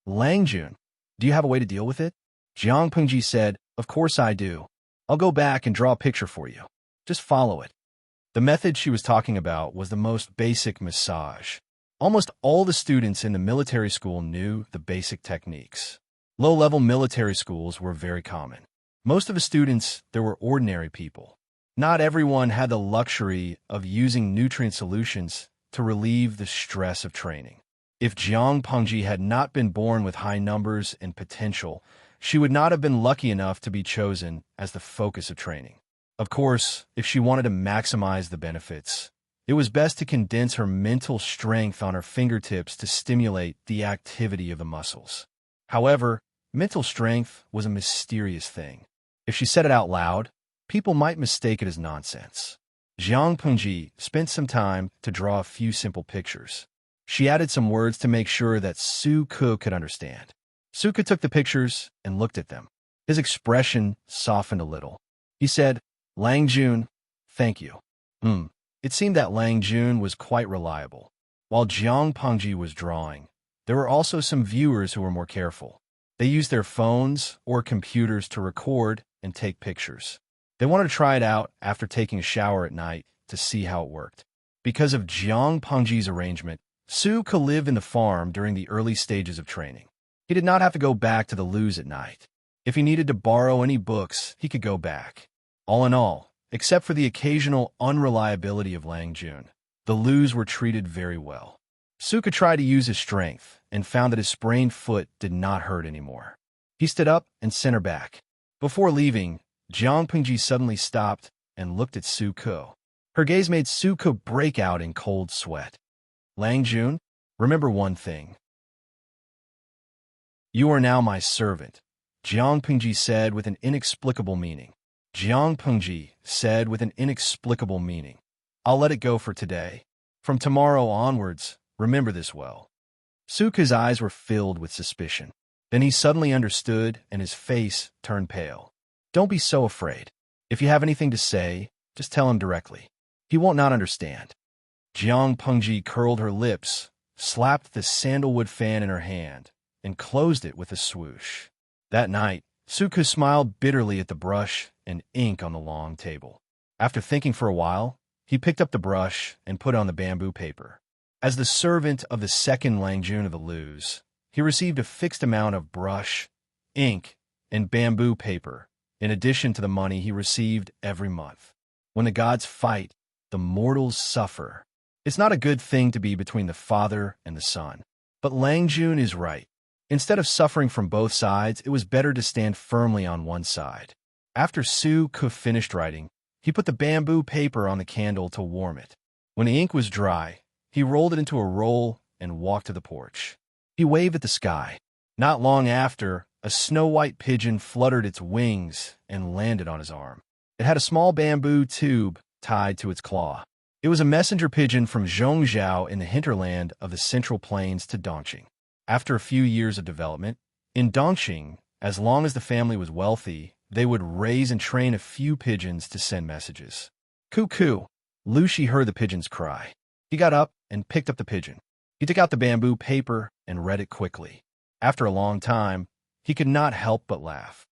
Langjun, do you have a way to deal with it? Jiang Pengji said, of course I do. I'll go back and draw a picture for you. Just follow it. The method she was talking about was the most basic massage. Almost all the students in the military school knew the basic techniques. Low-level military schools were very common. Most of the students, there were ordinary people. Not everyone had the luxury of using nutrient solutions to relieve the stress of training. If Jiang Pengji had not been born with high numbers and potential, she would not have been lucky enough to be chosen as the focus of training. Of course, if she wanted to maximize the benefits, it was best to condense her mental strength on her fingertips to stimulate the activity of the muscles. However, mental strength was a mysterious thing. If she said it out loud, people might mistake it as nonsense. Jiang Pengji spent some time to draw a few simple pictures. She added some words to make sure that Suku could understand. Suku took the pictures and looked at them. His expression softened a little. He said, Langjun, thank you. It seemed that Langjun was quite reliable. While Jiang Pengji was drawing, there were also some viewers who were more careful. They used their phones or computers to record and take pictures. They wanted to try it out after taking a shower at night to see how it worked. Because of Jiang Pengji's arrangement, Su could live in the farm during the early stages of training. He did not have to go back to the loos at night. If he needed to borrow any books, he could go back. All in all, except for the occasional unreliability of Langjun, the loos were treated very well. Suka tried to use his strength and found that his sprained foot did not hurt anymore. He stood up and sent her back. Before leaving, Jiang Pengji suddenly stopped and looked at Suko. Her gaze made Suko break out in cold sweat. Langjun, remember one thing. You are now my servant, Jiang Pengji said with an inexplicable meaning. Jiang Pengji said with an inexplicable meaning. I'll let it go for today. From tomorrow onwards, remember this well. Suka's eyes were filled with suspicion. Then he suddenly understood and his face turned pale. Don't be so afraid. If you have anything to say, just tell him directly. He won't not understand. Jiang Pengji curled her lips, slapped the sandalwood fan in her hand, and closed it with a swoosh. That night, Suka smiled bitterly at the brush and ink on the long table. After thinking for a while, he picked up the brush and put it on the bamboo paper. As the servant of the second Langjun of the loos, he received a fixed amount of brush, ink, and bamboo paper, in addition to the money he received every month. When the gods fight, the mortals suffer. It's not a good thing to be between the father and the son. But Langjun is right. Instead of suffering from both sides, it was better to stand firmly on one side. After Suka finished writing, he put the bamboo paper on the candle to warm it. When the ink was dry, he rolled it into a roll and walked to the porch. He waved at the sky. Not long after, a snow-white pigeon fluttered its wings and landed on his arm. It had a small bamboo tube tied to its claw. It was a messenger pigeon from Zhongzhou in the hinterland of the Central Plains to Dongqing. After a few years of development, in Dongqing, as long as the family was wealthy, they would raise and train a few pigeons to send messages. Cuckoo! Lu Shi heard the pigeons cry. He got up and picked up the pigeon. He took out the bamboo paper and read it quickly. After a long time, he could not help but laugh.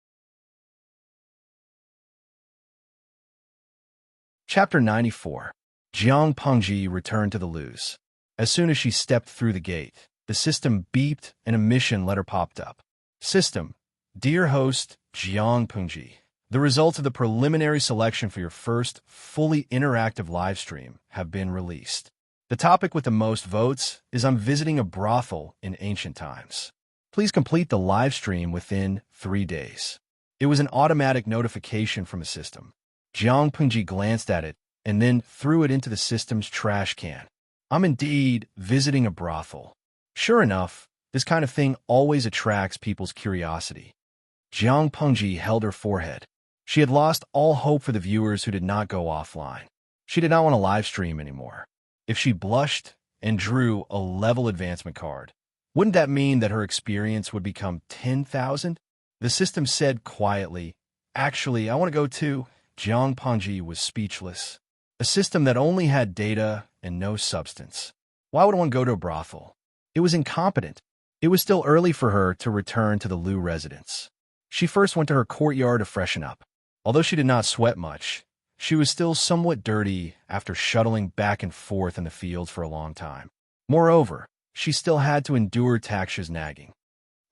Chapter 94. Jiang Pengji returned to the Lus. As soon as she stepped through the gate, the system beeped and a mission letter popped up. System: Dear host, Jiang Pengji, the results of the preliminary selection for your first fully interactive livestream have been released. The topic with the most votes is I'm visiting a brothel in ancient times. Please complete the livestream within 3 days. It was an automatic notification from a system. Jiang Pengji glanced at it and then threw it into the system's trash can. I'm indeed visiting a brothel. Sure enough, this kind of thing always attracts people's curiosity. Jiang Pengji held her forehead. She had lost all hope for the viewers who did not go offline. She did not want to live stream anymore. If she blushed and drew a level advancement card, wouldn't that mean that her experience would become 10,000? The system said quietly, Actually, I want to go too. Jiang Pengji was speechless. A system that only had data and no substance. Why would one go to a brothel? It was incompetent. It was still early for her to return to the Lu residence. She first went to her courtyard to freshen up. Although she did not sweat much, she was still somewhat dirty after shuttling back and forth in the fields for a long time. Moreover, she still had to endure Taksha's nagging.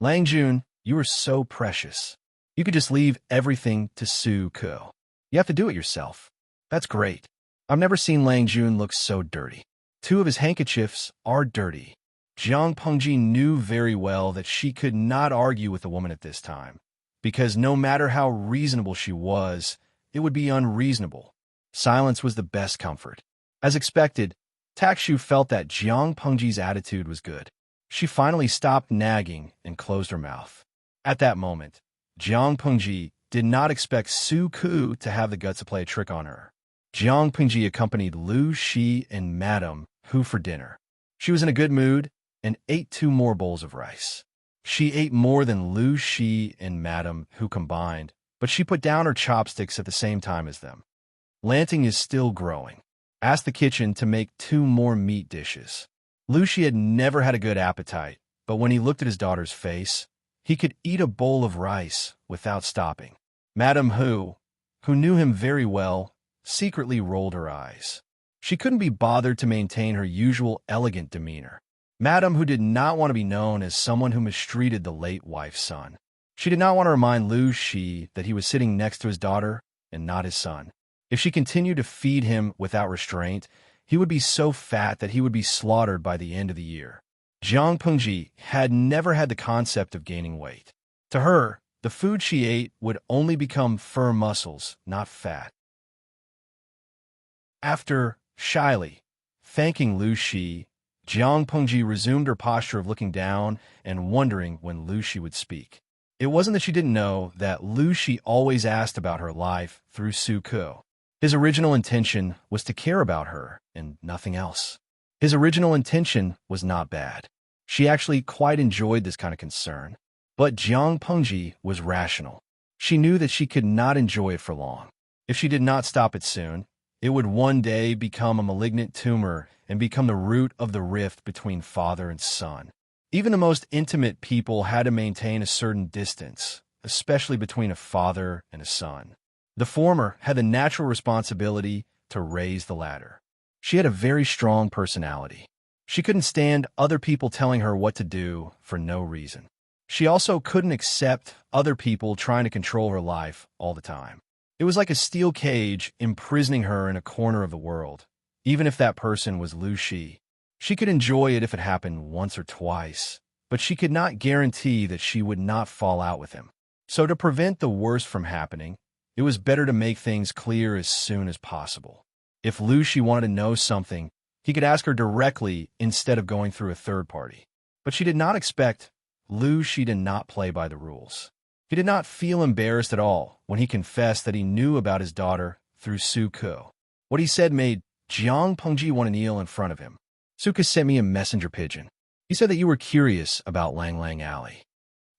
Lang Jun, you are so precious. You could just leave everything to Su Ko. You have to do it yourself. That's great. I've never seen Lang Jun look so dirty. 2 of his handkerchiefs are dirty. Jiang Pengji knew very well that she could not argue with the woman at this time, because no matter how reasonable she was, it would be unreasonable. Silence was the best comfort. As expected, Takshu felt that Jiang Pengji's attitude was good. She finally stopped nagging and closed her mouth. At that moment, Jiang Pengji did not expect Su Ku to have the guts to play a trick on her. Jiang Pengji accompanied Lu Shi and Madame Hu for dinner. She was in a good mood and ate 2 more bowls of rice. She ate more than Lu Shi and Madame Hu combined, but she put down her chopsticks at the same time as them. Lanting is still growing. Asked the kitchen to make 2 more meat dishes. Lu Shi had never had a good appetite, but when he looked at his daughter's face, he could eat a bowl of rice without stopping. Madame Hu, who knew him very well, secretly rolled her eyes. She couldn't be bothered to maintain her usual elegant demeanor. Madame Hu did not want to be known as someone who mistreated the late wife's son. She did not want to remind Lu Shi that he was sitting next to his daughter and not his son. If she continued to feed him without restraint, he would be so fat that he would be slaughtered by the end of the year. Jiang Pengji had never had the concept of gaining weight. To her, the food she ate would only become firm muscles, not fat. After, shyly, thanking Lu Shi, Jiang Pengji resumed her posture of looking down and wondering when Lu Shi would speak. It wasn't that she didn't know that Lu Shi always asked about her life through Su Ko. His original intention was to care about her and nothing else. His original intention was not bad. She actually quite enjoyed this kind of concern. But Jiang Pengji was rational. She knew that she could not enjoy it for long. If she did not stop it soon, it would one day become a malignant tumor and become the root of the rift between father and son. Even the most intimate people had to maintain a certain distance, especially between a father and a son. The former had the natural responsibility to raise the latter. She had a very strong personality. She couldn't stand other people telling her what to do for no reason. She also couldn't accept other people trying to control her life all the time. It was like a steel cage imprisoning her in a corner of the world, even if that person was Lu Shi. She could enjoy it if it happened once or twice, but she could not guarantee that she would not fall out with him. So to prevent the worst from happening, it was better to make things clear as soon as possible. If Lu Shi wanted to know something, he could ask her directly instead of going through a third party. But she did not expect Lu Shi to not play by the rules. He did not feel embarrassed at all when he confessed that he knew about his daughter through Su Ko. What he said made Jiang Pengji want to kneel in front of him. Su Ko sent me a messenger pigeon. He said that you were curious about Lang Lang Alley.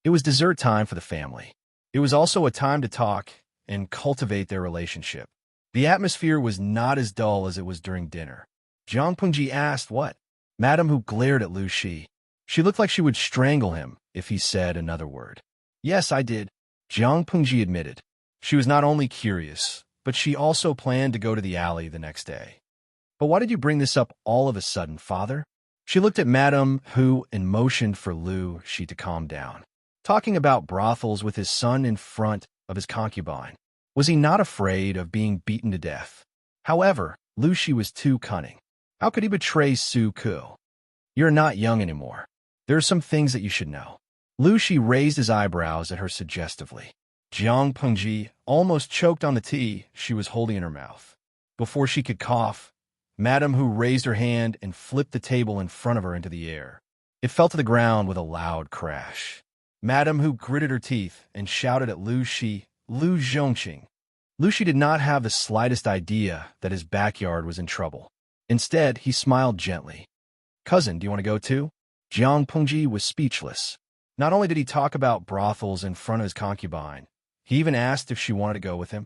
It was dessert time for the family. It was also a time to talk and cultivate their relationship. The atmosphere was not as dull as it was during dinner. Jiang Pengji asked what? Madame who glared at Lu Shi. She looked like she would strangle him if he said another word. Yes, I did, Jiang Pengji admitted. She was not only curious, but she also planned to go to the alley the next day. But why did you bring this up all of a sudden, father? She looked at Madame Hu and motioned for Lu Shi to calm down. Talking about brothels with his son in front of his concubine. Was he not afraid of being beaten to death? However, Lu Shi was too cunning. How could he betray Su Ku? You're not young anymore. There are some things that you should know. Lu Shi raised his eyebrows at her suggestively. Jiang Pengji almost choked on the tea she was holding in her mouth. Before she could cough, Madame Hu raised her hand and flipped the table in front of her into the air. It fell to the ground with a loud crash. Madame Hu gritted her teeth and shouted at Lu Shi, Lu Zhongqing. Lu Shi did not have the slightest idea that his backyard was in trouble. Instead, he smiled gently. Cousin, do you want to go too? Jiang Pengji was speechless. Not only did he talk about brothels in front of his concubine, he even asked if she wanted to go with him.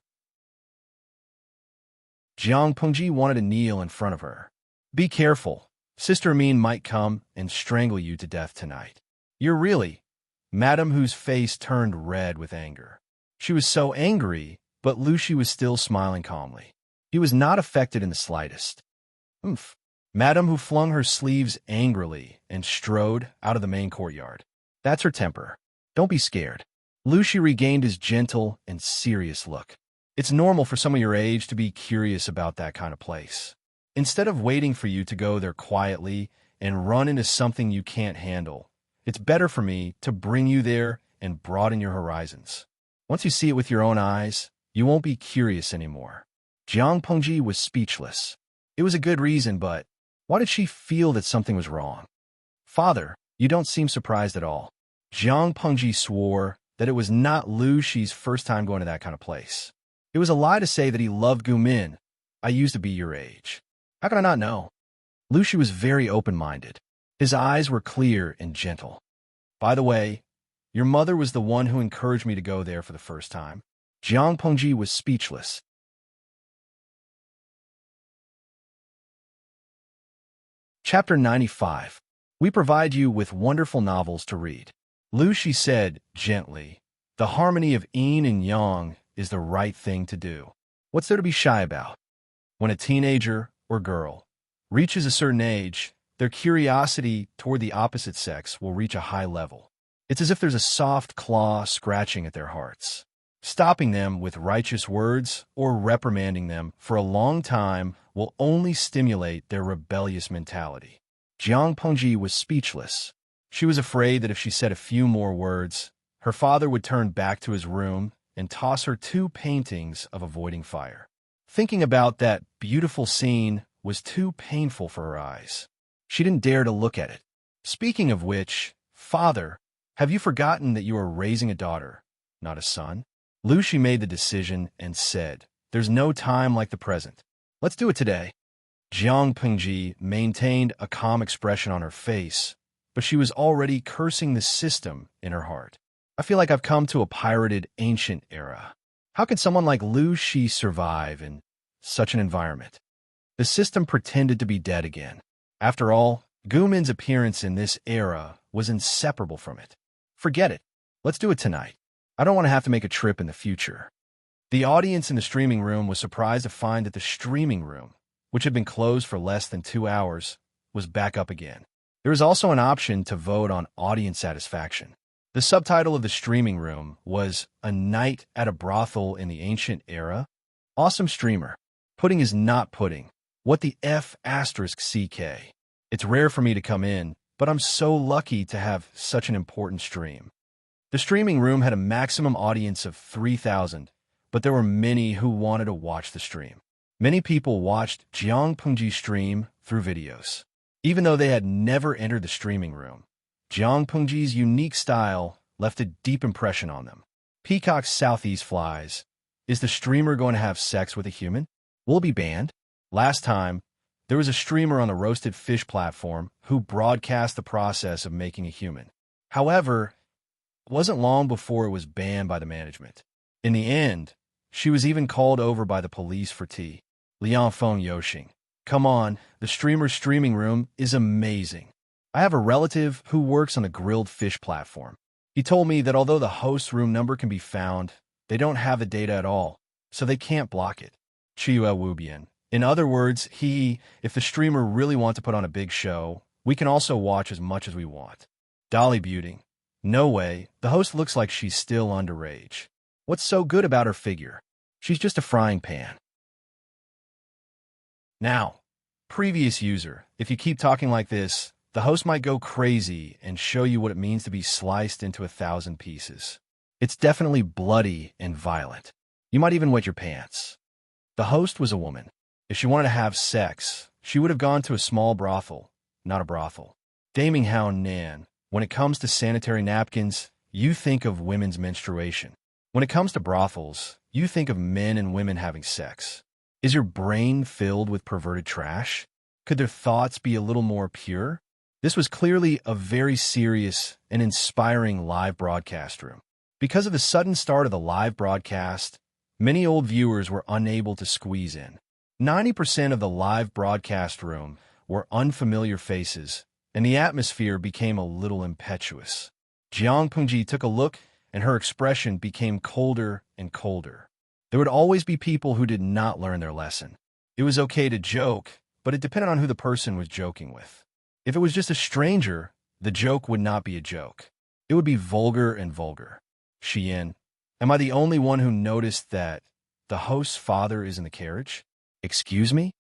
Jiang Pengji wanted to kneel in front of her. Be careful. Sister Min might come and strangle you to death tonight. You're really... Madame Hu's face turned red with anger. She was so angry, but Lu Shi was still smiling calmly. He was not affected in the slightest. Oomph. Madame Hu flung her sleeves angrily and strode out of the main courtyard. That's her temper. Don't be scared. Lu Shi regained his gentle and serious look. It's normal for some of your age to be curious about that kind of place. Instead of waiting for you to go there quietly and run into something you can't handle, it's better for me to bring you there and broaden your horizons. Once you see it with your own eyes, you won't be curious anymore. Jiang Pengji was speechless. It was a good reason, but why did she feel that something was wrong? Father, you don't seem surprised at all. Jiang Pengji swore that it was not Lu Shi's first time going to that kind of place. It was a lie to say that he loved Gumin. I used to be your age. How could I not know? Lu Shi was very open-minded. His eyes were clear and gentle. By the way, your mother was the one who encouraged me to go there for the first time. Jiang Pengji was speechless. Chapter 95. We provide you with wonderful novels to read. Lu Shi said, gently, the harmony of yin and yang is the right thing to do. What's there to be shy about? When a teenager or girl reaches a certain age, their curiosity toward the opposite sex will reach a high level. It's as if there's a soft claw scratching at their hearts. Stopping them with righteous words or reprimanding them for a long time will only stimulate their rebellious mentality. Jiang Pengji was speechless. She was afraid that if she said a few more words, her father would turn back to his room and toss her 2 paintings of avoiding fire. Thinking about that beautiful scene was too painful for her eyes. She didn't dare to look at it. Speaking of which, father, have you forgotten that you are raising a daughter, not a son? Lu Shi made the decision and said, there's no time like the present. Let's do it today. Jiang Pengji maintained a calm expression on her face, but she was already cursing the system in her heart. I feel like I've come to a pirated ancient era. How can someone like Lu Shi survive in such an environment? The system pretended to be dead again. After all, Gumin's appearance in this era was inseparable from it. Forget it. Let's do it tonight. I don't want to have to make a trip in the future. The audience in the streaming room was surprised to find that the streaming room, which had been closed for less than 2 hours, was back up again. There was also an option to vote on audience satisfaction. The subtitle of the streaming room was A Night at a Brothel in the Ancient Era. Awesome streamer. Pudding is not pudding. What the F asterisk CK. It's rare for me to come in, but I'm so lucky to have such an important stream. The streaming room had a maximum audience of 3,000, but there were many who wanted to watch the stream. Many people watched Jiang Pengji's stream through videos. Even though they had never entered the streaming room, Jiang Pengji's unique style left a deep impression on them. Peacock's Southeast flies. Is the streamer going to have sex with a human? Will it be banned? Last time, there was a streamer on the roasted fish platform who broadcast the process of making a human. However, It wasn't long before it was banned by the management. In the end, she was even called over by the police for tea. Liang Feng Yoxing. Come on, the streamer's streaming room is amazing. I have a relative who works on a grilled fish platform. He told me that although the host's room number can be found, they don't have the data at all, so they can't block it. Chiyue Wubian. In other words, if the streamer really wants to put on a big show, we can also watch as much as we want. Dolly Beauty. No way, the host looks like she's still underage. What's so good about her figure? She's just a frying pan. Now, previous user, if you keep talking like this, the host might go crazy and show you what it means to be sliced into 1,000 pieces. It's definitely bloody and violent. You might even wet your pants. The host was a woman. If she wanted to have sex, she would have gone to a small brothel, not a brothel. Daming Hao Nan, when it comes to sanitary napkins, you think of women's menstruation. When it comes to brothels, you think of men and women having sex. Is your brain filled with perverted trash? Could their thoughts be a little more pure? This was clearly a very serious and inspiring live broadcast room. Because of the sudden start of the live broadcast, many old viewers were unable to squeeze in. 90% of the live broadcast room were unfamiliar faces, and the atmosphere became a little impetuous. Jiang Pengji took a look, and her expression became colder and colder. There would always be people who did not learn their lesson. It was okay to joke, but it depended on who the person was joking with. If it was just a stranger, the joke would not be a joke. It would be vulgar and vulgar. Xian, am I the only one who noticed that the host's father is in the carriage? Excuse me?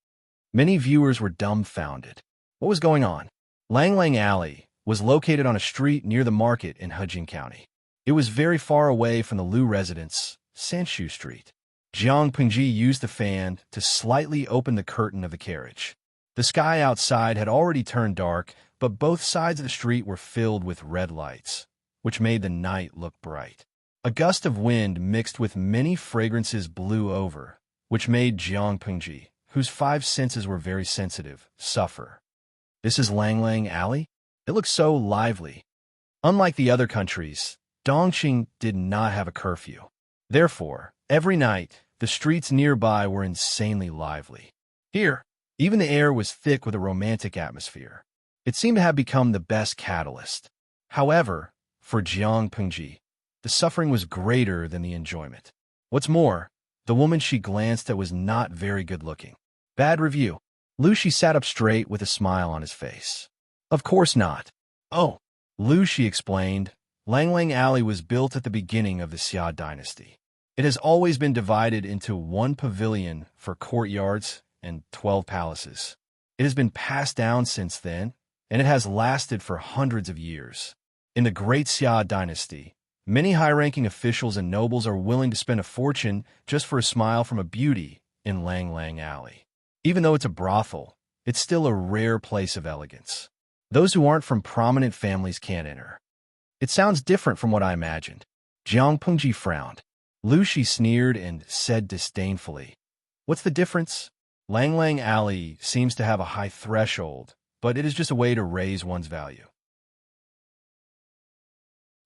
Many viewers were dumbfounded. What was going on? Lang Lang Alley was located on a street near the market in Hejing County. It was very far away from the Liu residence, Sanshu Street. Jiang Pengji used the fan to slightly open the curtain of the carriage. The sky outside had already turned dark, but both sides of the street were filled with red lights, which made the night look bright. A gust of wind mixed with many fragrances blew over, which made Jiang Pengji, whose 5 senses were very sensitive, suffer. This is Lang Lang Alley? It looks so lively. Unlike the other countries, Dongqing did not have a curfew. Therefore, every night, the streets nearby were insanely lively. Here, even the air was thick with a romantic atmosphere. It seemed to have become the best catalyst. However, for Jiang Pengji, the suffering was greater than the enjoyment. What's more, the woman she glanced at was not very good-looking. Bad review. Lu Shi sat up straight with a smile on his face. Of course not. Oh, Lu Shi explained, Lang Lang Alley was built at the beginning of the Xia dynasty. It has always been divided into 1 pavilion for courtyards and 12 palaces. It has been passed down since then, and it has lasted for hundreds of years. In the Great Xia dynasty, many high-ranking officials and nobles are willing to spend a fortune just for a smile from a beauty in Lang Lang Alley. Even though it's a brothel, it's still a rare place of elegance. Those who aren't from prominent families can't enter. It sounds different from what I imagined. Jiang Pengji frowned. Lu Shi sneered and said disdainfully, What's the difference? Lang Lang Alley seems to have a high threshold, but it is just a way to raise one's value.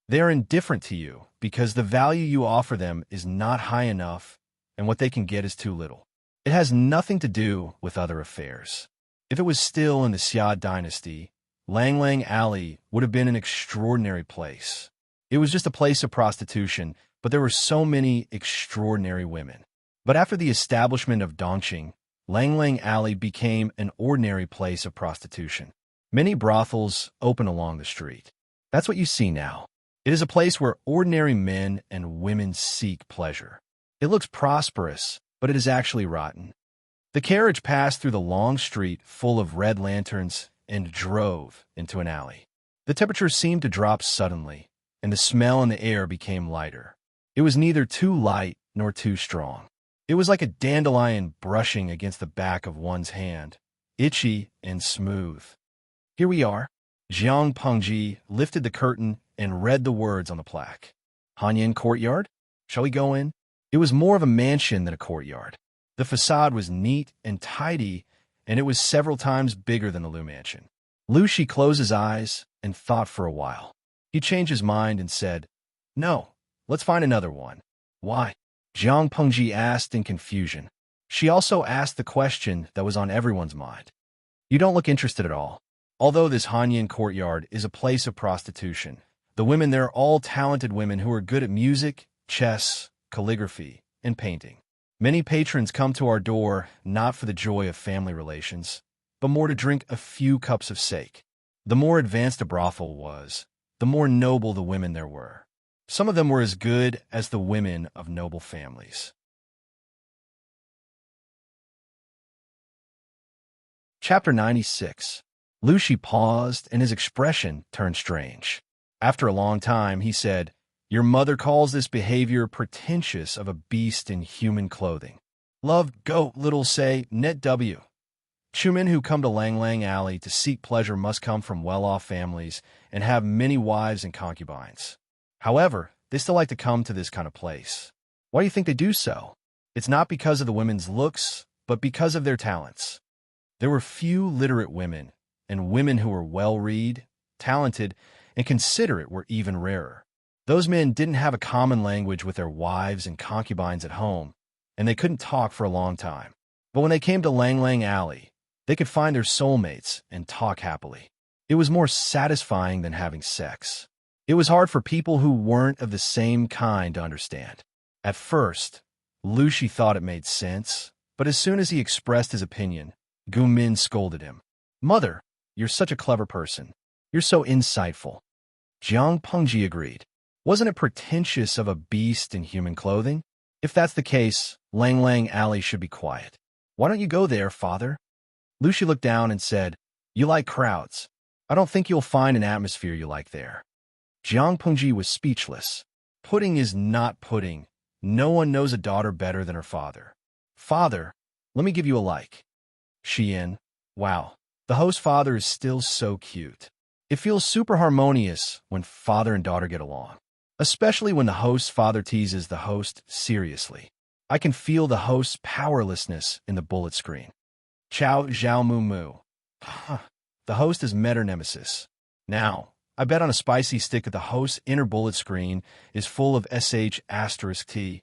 They are indifferent to you because the value you offer them is not high enough and what they can get is too little. It has nothing to do with other affairs. If it was still in the Xia dynasty, Lang Lang Alley would have been an extraordinary place. It was just a place of prostitution, but there were so many extraordinary women. But after the establishment of Dongqing, Lang Lang Alley became an ordinary place of prostitution. Many brothels open along the street. That's what you see now. It is a place where ordinary men and women seek pleasure. It looks prosperous, but it is actually rotten. The carriage passed through the long street full of red lanterns and drove into an alley. The temperature seemed to drop suddenly, and the smell in the air became lighter. It was neither too light nor too strong. It was like a dandelion brushing against the back of one's hand, itchy and smooth. Here we are. Jiang Pengji lifted the curtain and read the words on the plaque. Hanyan Courtyard? Shall we go in? It was more of a mansion than a courtyard. The facade was neat and tidy, and it was several times bigger than the Liu mansion. Lu Shi closed his eyes and thought for a while. He changed his mind and said, No, let's find another one. Why? Jiang Pengji asked in confusion. She also asked the question that was on everyone's mind. You don't look interested at all. Although this Hanyan courtyard is a place of prostitution, the women there are all talented women who are good at music, chess, calligraphy, and painting. Many patrons come to our door not for the joy of family relations, but more to drink a few cups of sake. The more advanced a brothel was, the more noble the women there were. Some of them were as good as the women of noble families. Chapter 96. Lu Shi paused, and his expression turned strange. After a long time, he said, Your mother calls this behavior pretentious of a beast in human clothing. Love, goat, little say, net W. Chumen who come to Lang Lang Alley to seek pleasure must come from well-off families and have many wives and concubines. However, they still like to come to this kind of place. Why do you think they do so? It's not because of the women's looks, but because of their talents. There were few literate women, and women who were well-read, talented, and considerate were even rarer. Those men didn't have a common language with their wives and concubines at home, and they couldn't talk for a long time. But when they came to Lang Lang Alley, they could find their soulmates and talk happily. It was more satisfying than having sex. It was hard for people who weren't of the same kind to understand. At first, Lu Shi thought it made sense, but as soon as he expressed his opinion, Gu Min scolded him. Mother, you're such a clever person. You're so insightful. Jiang Pengji agreed. Wasn't it pretentious of a beast in human clothing? If that's the case, Lang Lang Alley should be quiet. Why don't you go there, father? Lu Shi looked down and said, You like crowds. I don't think you'll find an atmosphere you like there. Jiang Pengji was speechless. Pudding is not pudding. No one knows a daughter better than her father. Father, let me give you a like. Xian, wow, the host father is still so cute. It feels super harmonious when father and daughter get along, especially when the host's father teases the host seriously. I can feel the host's powerlessness in the bullet screen. Chow Zhao Mu Mu. The host has met her nemesis. Now, I bet on a spicy stick that the host's inner bullet screen is full of **T.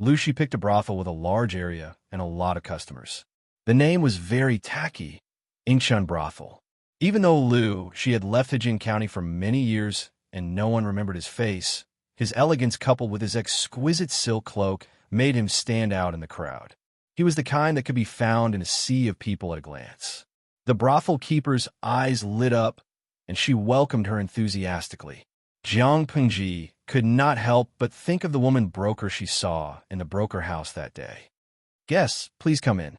Lu Shi picked a brothel with a large area and a lot of customers. The name was very tacky, Incheon Brothel. Even though Lu Shi had left Hejin County for many years and no one remembered his face, his elegance coupled with his exquisite silk cloak made him stand out in the crowd. He was the kind that could be found in a sea of people at a glance. The brothel keeper's eyes lit up, and she welcomed her enthusiastically. Jiang Pengji could not help but think of the woman broker she saw in the broker house that day. Guests, please come in.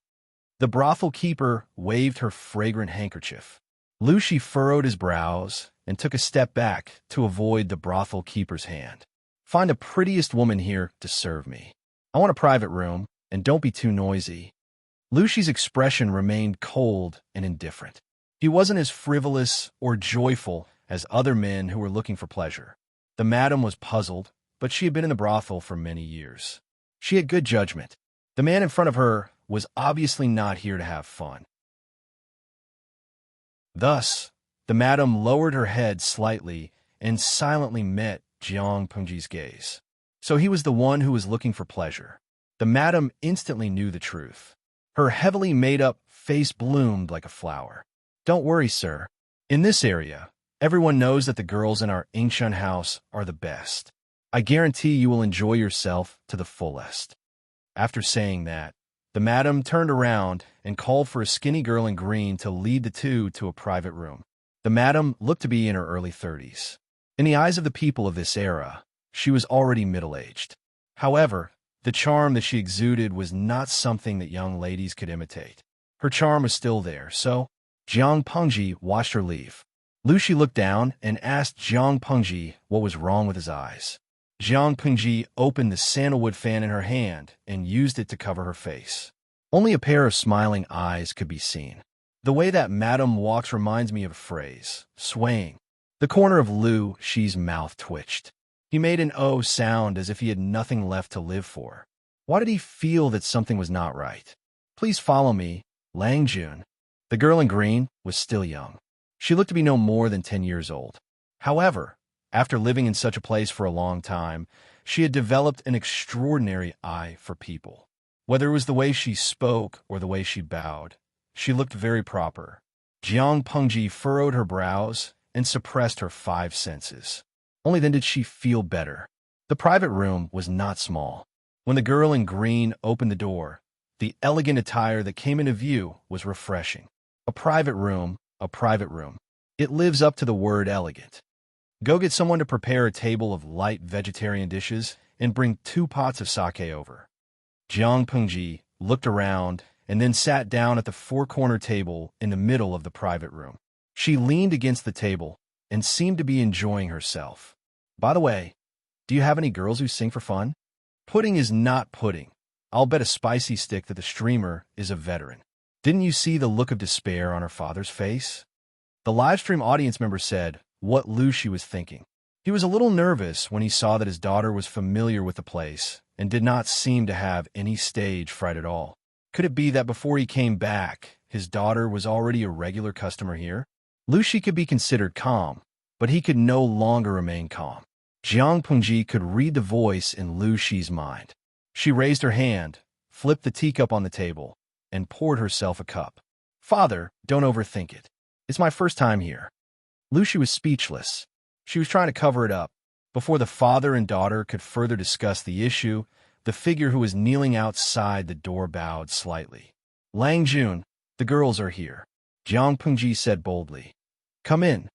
The brothel keeper waved her fragrant handkerchief. Lu Shi furrowed his brows and took a step back to avoid the brothel keeper's hand. Find the prettiest woman here to serve me. I want a private room, and don't be too noisy. Lu Shi's expression remained cold and indifferent. He wasn't as frivolous or joyful as other men who were looking for pleasure. The madam was puzzled, but she had been in the brothel for many years. She had good judgment. The man in front of her was obviously not here to have fun. Thus, the madam lowered her head slightly and silently met Jiang Pengji's gaze. So he was the one who was looking for pleasure. The madam instantly knew the truth. Her heavily made-up face bloomed like a flower. Don't worry, sir. In this area, everyone knows that the girls in our Incheon house are the best. I guarantee you will enjoy yourself to the fullest. After saying that, the madam turned around and called for a skinny girl in green to lead the two to a private room. The madam looked to be in her early 30s. In the eyes of the people of this era, she was already middle-aged. However, the charm that she exuded was not something that young ladies could imitate. Her charm was still there, so Jiang Pengji watched her leave. Lu Shi looked down and asked Jiang Pengji what was wrong with his eyes. Jiang Pengji opened the sandalwood fan in her hand and used it to cover her face. Only a pair of smiling eyes could be seen. The way that madam walks reminds me of a phrase, swaying. The corner of Lu Shi's mouth twitched. He made an "oh" sound as if he had nothing left to live for. Why did he feel that something was not right? Please follow me, Lang Jun. The girl in green was still young. She looked to be no more than 10 years old. However, After living in such a place for a long time, she had developed an extraordinary eye for people. Whether it was the way she spoke or the way she bowed, she looked very proper. Jiang Pengji furrowed her brows and suppressed her five senses. Only then did she feel better. The private room was not small. When the girl in green opened the door, the elegant attire that came into view was refreshing. A private room, a private room. It lives up to the word elegant. Go get someone to prepare a table of light vegetarian dishes and bring 2 pots of sake over. Jiang Pengji looked around and then sat down at the four-corner table in the middle of the private room. She leaned against the table and seemed to be enjoying herself. By the way, do you have any girls who sing for fun? Pudding is not pudding. I'll bet a spicy stick that the streamer is a veteran. Didn't you see the look of despair on her father's face? The livestream audience member said what Lucy was thinking. He was a little nervous when he saw that his daughter was familiar with the place and did not seem to have any stage fright at all. Could it be that before he came back, his daughter was already a regular customer here? Lucy could be considered calm, but he could no longer remain calm. Jiang Pengji could read the voice in Lucy's mind. She raised her hand, flipped the teacup on the table, and poured herself a cup. Father, don't overthink it. It's my first time here. Lucy was speechless. She was trying to cover it up. Before the father and daughter could further discuss the issue, the figure who was kneeling outside the door bowed slightly. Lang Jun, the girls are here, Jiang Pengji said boldly. Come in.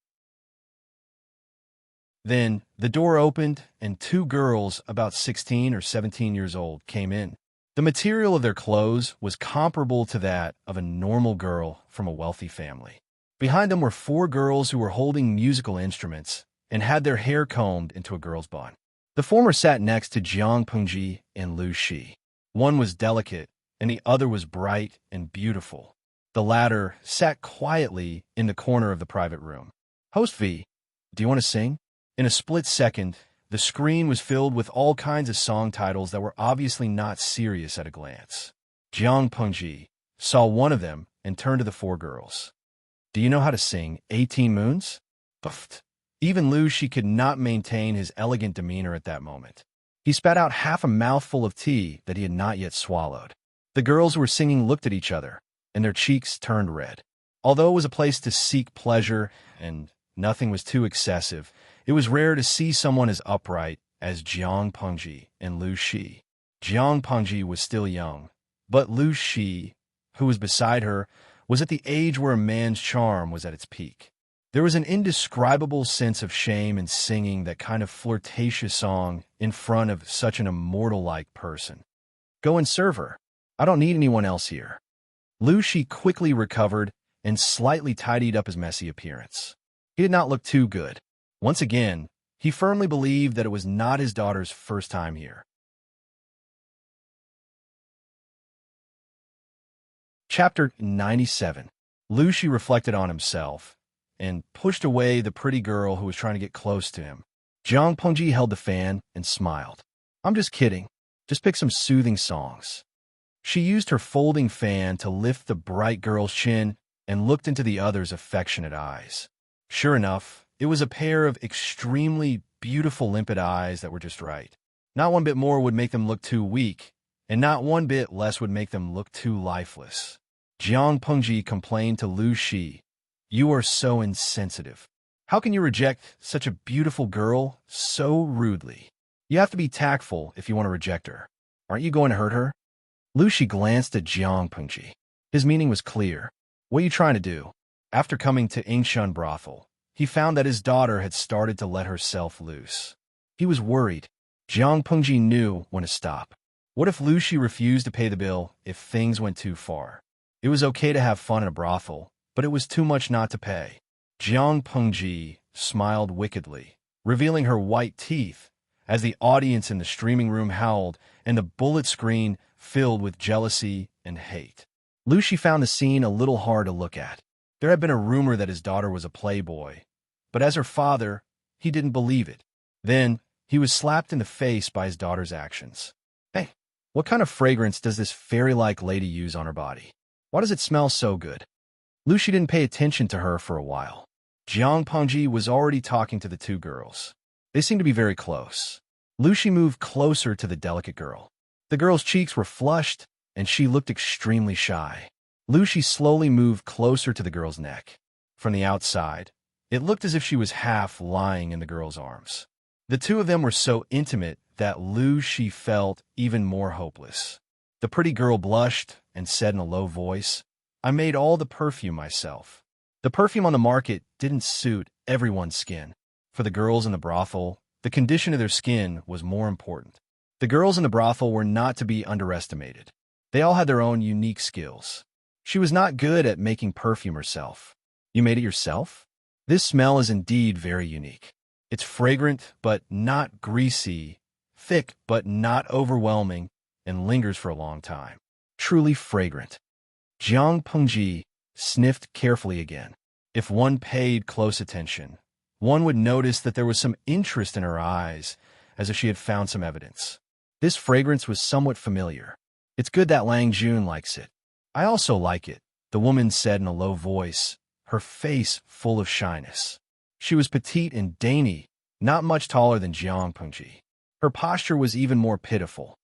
Then the door opened and 2 girls about 16 or 17 years old came in. The material of their clothes was comparable to that of a normal girl from a wealthy family. Behind them were 4 girls who were holding musical instruments and had their hair combed into a girl's bun. The former sat next to Jiang Pengji and Lu Shi. One was delicate, and the other was bright and beautiful. The latter sat quietly in the corner of the private room. Host V, do you want to sing? In a split second, the screen was filled with all kinds of song titles that were obviously not serious at a glance. Jiang Pengji saw one of them and turned to the 4 girls. Do you know how to sing 18 Moons? Buffed. Even Lu Shi could not maintain his elegant demeanor at that moment. He spat out half a mouthful of tea that he had not yet swallowed. The girls who were singing looked at each other, and their cheeks turned red. Although it was a place to seek pleasure, and nothing was too excessive, it was rare to see someone as upright as Jiang Pengji and Lu Shi. Jiang Pengji was still young, but Lu Shi, who was beside her, was at the age where a man's charm was at its peak. There was an indescribable sense of shame in singing that kind of flirtatious song in front of such an immortal-like person. Go and serve her. I don't need anyone else here. Lu Shi quickly recovered and slightly tidied up his messy appearance. He did not look too good. Once again, he firmly believed that it was not his daughter's first time here. Chapter 97. Lu Shi reflected on himself and pushed away the pretty girl who was trying to get close to him. Jiang Pengji held the fan and smiled. I'm just kidding. Just pick some soothing songs. She used her folding fan to lift the bright girl's chin and looked into the other's affectionate eyes. Sure enough, it was a pair of extremely beautiful limpid eyes that were just right. Not one bit more would make them look too weak, and not one bit less would make them look too lifeless. Jiang Pengji complained to Lu Shi, You are so insensitive. How can you reject such a beautiful girl so rudely? You have to be tactful if you want to reject her. Aren't you going to hurt her? Lu Shi glanced at Jiang Pengji. His meaning was clear. What are you trying to do? After coming to Ingshun brothel, he found that his daughter had started to let herself loose. He was worried. Jiang Pengji knew when to stop. What if Lu Shi refused to pay the bill if things went too far? It was okay to have fun in a brothel, but it was too much not to pay. Jiang Pengji smiled wickedly, revealing her white teeth, as the audience in the streaming room howled and the bullet screen filled with jealousy and hate. Lu Shi found the scene a little hard to look at. There had been a rumor that his daughter was a playboy, but as her father, he didn't believe it. Then, he was slapped in the face by his daughter's actions. Hey, what kind of fragrance does this fairy-like lady use on her body? Why does it smell so good? Lu Shi didn't pay attention to her for a while. Jiang Pengji was already talking to the 2 girls. They seemed to be very close. Lucy moved closer to the delicate girl. The girl's cheeks were flushed, and she looked extremely shy. Lucy slowly moved closer to the girl's neck. From the outside, it looked as if she was half lying in the girl's arms. The two of them were so intimate that Lucy felt even more hopeless. The pretty girl blushed and said in a low voice, "I made all the perfume myself." The perfume on the market didn't suit everyone's skin. For the girls in the brothel, the condition of their skin was more important. The girls in the brothel were not to be underestimated. They all had their own unique skills. She was not good at making perfume herself. You made it yourself? This smell is indeed very unique. It's fragrant, but not greasy, thick, but not overwhelming, and lingers for a long time. Truly fragrant. Jiang Pengji sniffed carefully again. If one paid close attention, one would notice that there was some interest in her eyes, as if she had found some evidence. This fragrance was somewhat familiar. It's good that Lang Jun likes it. I also like it, the woman said in a low voice, her face full of shyness. She was petite and dainty, not much taller than Jiang Pengji. Her posture was even more pitiful.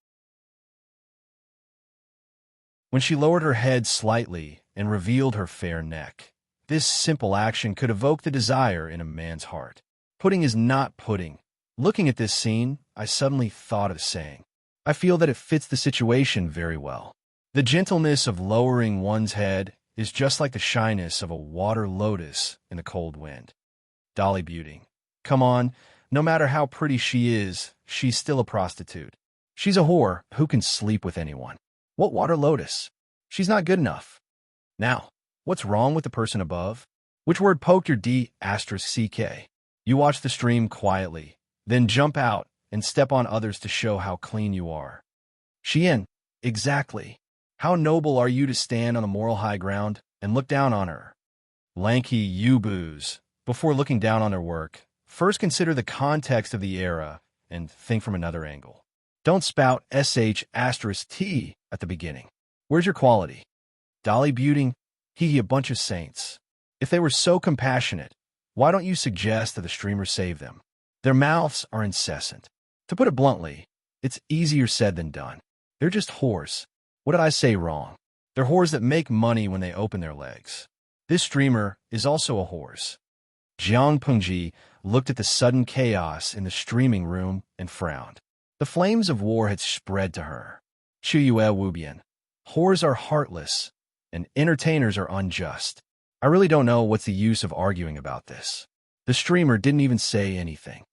When she lowered her head slightly and revealed her fair neck, this simple action could evoke the desire in a man's heart. Pudding is not pudding. Looking at this scene, I suddenly thought of the saying. I feel that it fits the situation very well. The gentleness of lowering one's head is just like the shyness of a water lotus in the cold wind. Dolly Beauty. Come on, no matter how pretty she is, she's still a prostitute. She's a whore who can sleep with anyone. What water lotus? She's not good enough. Now, what's wrong with the person above? Which word poked your D*CK? You watch the stream quietly, then jump out and step on others to show how clean you are. Xian, exactly. How noble are you to stand on the moral high ground and look down on her? Lanky Yubus, before looking down on their work, first consider the context of the era and think from another angle. Don't spout sh*t at the beginning. Where's your quality? Dolly Beauty, a bunch of saints. If they were so compassionate, why don't you suggest that the streamer save them? Their mouths are incessant. To put it bluntly, it's easier said than done. They're just whores. What did I say wrong? They're whores that make money when they open their legs. This streamer is also a horse. Jiang Pengji looked at the sudden chaos in the streaming room and frowned. The flames of war had spread to her. Chuyue Wubian. Whores are heartless, and entertainers are unjust. I really don't know what's the use of arguing about this. The streamer didn't even say anything.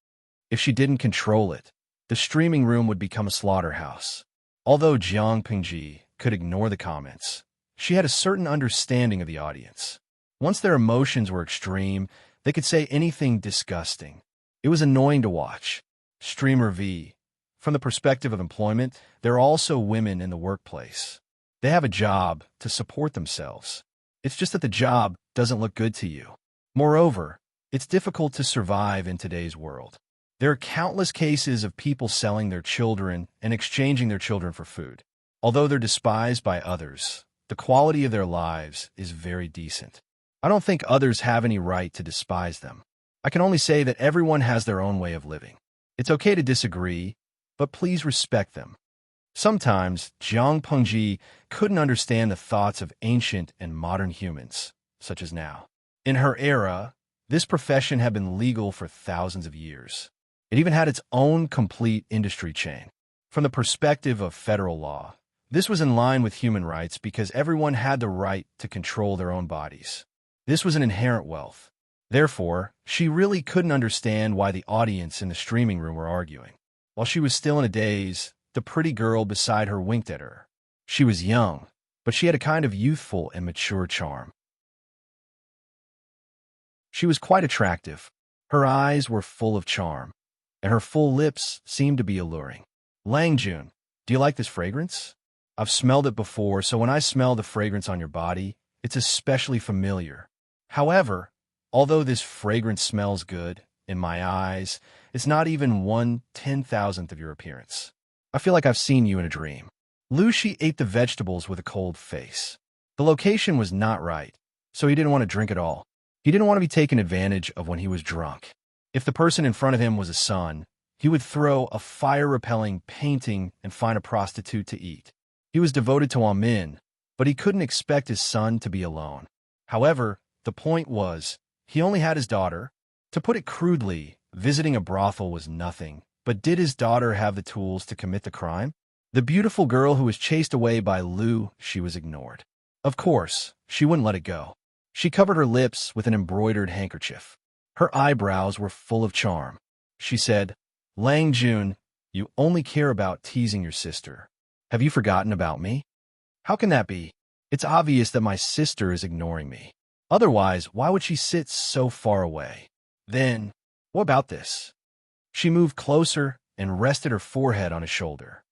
If she didn't control it, the streaming room would become a slaughterhouse. Although Jiang Pengji could ignore the comments, she had a certain understanding of the audience. Once their emotions were extreme, they could say anything disgusting. It was annoying to watch. Streamer V. From the perspective of employment, there are also women in the workplace. They have a job to support themselves. It's just that the job doesn't look good to you. Moreover, it's difficult to survive in today's world. There are countless cases of people selling their children and exchanging their children for food. Although they're despised by others, the quality of their lives is very decent. I don't think others have any right to despise them. I can only say that everyone has their own way of living. It's okay to disagree, but please respect them. Sometimes, Jiang Pengji couldn't understand the thoughts of ancient and modern humans, such as now. In her era, this profession had been legal for thousands of years. It even had its own complete industry chain. From the perspective of federal law, this was in line with human rights because everyone had the right to control their own bodies. This was an inherent wealth. Therefore, she really couldn't understand why the audience in the streaming room were arguing. While she was still in a daze, the pretty girl beside her winked at her. She was young, but she had a kind of youthful and mature charm. She was quite attractive. Her eyes were full of charm, and her full lips seemed to be alluring. Lang Jun, do you like this fragrance? I've smelled it before, so when I smell the fragrance on your body, it's especially familiar. However, although this fragrance smells good, in my eyes, it's not even 1/10,000th of your appearance. I feel like I've seen you in a dream. Lucy ate the vegetables with a cold face. The location was not right, so he didn't want to drink at all. He didn't want to be taken advantage of when he was drunk. If the person in front of him was a son, he would throw a fire-repelling painting and find a prostitute to eat. He was devoted to Amin, but he couldn't expect his son to be alone. However, the point was, he only had his daughter. To put it crudely, visiting a brothel was nothing, but did his daughter have the tools to commit the crime? The beautiful girl who was chased away by Lu, she was ignored. Of course, she wouldn't let it go. She covered her lips with an embroidered handkerchief. Her eyebrows were full of charm. She said, "Lang Jun, you only care about teasing your sister. Have you forgotten about me? How can that be? It's obvious that my sister is ignoring me. Otherwise, why would she sit so far away? Then, what about this?" She moved closer and rested her forehead on his shoulder.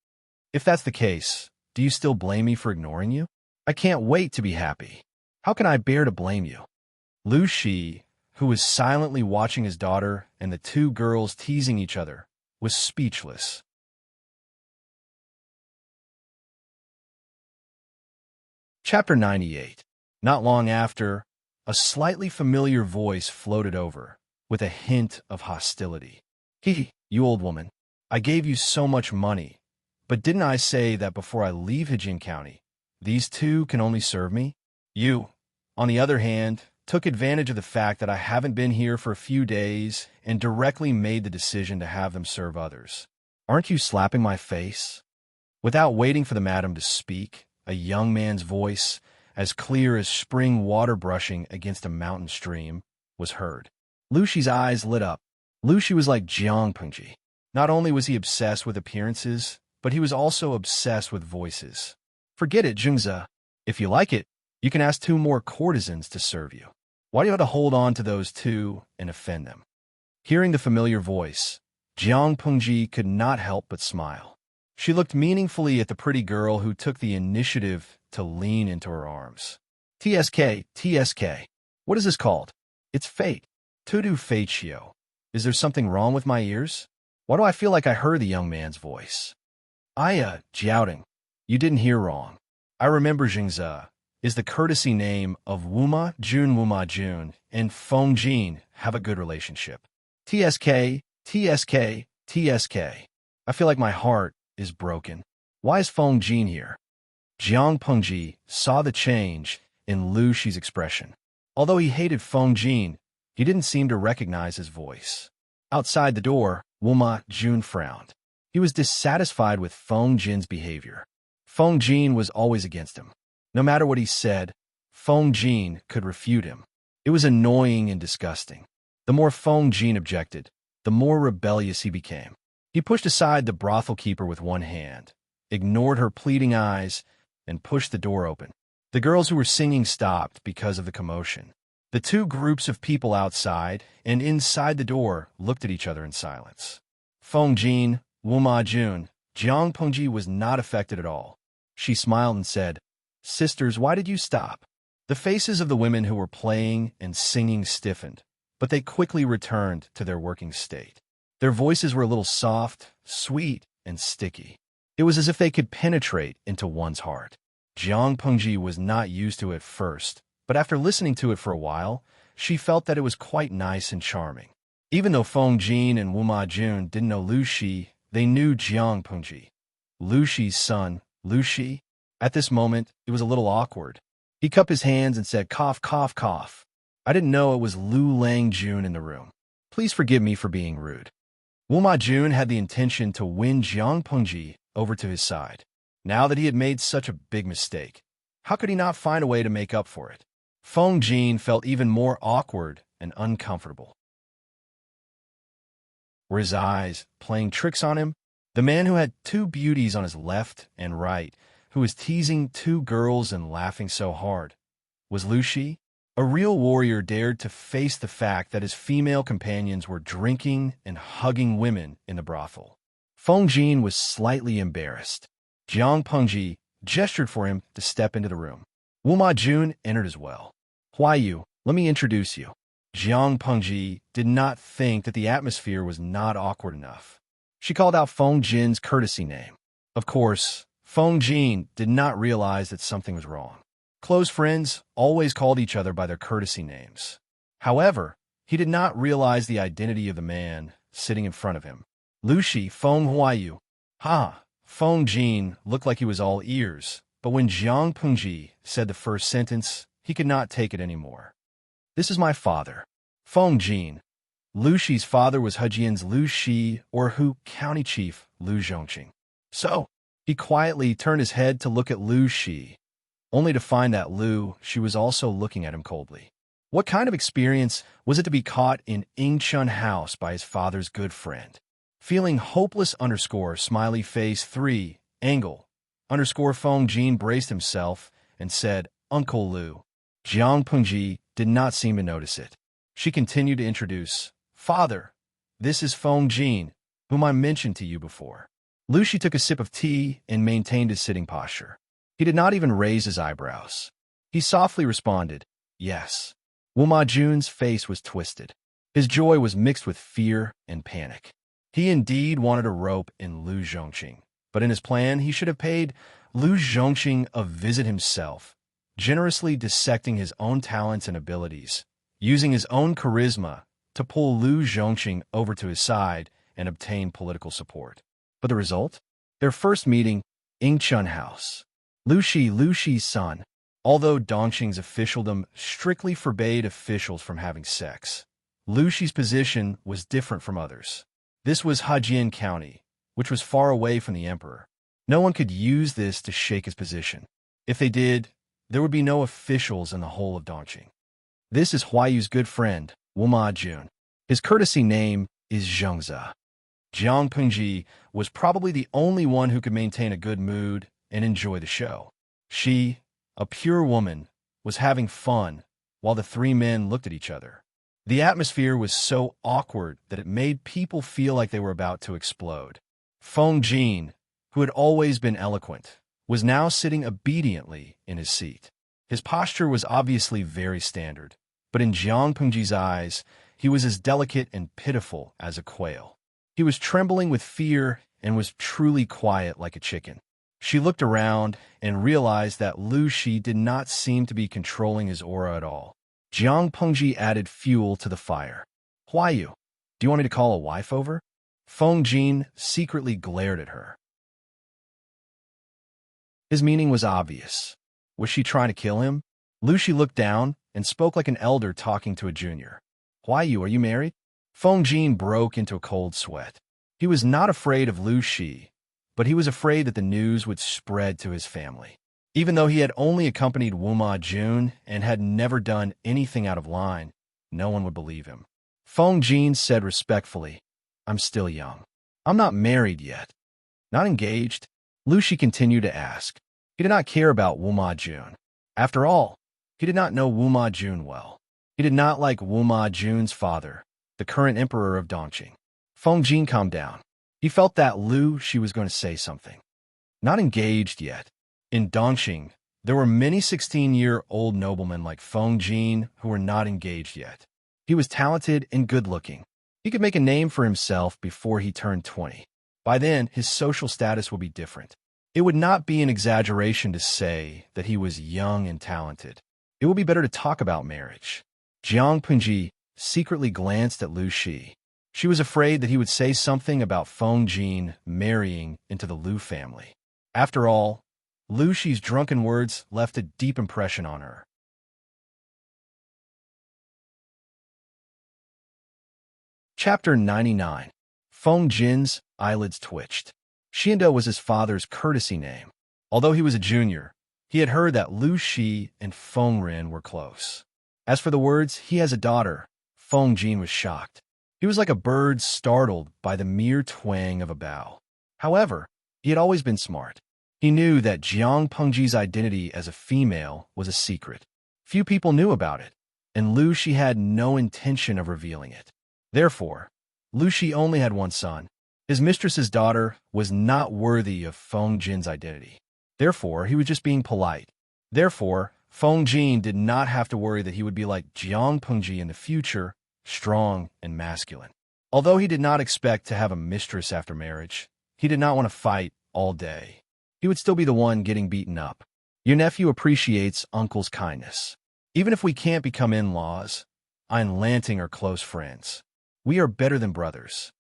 "If that's the case, do you still blame me for ignoring you? I can't wait to be happy. How can I bear to blame you?" Lu Shi, who was silently watching his daughter and the two girls teasing each other, was speechless. Chapter 98. Not long after, a slightly familiar voice floated over, with a hint of hostility. You old woman, I gave you so much money, but didn't I say that before I leave Hijin County, these two can only serve me? You, on the other hand, took advantage of the fact that I haven't been here for a few days and directly made the decision to have them serve others. Aren't you slapping my face?" Without waiting for the madam to speak, a young man's voice, as clear as spring water brushing against a mountain stream, was heard. Lu Shi's eyes lit up. Lu Shi was like Jiang Pengji. Not only was he obsessed with appearances, but he was also obsessed with voices. "Forget it, Jungze. If you like it, you can ask 2 more courtesans to serve you. Why do you have to hold on to those 2 and offend them?" Hearing the familiar voice, Jiang Pengji could not help but smile. She looked meaningfully at the pretty girl who took the initiative to lean into her arms. TSK. What is this called?" "It's fate. Tudu Fatio. Is there something wrong with my ears? Why do I feel like I heard the young man's voice?" Jiaoding. You didn't hear wrong. I remember Jingze is the courtesy name of Wuma Jun, and Feng Jin have a good relationship. TSK. I feel like my heart is broken. Why is Feng Jin here? Jiang Pengji saw the change in Lu Shi's expression. Although he hated Feng Jin, he didn't seem to recognize his voice. Outside the door, Wuma Jun frowned. He was dissatisfied with Feng Jin's behavior. Feng Jin was always against him. No matter what he said, Feng Jin could refute him. It was annoying and disgusting. The more Feng Jin objected, the more rebellious he became. He pushed aside the brothel keeper with one hand, ignored her pleading eyes, and pushed the door open. The girls who were singing stopped because of the commotion. The 2 groups of people outside and inside the door looked at each other in silence. Feng Jin, Wuma Jun, Jiang Pengji was not affected at all. She smiled and said, "Sisters, why did you stop?" The faces of the women who were playing and singing stiffened, but they quickly returned to their working state. Their voices were a little soft, sweet, and sticky. It was as if they could penetrate into one's heart. Jiang Pengji was not used to it at first, but after listening to it for a while, she felt that it was quite nice and charming. Even though Feng Jin and Wuma Jun didn't know Lu Shi, they knew Jiang Pengji. Lu Shi's son, Lu Shi. At this moment, it was a little awkward. He cupped his hands and said, "Cough, cough, cough. I didn't know it was Lu Lang Jun in the room. Please forgive me for being rude." Wuma Jun had the intention to win Jiang Pengji over to his side. Now that he had made such a big mistake, how could he not find a way to make up for it? Feng Jin felt even more awkward and uncomfortable. Were his eyes playing tricks on him? The man who had 2 beauties on his left and right, who was teasing 2 girls and laughing so hard, was Lu Shi? A real warrior dared to face the fact that his female companions were drinking and hugging women in the brothel. Feng Jin was slightly embarrassed. Jiang Pengji gestured for him to step into the room. Wuma Jun entered as well. "Huayu, let me introduce you." Jiang Pengji did not think that the atmosphere was not awkward enough. She called out Feng Jin's courtesy name. Of course, Feng Jin did not realize that something was wrong. Close friends always called each other by their courtesy names. However, He did not realize the identity of the man sitting in front of him. Lu Shi, Feng Huayu. Ha! Feng Jin looked like he was all ears, but when Jiang Pengji said the first sentence, he could not take it anymore. This is my father. Feng Jin. Lu Shi's father was Hejian's Lu Shi, or Hu County Chief Lu Zhongqing. So, he quietly turned his head to look at Lu Shi, only to find that Lu Shi was also looking at him coldly. What kind of experience was it to be caught in Yingchun House by his father's good friend? Feeling hopeless smiley face 3 angle Feng Jin braced himself and said, Uncle Lu. Jiang Pengji did not seem to notice it. She continued to introduce, Father, this is Feng Jin, whom I mentioned to you before. Lu Shi took a sip of tea and maintained his sitting posture. He did not even raise his eyebrows. He softly responded, Yes. Wu Ma Jun's face was twisted. His joy was mixed with fear and panic. He indeed wanted a rope in Lu Zhongqing, but in his plan he should have paid Lu Zhongqing a visit himself, generously dissecting his own talents and abilities, using his own charisma to pull Lu Zhongqing over to his side and obtain political support. But the result? Their first meeting, Yingchun House. Lu Shi's son. Although Dongqing's officialdom strictly forbade officials from having sex, Lu Shi's position was different from others. This was Hejian County, which was far away from the emperor. No one could use this to shake his position. If they did, there would be no officials in the whole of Dongqing. This is Huayu's good friend, Wu Ma Jun. His courtesy name is Zhengze. Jiang Pengji was probably the only one who could maintain a good mood and enjoy the show. She, a pure woman, was having fun while the three men looked at each other. The atmosphere was so awkward that it made people feel like they were about to explode. Feng Jin, who had always been eloquent, was now sitting obediently in his seat. His posture was obviously very standard, but in Jiang Pengji's eyes, he was as delicate and pitiful as a quail. He was trembling with fear and was truly quiet like a chicken. She looked around and realized that Lu Shi did not seem to be controlling his aura at all. Jiang Pengji added fuel to the fire. Huayu, do you want me to call a wife over? Feng Jin secretly glared at her. His meaning was obvious. Was she trying to kill him? Lu Shi looked down and spoke like an elder talking to a junior. Huayu, are you married? Feng Jin broke into a cold sweat. He was not afraid of Lu Shi, but he was afraid that the news would spread to his family. Even though he had only accompanied Wu Ma Jun and had never done anything out of line, no one would believe him. Feng Jin said respectfully, I'm still young. I'm not married yet. Not engaged? Lu Shi continued to ask. He did not care about Wu Ma Jun. After all, he did not know Wu Ma Jun well. He did not like Wu Ma Jun's father, the current emperor of Dongqing. Feng Jin calmed down. He felt that Lu Shi was going to say something. Not engaged yet. In Dongqing, there were many 16-year-old noblemen like Feng Jin who were not engaged yet. He was talented and good-looking. He could make a name for himself before he turned 20. By then, his social status would be different. It would not be an exaggeration to say that he was young and talented. It would be better to talk about marriage. Jiang Pengji secretly glanced at Lu Shi. She was afraid that he would say something about Feng Jin marrying into the Lu family. After all, Lu Shi's drunken words left a deep impression on her. Chapter 99. Feng Jin's eyelids twitched. Xiando was his father's courtesy name. Although he was a junior, he had heard that Lu Shi and Feng Ren were close. As for the words, he has a daughter, Feng Jin was shocked. He was like a bird startled by the mere twang of a bough. However, he had always been smart. He knew that Jiang Pengji's identity as a female was a secret. Few people knew about it, and Lu Shi had no intention of revealing it. Therefore, Lu Shi only had one son. His mistress's daughter was not worthy of Feng Jin's identity. Therefore, he was just being polite. Therefore, Feng Jin did not have to worry that he would be like Jiang Pengji in the future, strong and masculine. Although he did not expect to have a mistress after marriage, he did not want to fight all day. He would still be the one getting beaten up. Your nephew appreciates uncle's kindness. Even if we can't become in-laws, I and Lanting are close friends. We are better than brothers."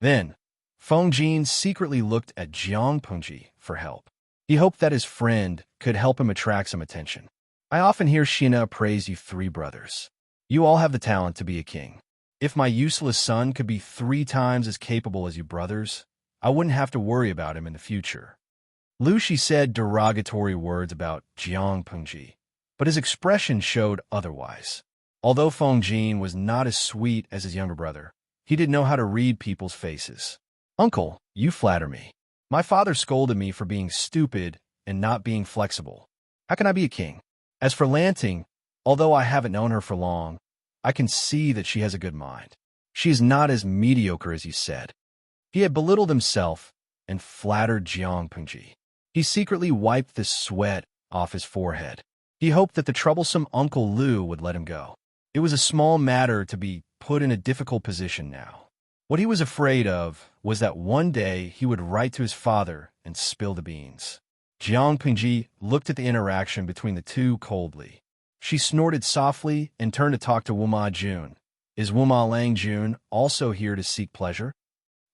Then, Feng Jin secretly looked at Jiang Pengji for help. He hoped that his friend could help him attract some attention. "I often hear Shina praise you three brothers. You all have the talent to be a king. If my useless son could be 3 times as capable as you brothers, I wouldn't have to worry about him in the future." Lu Shi said derogatory words about Jiang Pengji, but his expression showed otherwise. Although Feng Jin was not as sweet as his younger brother, he did know how to read people's faces. "Uncle, you flatter me. My father scolded me for being stupid and not being flexible. How can I be a king?" As for Lanting, although I haven't known her for long, I can see that she has a good mind. She is not as mediocre as he said. He had belittled himself and flattered Jiang Pengji. He secretly wiped the sweat off his forehead. He hoped that the troublesome Uncle Lu would let him go. It was a small matter to be put in a difficult position now. What he was afraid of was that one day he would write to his father and spill the beans. Jiang Pengji looked at the interaction between the two coldly. She snorted softly and turned to talk to Wuma Jun. "Is Wuma Lang Jun also here to seek pleasure?"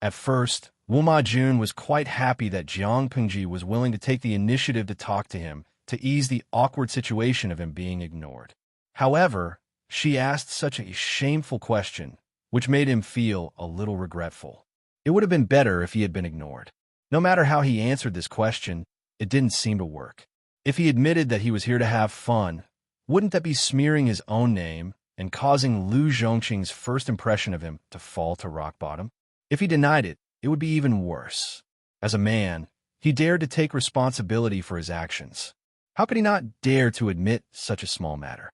At first, Wuma Jun was quite happy that Jiang Pengji was willing to take the initiative to talk to him to ease the awkward situation of him being ignored. However, she asked such a shameful question, which made him feel a little regretful. It would have been better if he had been ignored. No matter how he answered this question, it didn't seem to work. If he admitted that he was here to have fun, wouldn't that be smearing his own name and causing Lu Zhongqing's first impression of him to fall to rock bottom? If he denied it, it would be even worse. As a man, he dared to take responsibility for his actions. How could he not dare to admit such a small matter?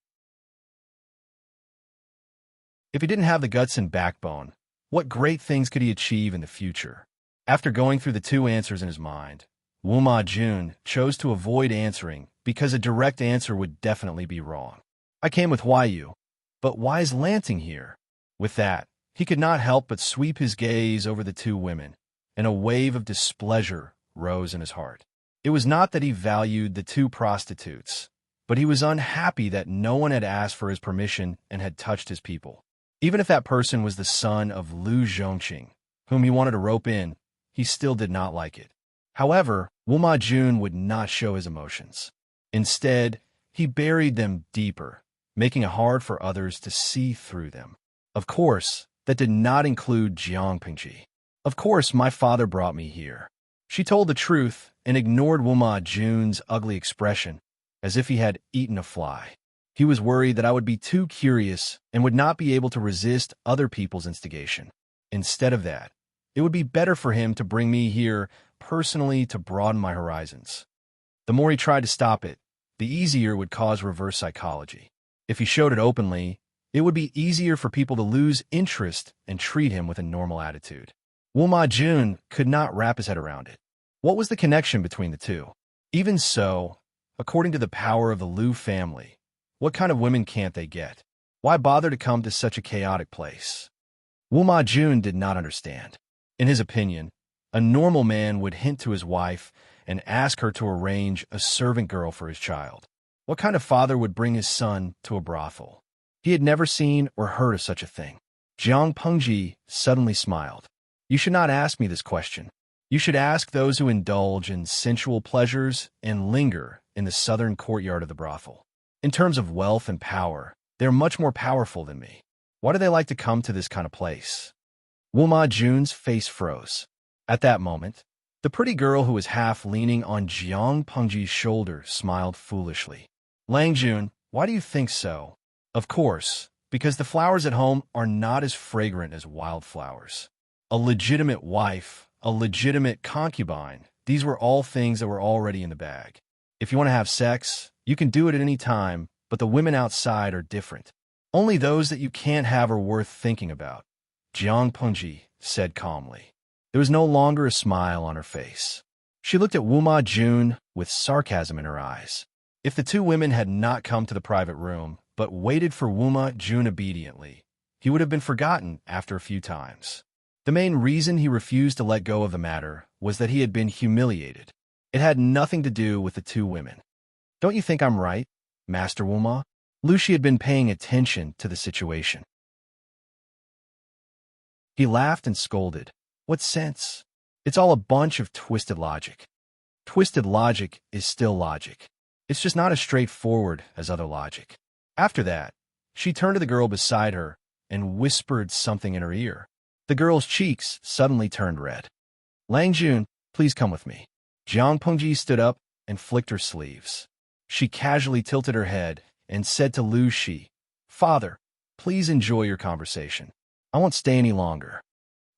If he didn't have the guts and backbone, what great things could he achieve in the future? After going through the two answers in his mind, Wuma Jun chose to avoid answering because a direct answer would definitely be wrong. "I came with Yu, but why is Lanting here?" With that, he could not help but sweep his gaze over the two women, and a wave of displeasure rose in his heart. It was not that he valued the two prostitutes, but he was unhappy that no one had asked for his permission and had touched his people. Even if that person was the son of Lu Zhongqing, whom he wanted to rope in, he still did not like it. However, Wuma Jun would not show his emotions. Instead, he buried them deeper, making it hard for others to see through them. Of course, that did not include Jiang Pengji. "Of course, my father brought me here." She told the truth and ignored Wuma Jun's ugly expression, as if he had eaten a fly. He was worried that I would be too curious and would not be able to resist other people's instigation. Instead of that, it would be better for him to bring me here personally to broaden my horizons. The more he tried to stop it, the easier it would cause reverse psychology. If he showed it openly, it would be easier for people to lose interest and treat him with a normal attitude. Wuma Jun could not wrap his head around it. What was the connection between the two? Even so, according to the power of the Lu family, what kind of women can't they get? Why bother to come to such a chaotic place? Wuma Jun did not understand. In his opinion, a normal man would hint to his wife and ask her to arrange a servant girl for his child. What kind of father would bring his son to a brothel? He had never seen or heard of such a thing. Jiang Pengji suddenly smiled. "You should not ask me this question. You should ask those who indulge in sensual pleasures and linger in the southern courtyard of the brothel. In terms of wealth and power, they are much more powerful than me. Why do they like to come to this kind of place?" Wuma Jun's face froze. At that moment, the pretty girl who was half leaning on Jiang Pengji's shoulder smiled foolishly. "Lang Jun, why do you think so?" "Of course, because the flowers at home are not as fragrant as wildflowers. A legitimate wife, a legitimate concubine, these were all things that were already in the bag. If you want to have sex, you can do it at any time, but the women outside are different. Only those that you can't have are worth thinking about," Jiang Pengji said calmly. There was no longer a smile on her face. She looked at Wuma Jun with sarcasm in her eyes. If the two women had not come to the private room, but waited for Wuma Jun obediently, he would have been forgotten after a few times. The main reason he refused to let go of the matter was that he had been humiliated. It had nothing to do with the two women. "Don't you think I'm right, Master Wuma?" Lucy had been paying attention to the situation. He laughed and scolded. What sense? It's all a bunch of twisted logic. Twisted logic is still logic. It's just not as straightforward as other logic. After that, she turned to the girl beside her and whispered something in her ear. The girl's cheeks suddenly turned red. Lang Jun, please come with me. Jiang Pengji stood up and flicked her sleeves. She casually tilted her head and said to Lu Shi, Father, please enjoy your conversation. I won't stay any longer.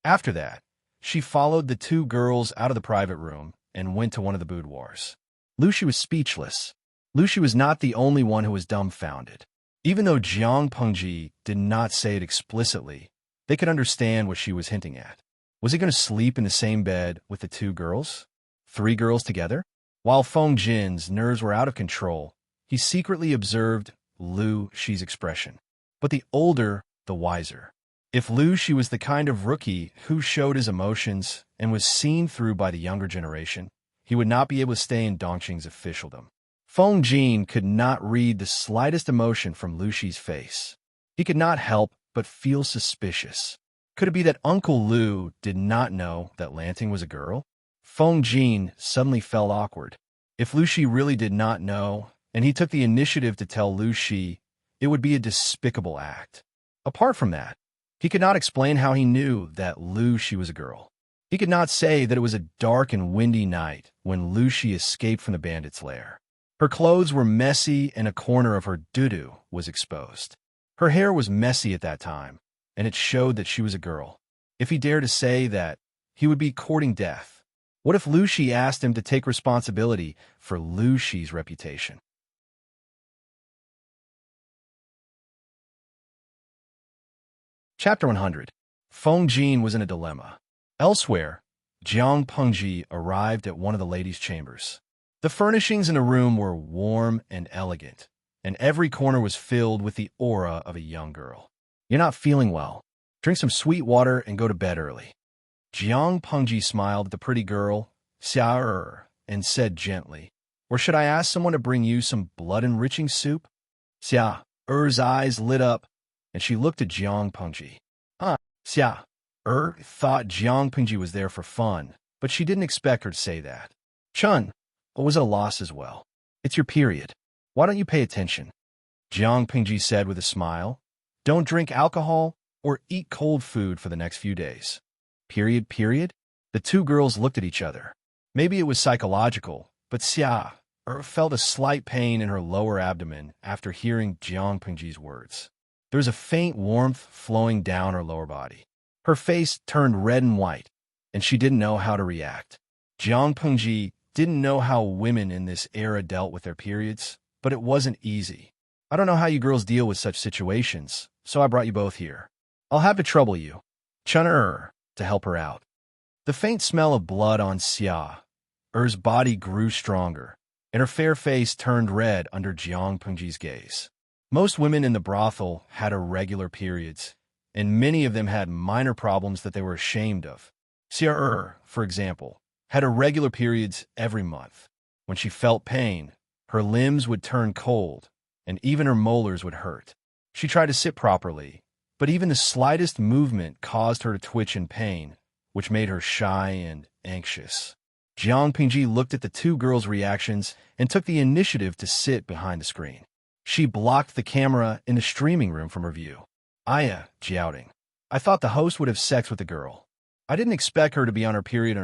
After that, she followed the two girls out of the private room and went to one of the boudoirs. Lu Shi was speechless. Lu Shi was not the only one who was dumbfounded. Even though Jiang Pengji did not say it explicitly, they could understand what she was hinting at. Was he going to sleep in the same bed with the two girls? 3 girls together? While Feng Jin's nerves were out of control, he secretly observed Lu Shi's expression. But the older, the wiser. If Lu Shi was the kind of rookie who showed his emotions and was seen through by the younger generation, he would not be able to stay in Dongqing's officialdom. Feng Jin could not read the slightest emotion from Lu Shi's face. He could not help but feel suspicious. Could it be that Uncle Lu did not know that Lanting was a girl? Feng Jin suddenly felt awkward. If Lu Shi really did not know, and he took the initiative to tell Lu Shi, it would be a despicable act. Apart from that, he could not explain how he knew that Lu Shi was a girl. He could not say that it was a dark and windy night when Lu Shi escaped from the bandit's lair. Her clothes were messy and a corner of her doo-doo was exposed. Her hair was messy at that time, and it showed that she was a girl. If he dared to say that, he would be courting death. What if Lu Shi asked him to take responsibility for Lu Shi's reputation? Chapter 100. Feng Jin was in a dilemma. Elsewhere, Jiang Pengji arrived at one of the ladies' chambers. The furnishings in the room were warm and elegant, and every corner was filled with the aura of a young girl. You're not feeling well. Drink some sweet water and go to bed early. Jiang Pengji smiled at the pretty girl, Xia and said gently, Or should I ask someone to bring you some blood-enriching soup? Xia eyes lit up, and she looked at Jiang Pengji. Xia thought Jiang Pengji was there for fun, but she didn't expect her to say that. Chun was at a loss as well. It's your period. Why don't you pay attention? Jiang Pengji said with a smile. Don't drink alcohol or eat cold food for the next few days. Period. The two girls looked at each other. Maybe it was psychological, but Xia felt a slight pain in her lower abdomen after hearing Jiang Pengji's words. There was a faint warmth flowing down her lower body. Her face turned red and white, and she didn't know how to react. Jiang Pengji didn't know how women in this era dealt with their periods, but it wasn't easy. I don't know how you girls deal with such situations, so I brought you both here. I'll have to trouble you. Chun to help her out. The faint smell of blood on Xia's body grew stronger, and her fair face turned red under Jiang Pengji's gaze. Most women in the brothel had irregular periods, and many of them had minor problems that they were ashamed of. Xia, for example, had irregular periods every month. When she felt pain, her limbs would turn cold, and even her molars would hurt. She tried to sit properly, but even the slightest movement caused her to twitch in pain, which made her shy and anxious. Jiang Pengji looked at the two girls' reactions and took the initiative to sit behind the screen. She blocked the camera in the streaming room from her view. Jouting. I thought the host would have sex with the girl. I didn't expect her to be on her period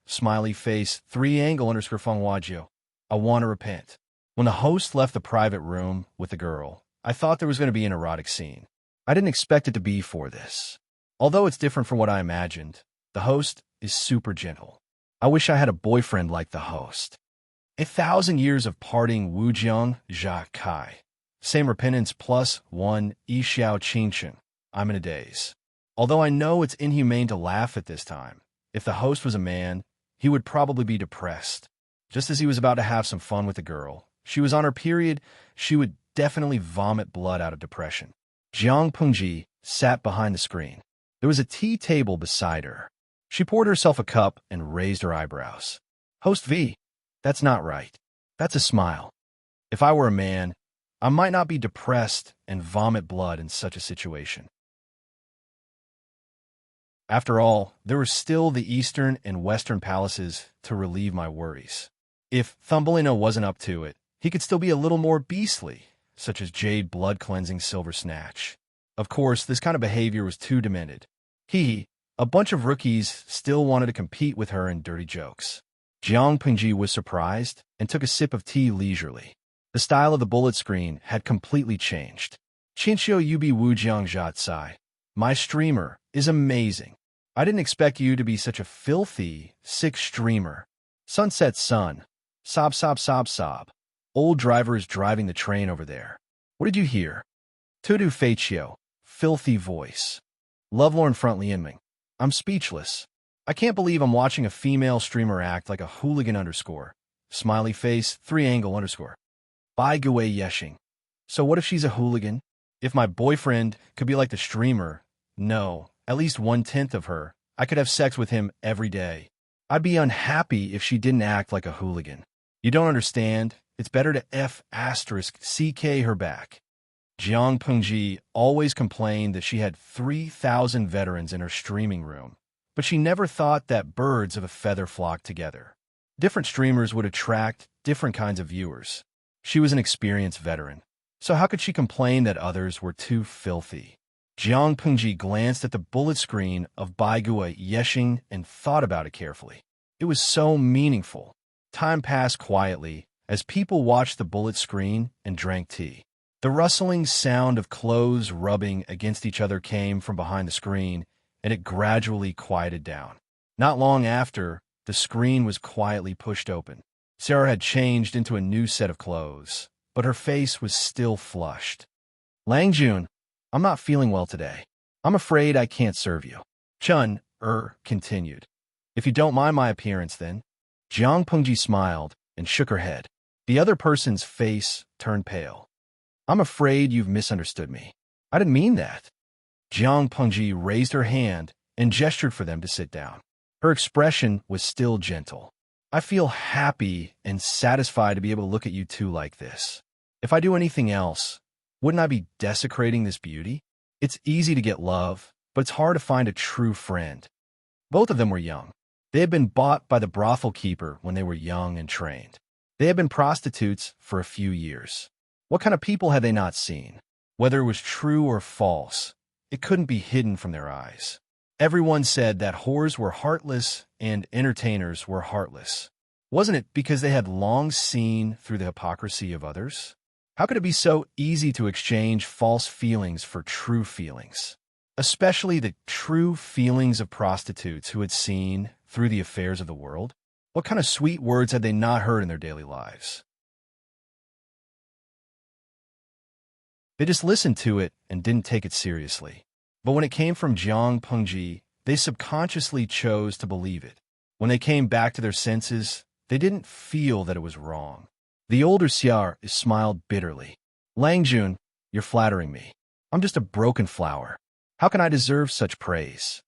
smiley face 3-angle Feng Wajio. I want to repent. When the host left the private room with the girl, I thought there was going to be an erotic scene. I didn't expect it to be for this. Although it's different from what I imagined, the host is super gentle. I wish I had a boyfriend like the host. 1,000 years of parting Wujiang Jia Kai. Same repentance plus 1 Yi Xiao Qingchen. I'm in a daze. Although I know it's inhumane to laugh at this time, if the host was a man, he would probably be depressed. Just as he was about to have some fun with the girl, she was on her period, she would definitely vomit blood out of depression. Jiang Pengji sat behind the screen. There was a tea table beside her. She poured herself a cup and raised her eyebrows. Host V, that's not right. That's a smile. If I were a man, I might not be depressed and vomit blood in such a situation. After all, there were still the eastern and western palaces to relieve my worries. If Thumbelina wasn't up to it, he could still be a little more beastly, such as Jade blood-cleansing Silver Snatch. Of course, this kind of behavior was too demented. A bunch of rookies still wanted to compete with her in dirty jokes. Jiang Pengji was surprised and took a sip of tea leisurely. The style of the bullet screen had completely changed. Qinxiu Yubi Wu Jiang Zhatsai. My streamer is amazing. I didn't expect you to be such a filthy, sick streamer. Sunset Sun. Sob sob sob sob. Old driver is driving the train over there. What did you hear? Tudu Feichio. Filthy voice. Lovelorn Front Lianming. I'm speechless. I can't believe I'm watching a female streamer act like a hooligan underscore. Smiley face, 3 angle underscore. Bai Gui Yeshing. So what if she's a hooligan? If my boyfriend could be like the streamer, no, at least 1/10 of her, I could have sex with him every day. I'd be unhappy if she didn't act like a hooligan. You don't understand. It's better to F***CK her back. Jiang Pengji always complained that she had 3,000 veterans in her streaming room, but she never thought that birds of a feather flock together. Different streamers would attract different kinds of viewers. She was an experienced veteran, so how could she complain that others were too filthy? Jiang Pengji glanced at the bullet screen of Bai Gui Yeshing and thought about it carefully. It was so meaningful. Time passed quietly as people watched the bullet screen and drank tea. The rustling sound of clothes rubbing against each other came from behind the screen, and it gradually quieted down. Not long after, the screen was quietly pushed open. Sarah had changed into a new set of clothes, but her face was still flushed. Langjun, I'm not feeling well today. I'm afraid I can't serve you. Chun, continued. If you don't mind my appearance, then. Jiang Pengji smiled and shook her head. The other person's face turned pale. I'm afraid you've misunderstood me. I didn't mean that. Jiang Pengji raised her hand and gestured for them to sit down. Her expression was still gentle. I feel happy and satisfied to be able to look at you two like this. If I do anything else, wouldn't I be desecrating this beauty? It's easy to get love, but it's hard to find a true friend. Both of them were young. They had been bought by the brothel keeper when they were young and trained. They had been prostitutes for a few years. What kind of people had they not seen? Whether it was true or false, it couldn't be hidden from their eyes. Everyone said that whores were heartless and entertainers were heartless. Wasn't it because they had long seen through the hypocrisy of others? How could it be so easy to exchange false feelings for true feelings? Especially the true feelings of prostitutes who had seen through the affairs of the world? What kind of sweet words had they not heard in their daily lives? They just listened to it and didn't take it seriously. But when it came from Jiang Pengji, they subconsciously chose to believe it. When they came back to their senses, they didn't feel that it was wrong. The older Xiar smiled bitterly. Langjun, you're flattering me. I'm just a broken flower. How can I deserve such praise?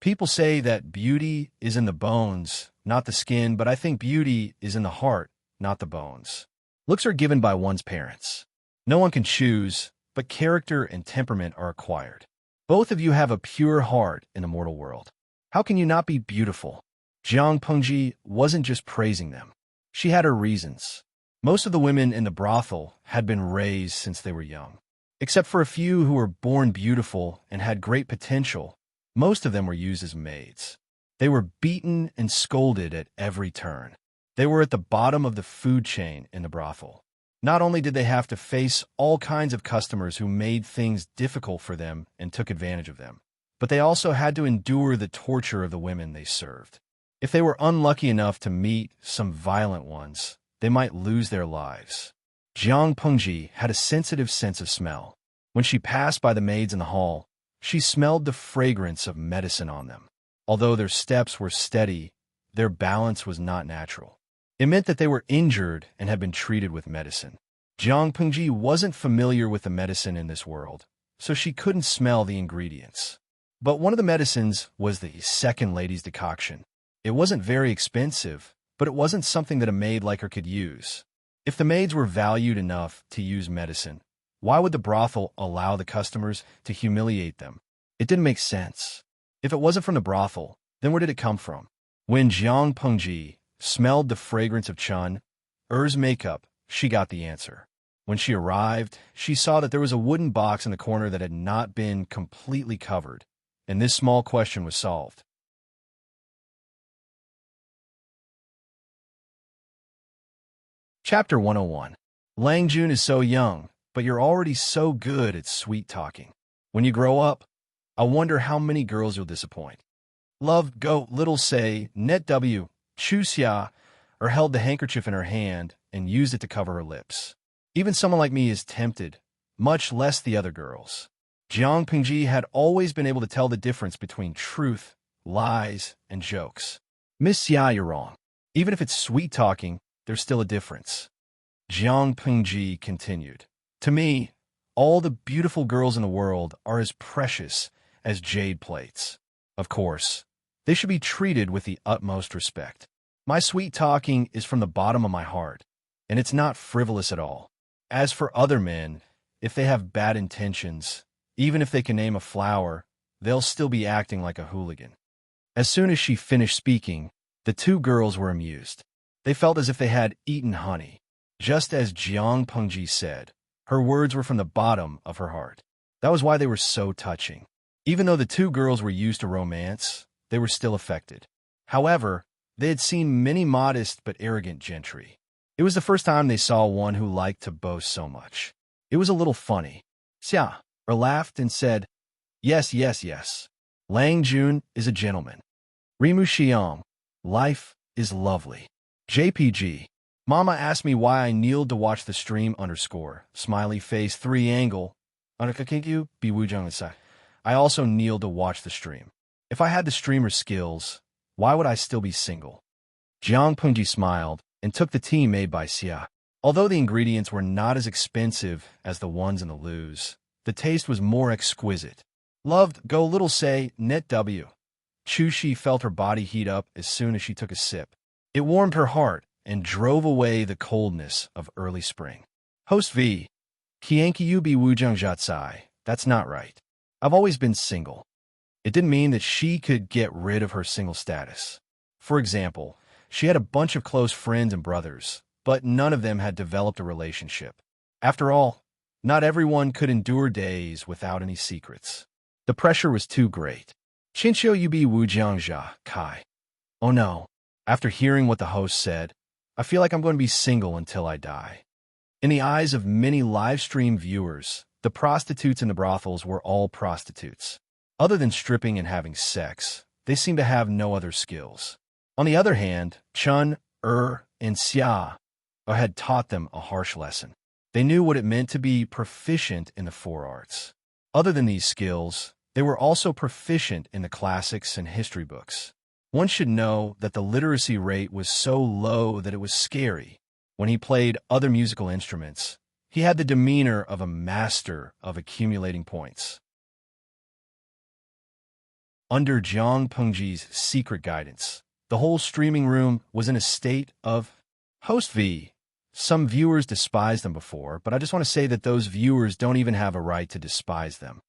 People say that beauty is in the bones, not the skin, but I think beauty is in the heart, not the bones. Looks are given by one's parents. No one can choose, but character and temperament are acquired. Both of you have a pure heart in the mortal world. How can you not be beautiful? Jiang Pengji wasn't just praising them. She had her reasons. Most of the women in the brothel had been raised since they were young. Except for a few who were born beautiful and had great potential, most of them were used as maids. They were beaten and scolded at every turn. They were at the bottom of the food chain in the brothel. Not only did they have to face all kinds of customers who made things difficult for them and took advantage of them, but they also had to endure the torture of the women they served. If they were unlucky enough to meet some violent ones, they might lose their lives. Jiang Pengji had a sensitive sense of smell. When she passed by the maids in the hall, she smelled the fragrance of medicine on them. Although their steps were steady, their balance was not natural. It meant that they were injured and had been treated with medicine. Jiang Pengji wasn't familiar with the medicine in this world, so she couldn't smell the ingredients. But one of the medicines was the second lady's decoction. It wasn't very expensive, but it wasn't something that a maid like her could use. If the maids were valued enough to use medicine, why would the brothel allow the customers to humiliate them? It didn't make sense. If it wasn't from the brothel, then where did it come from? When Jiang Pengji smelled the fragrance of Chun, Er's makeup, she got the answer. When she arrived, she saw that there was a wooden box in the corner that had not been completely covered, and this small question was solved. Chapter 101. Lang Jun is so young, but you're already so good at sweet-talking. When you grow up, I wonder how many girls you'll disappoint. Love Go Little Say, Net W, Chu Xia, or held the handkerchief in her hand and used it to cover her lips. Even someone like me is tempted, much less the other girls. Jiang Pingji had always been able to tell the difference between truth, lies, and jokes. Miss Xia, you're wrong. Even if it's sweet-talking, there's still a difference. Jiang Pingji continued. To me, all the beautiful girls in the world are as precious as jade plates. Of course, they should be treated with the utmost respect. My sweet-talking is from the bottom of my heart, and it's not frivolous at all. As for other men, if they have bad intentions, even if they can name a flower, they'll still be acting like a hooligan. As soon as she finished speaking, the two girls were amused. They felt as if they had eaten honey. Just as Jiang Pengji said, her words were from the bottom of her heart. That was why they were so touching. Even though the two girls were used to romance, they were still affected. However, they had seen many modest but arrogant gentry. It was the first time they saw one who liked to boast so much. It was a little funny. Xia laughed and said, Yes, yes, yes. Lang Jun is a gentleman. Rimu Xiang, life is lovely. JPG. Mama asked me why I kneeled to watch the stream _ smiley face 3 angle. I also kneeled to watch the stream. If I had the streamer's skills, why would I still be single? Jiang Pengji smiled and took the tea made by Xia. Although the ingredients were not as expensive as the ones in the loos, the taste was more exquisite. Loved Go Little Say, Net W. Chu Shi felt her body heat up as soon as she took a sip. It warmed her heart and drove away the coldness of early spring. Host V. Qiankiyubi Wuzheng Zhatsai. That's not right. I've always been single. It didn't mean that she could get rid of her single status. For example, she had a bunch of close friends and brothers, but none of them had developed a relationship. After all, not everyone could endure days without any secrets. The pressure was too great. Qinqiu Yubi Wujiangxia Kai. Oh no. After hearing what the host said, I feel like I'm going to be single until I die. In the eyes of many live stream viewers, the prostitutes in the brothels were all prostitutes. Other than stripping and having sex, they seemed to have no other skills. On the other hand, Chun, and Xia had taught them a harsh lesson. They knew what it meant to be proficient in the 4 arts. Other than these skills, they were also proficient in the classics and history books. One should know that the literacy rate was so low that it was scary. When he played other musical instruments, he had the demeanor of a master of accumulating points. Under Jiang Pengji's secret guidance, the whole streaming room was in a state of Host V. Some viewers despised them before, but I just want to say that those viewers don't even have a right to despise them.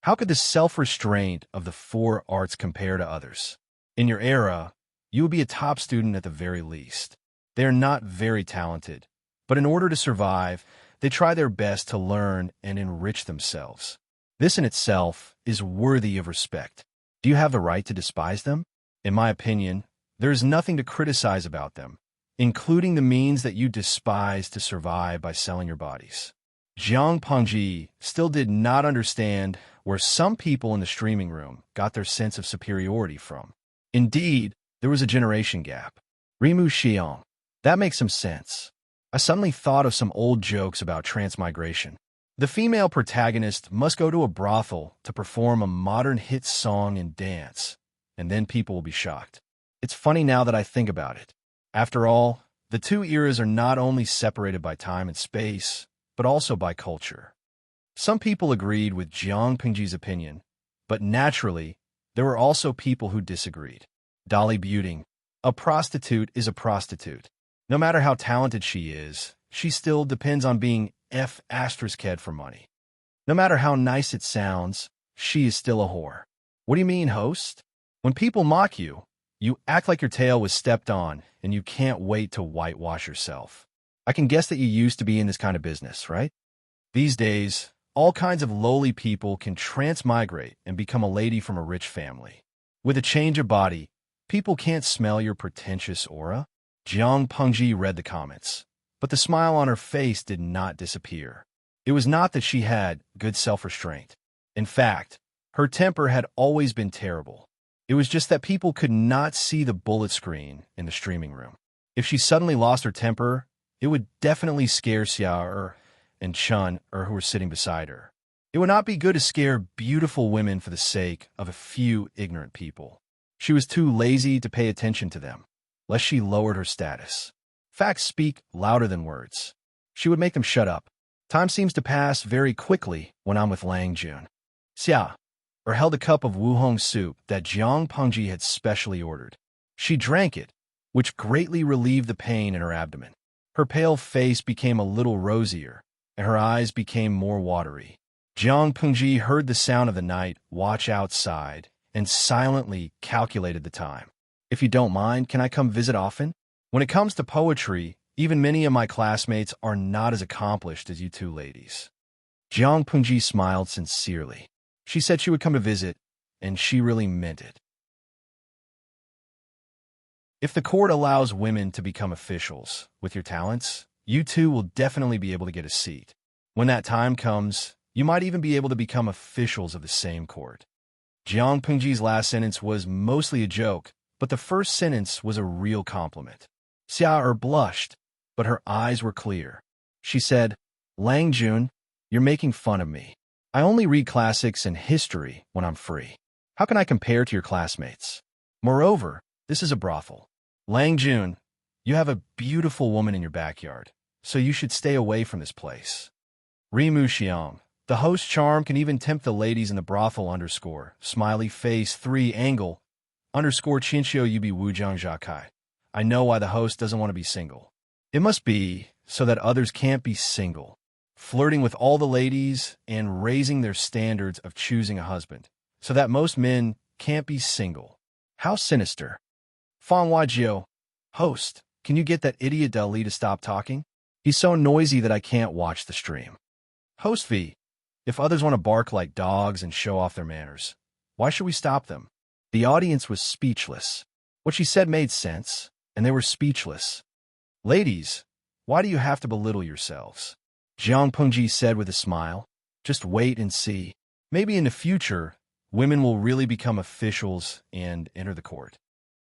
How could the self-restraint of the 4 arts compare to others? In your era, you would be a top student at the very least. They are not very talented, but in order to survive, they try their best to learn and enrich themselves. This in itself is worthy of respect. Do you have the right to despise them? In my opinion, there is nothing to criticize about them, including the means that you despise to survive by selling your bodies. Jiang Pengji still did not understand where some people in the streaming room got their sense of superiority from. Indeed, there was a generation gap. Rimu Xiang. That makes some sense. I suddenly thought of some old jokes about transmigration. The female protagonist must go to a brothel to perform a modern hit song and dance, and then people will be shocked. It's funny now that I think about it. After all, the two eras are not only separated by time and space, but also by culture. Some people agreed with Jiang Pengji's opinion, but naturally, there were also people who disagreed. Dolly Buting. A prostitute is a prostitute. No matter how talented she is, she still depends on being F***ed for money. No matter how nice it sounds, she is still a whore. What do you mean, host? When people mock you, you act like your tail was stepped on and you can't wait to whitewash yourself. I can guess that you used to be in this kind of business, right? These days, all kinds of lowly people can transmigrate and become a lady from a rich family. With a change of body, people can't smell your pretentious aura. Jiang Pengji read the comments, but the smile on her face did not disappear. It was not that she had good self-restraint. In fact, her temper had always been terrible. It was just that people could not see the bullet screen in the streaming room. If she suddenly lost her temper, it would definitely scare Xia and Chun who were sitting beside her. It would not be good to scare beautiful women for the sake of a few ignorant people. She was too lazy to pay attention to them, lest she lowered her status. Facts speak louder than words. She would make them shut up. Time seems to pass very quickly when I'm with Lang Jun. Xia held a cup of Wuhong soup that Jiang Pengji had specially ordered. She drank it, which greatly relieved the pain in her abdomen. Her pale face became a little rosier, and her eyes became more watery. Jiang Pengji heard the sound of the night watch outside and silently calculated the time. If you don't mind, can I come visit often? When it comes to poetry, even many of my classmates are not as accomplished as you two ladies. Jiang Pengji smiled sincerely. She said she would come to visit, and she really meant it. If the court allows women to become officials with your talents, you two will definitely be able to get a seat. When that time comes, you might even be able to become officials of the same court. Jiang Pengji's last sentence was mostly a joke, but the first sentence was a real compliment. Xia blushed, but her eyes were clear. She said, Lang Jun, you're making fun of me. I only read classics and history when I'm free. How can I compare to your classmates? Moreover, this is a brothel. Lang Jun, you have a beautiful woman in your backyard, so you should stay away from this place. Rimu Xiang, the host charm can even tempt the ladies in the brothel smiley face 3 angle Chinchio Yubi Wuzhang Zhakai. I know why the host doesn't want to be single. It must be so that others can't be single, flirting with all the ladies and raising their standards of choosing a husband, so that most men can't be single. How sinister. Fang Wajio, host, can you get that idiot Dali to stop talking? He's so noisy that I can't watch the stream. Host V, if others want to bark like dogs and show off their manners, why should we stop them? The audience was speechless. What she said made sense, and they were speechless. Ladies, why do you have to belittle yourselves? Jiang Pengji said with a smile. Just wait and see. Maybe in the future, women will really become officials and enter the court.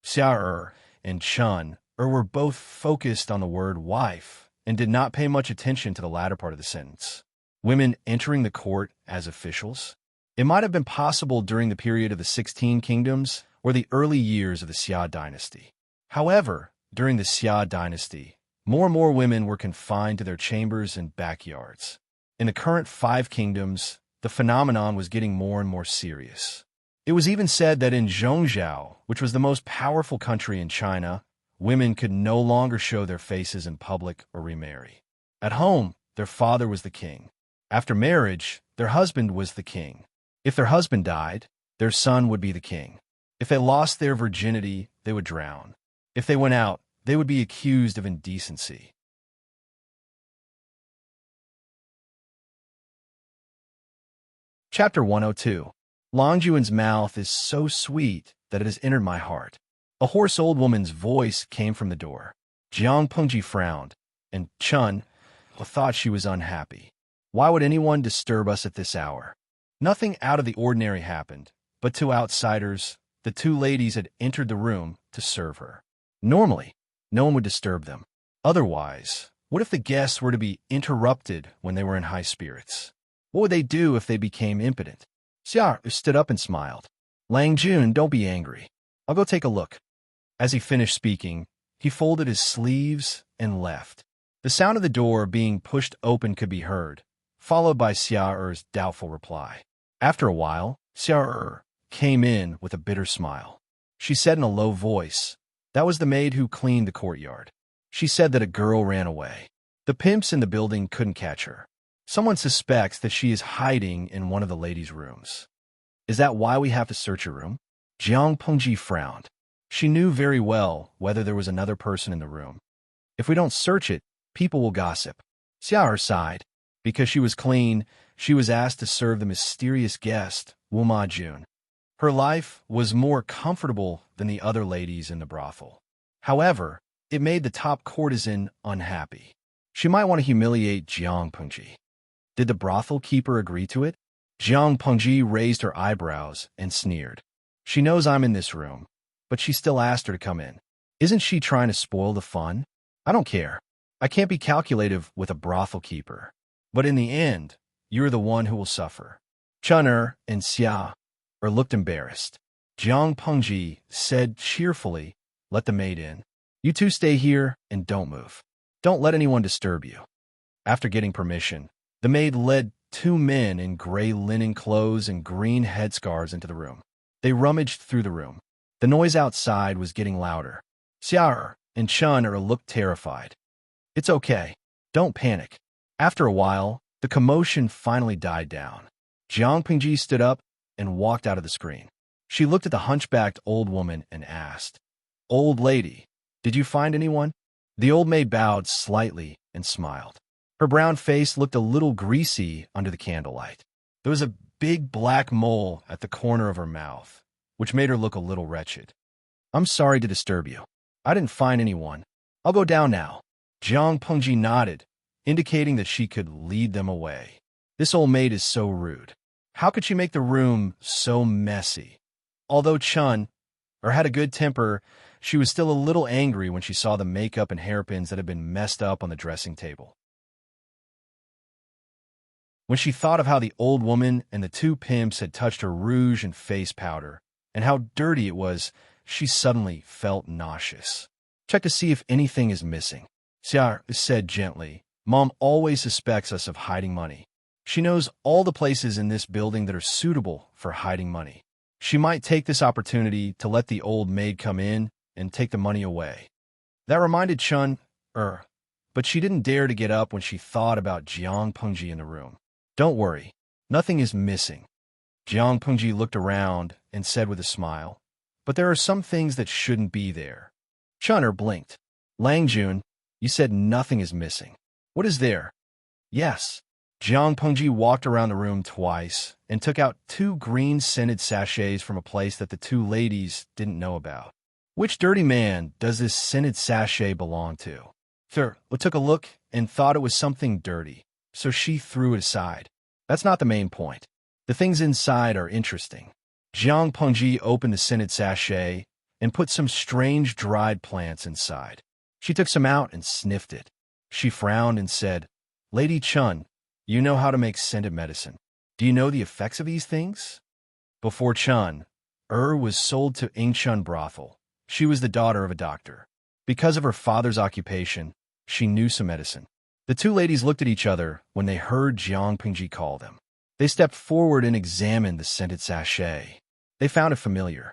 Xia and Chun were both focused on the word wife and did not pay much attention to the latter part of the sentence. Women entering the court as officials? It might have been possible during the period of the 16 Kingdoms or the early years of the Xia dynasty. However, during the Xia dynasty, more and more women were confined to their chambers and backyards. In the current 5 kingdoms, the phenomenon was getting more and more serious. It was even said that in Zhongzhou, which was the most powerful country in China, women could no longer show their faces in public or remarry. At home, their father was the king. After marriage, their husband was the king. If their husband died, their son would be the king. If they lost their virginity, they would drown. If they went out, they would be accused of indecency. Chapter 102. Lang Juan's mouth is so sweet that it has entered my heart. A hoarse old woman's voice came from the door. Jiang Pengji frowned, and Chun thought she was unhappy. Why would anyone disturb us at this hour? Nothing out of the ordinary happened, but to outsiders, the 2 ladies had entered the room to serve her. Normally, no one would disturb them. Otherwise, what if the guests were to be interrupted when they were in high spirits? What would they do if they became impotent? Xia stood up and smiled. Lang Jun, don't be angry. I'll go take a look. As he finished speaking, he folded his sleeves and left. The sound of the door being pushed open could be heard, followed by Xia's doubtful reply. After a while, Xia came in with a bitter smile. She said in a low voice, that was the maid who cleaned the courtyard. She said that a girl ran away. The pimps in the building couldn't catch her. Someone suspects that she is hiding in one of the ladies' rooms. Is that why we have to search your room? Jiang Pengji frowned. She knew very well whether there was another person in the room. If we don't search it, people will gossip. Xiao'er sighed. Because she was clean, she was asked to serve the mysterious guest, Wu Ma Jun. Her life was more comfortable than the other ladies in the brothel. However, it made the top courtesan unhappy. She might want to humiliate Jiang Pengji. Did the brothel keeper agree to it? Jiang Pengji raised her eyebrows and sneered. She knows I'm in this room, but she still asked her to come in. Isn't she trying to spoil the fun? I don't care. I can't be calculative with a brothel keeper. But in the end, you're the one who will suffer. Chun'er and Xiao'er looked embarrassed. Jiang Pengji said cheerfully, let the maid in. You two stay here and don't move. Don't let anyone disturb you. After getting permission, the maid led two men in gray linen clothes and green headscarves into the room. They rummaged through the room. The noise outside was getting louder. Xiao'er and Chun'er looked terrified. It's okay. Don't panic. After a while, the commotion finally died down. Jiang Pengji stood up and walked out of the screen. She looked at the hunchbacked old woman and asked, Old lady, did you find anyone? The old maid bowed slightly and smiled. Her brown face looked a little greasy under the candlelight. There was a big black mole at the corner of her mouth, which made her look a little wretched. I'm sorry to disturb you. I didn't find anyone. I'll go down now. Jiang Pengji nodded, indicating that she could lead them away. This old maid is so rude. How could she make the room so messy? Although Chun'er had a good temper, she was still a little angry when she saw the makeup and hairpins that had been messed up on the dressing table. When she thought of how the old woman and the two pimps had touched her rouge and face powder, and how dirty it was, she suddenly felt nauseous. Check to see if anything is missing. Xiao'er said gently, Mom always suspects us of hiding money. She knows all the places in this building that are suitable for hiding money. She might take this opportunity to let the old maid come in and take the money away. That reminded Chun'er, but she didn't dare to get up when she thought about Jiang Pengji in the room. Don't worry, nothing is missing. Jiang Pengji looked around and said with a smile, but there are some things that shouldn't be there. Chun'er blinked. Lang Jun, you said nothing is missing. What is there? Yes. Jiang Pengji walked around the room twice and took out two green scented sachets from a place that the two ladies didn't know about. Which dirty man does this scented sachet belong to? Xiao'er took a look and thought it was something dirty, so she threw it aside. That's not the main point. The things inside are interesting. Jiang Pengji opened the scented sachet and put some strange dried plants inside. She took some out and sniffed it. She frowned and said, Lady Chun, you know how to make scented medicine. Do you know the effects of these things? Before Chun'er was sold to Yingchun brothel, she was the daughter of a doctor. Because of her father's occupation, she knew some medicine. The two ladies looked at each other when they heard Jiang Pengji call them. They stepped forward and examined the scented sachet. They found it familiar.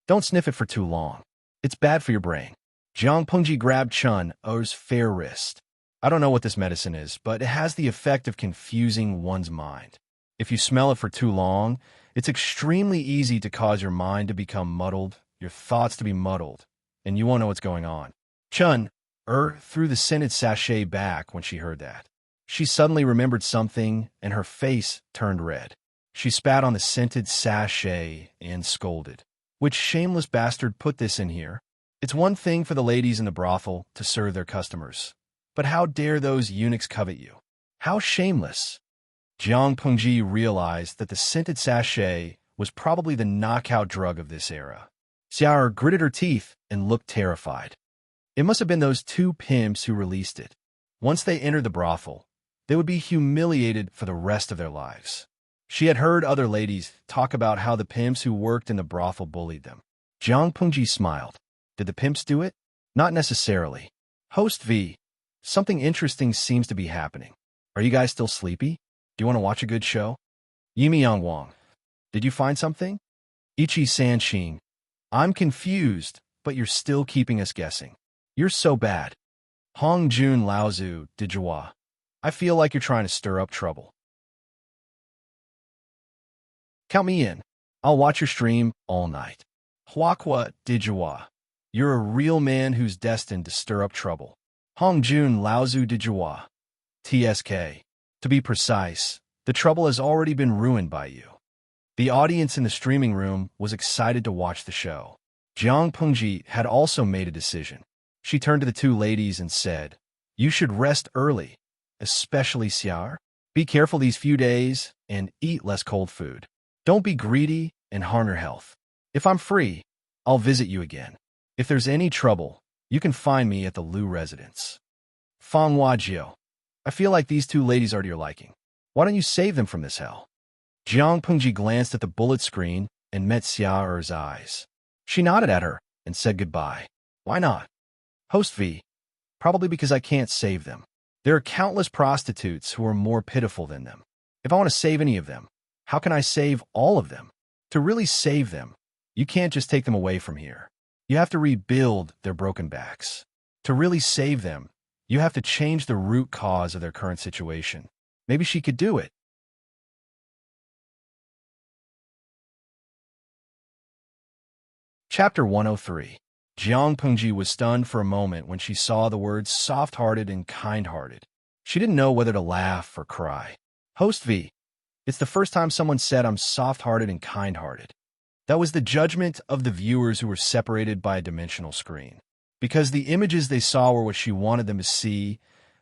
Don't sniff it for too long. It's bad for your brain. Jiang Pengji grabbed Chun'er's fair wrist. I don't know what this medicine is, but it has the effect of confusing one's mind. If you smell it for too long, it's extremely easy to cause your mind to become muddled, your thoughts to be muddled, and you won't know what's going on. Chun'er threw the scented sachet back when she heard that. She suddenly remembered something, and her face turned red. She spat on the scented sachet and scolded. Which shameless bastard put this in here? It's one thing for the ladies in the brothel to serve their customers, but how dare those eunuchs covet you? How shameless! Jiang Pengji realized that the scented sachet was probably the knockout drug of this era. Xiao'er gritted her teeth and looked terrified. It must have been those two pimps who released it. Once they entered the brothel, they would be humiliated for the rest of their lives. She had heard other ladies talk about how the pimps who worked in the brothel bullied them. Jiang Pengji smiled. Did the pimps do it? Not necessarily. Host V, something interesting seems to be happening. Are you guys still sleepy? Do you want to watch a good show? Yimiyang Wang, did you find something? Ichi Sanqing, I'm confused, but you're still keeping us guessing. You're so bad. Hong Jun Laozu Dijua. I feel like you're trying to stir up trouble. Count me in. I'll watch your stream all night. Huaqua Dijua. You're a real man who's destined to stir up trouble. Hong Jun Laozu Dijua. TSK. To be precise, the trouble has already been ruined by you. The audience in the streaming room was excited to watch the show. Jiang Pengji had also made a decision. She turned to the two ladies and said, "You should rest early, especially Xiar. Be careful these few days and eat less cold food. Don't be greedy and harm your health. If I'm free, I'll visit you again. If there's any trouble, you can find me at the Lu residence." Fang Huajiu. I feel like these two ladies are to your liking. Why don't you save them from this hell? Jiang Pengji glanced at the bullet screen and met Xiao's eyes. She nodded at her and said goodbye. Why not? Host V. Probably because I can't save them. There are countless prostitutes who are more pitiful than them. If I want to save any of them, how can I save all of them? To really save them, you can't just take them away from here. You have to rebuild their broken backs. To really save them, you have to change the root cause of their current situation. Maybe she could do it. Chapter 103. Jiang Pengji was stunned for a moment when she saw the words soft-hearted and kind-hearted. She didn't know whether to laugh or cry. Host V. It's the first time someone said I'm soft-hearted and kind-hearted. That was the judgment of the viewers who were separated by a dimensional screen. Because the images they saw were what she wanted them to see,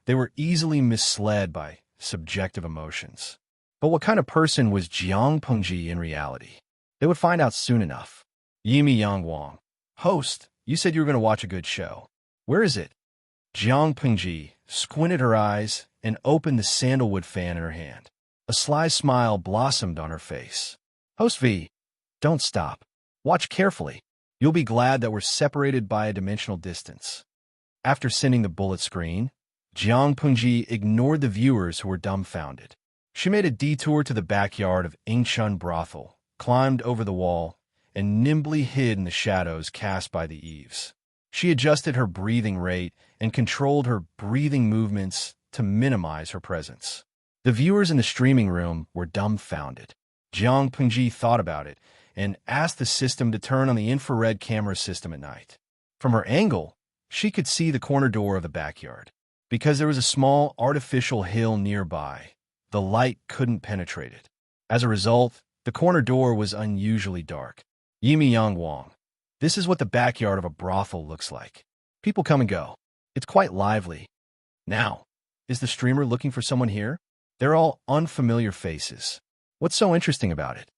they were easily misled by subjective emotions. But what kind of person was Jiang Pengji in reality? They would find out soon enough. Yimi Yang Wang. Host, you said you were going to watch a good show. Where is it? Jiang Pengji squinted her eyes and opened the sandalwood fan in her hand. A sly smile blossomed on her face. Host V, don't stop. Watch carefully. You'll be glad that we're separated by a dimensional distance. After sending the bullet screen, Jiang Pengji ignored the viewers who were dumbfounded. She made a detour to the backyard of Ingshun brothel, climbed over the wall, and nimbly hid in the shadows cast by the eaves. She adjusted her breathing rate and controlled her breathing movements to minimize her presence. The viewers in the streaming room were dumbfounded. Jiang Pengji thought about it and asked the system to turn on the infrared camera system at night. From her angle, she could see the corner door of the backyard. Because there was a small artificial hill nearby, the light couldn't penetrate it. As a result, the corner door was unusually dark. Yimi Yang Wang. This is what the backyard of a brothel looks like. People come and go. It's quite lively. Now, is the streamer looking for someone here? They're all unfamiliar faces. What's so interesting about it?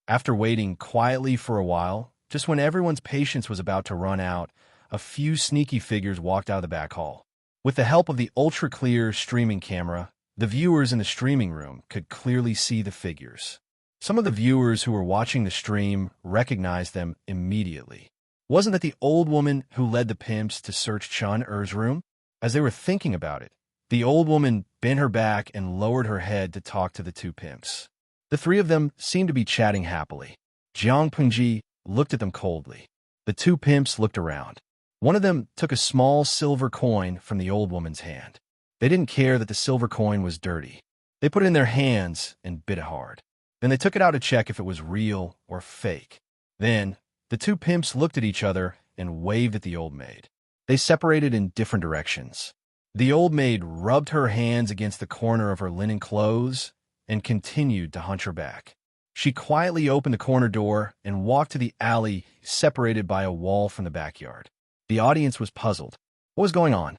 After waiting quietly for a while, just when everyone's patience was about to run out, a few sneaky figures walked out of the back hall. With the help of the ultra-clear streaming camera, the viewers in the streaming room could clearly see the figures. Some of the viewers who were watching the stream recognized them immediately. Wasn't that the old woman who led the pimps to search Chun Er's room? As they were thinking about it, the old woman bent her back and lowered her head to talk to the two pimps. The three of them seemed to be chatting happily. Jiang Pengji looked at them coldly. The two pimps looked around. One of them took a small silver coin from the old woman's hand. They didn't care that the silver coin was dirty. They put it in their hands and bit it hard. Then they took it out to check if it was real or fake. Then, the two pimps looked at each other and waved at the old maid. They separated in different directions. The old maid rubbed her hands against the corner of her linen clothes and continued to hunch her back. She quietly opened the corner door and walked to the alley separated by a wall from the backyard. The audience was puzzled. What was going on?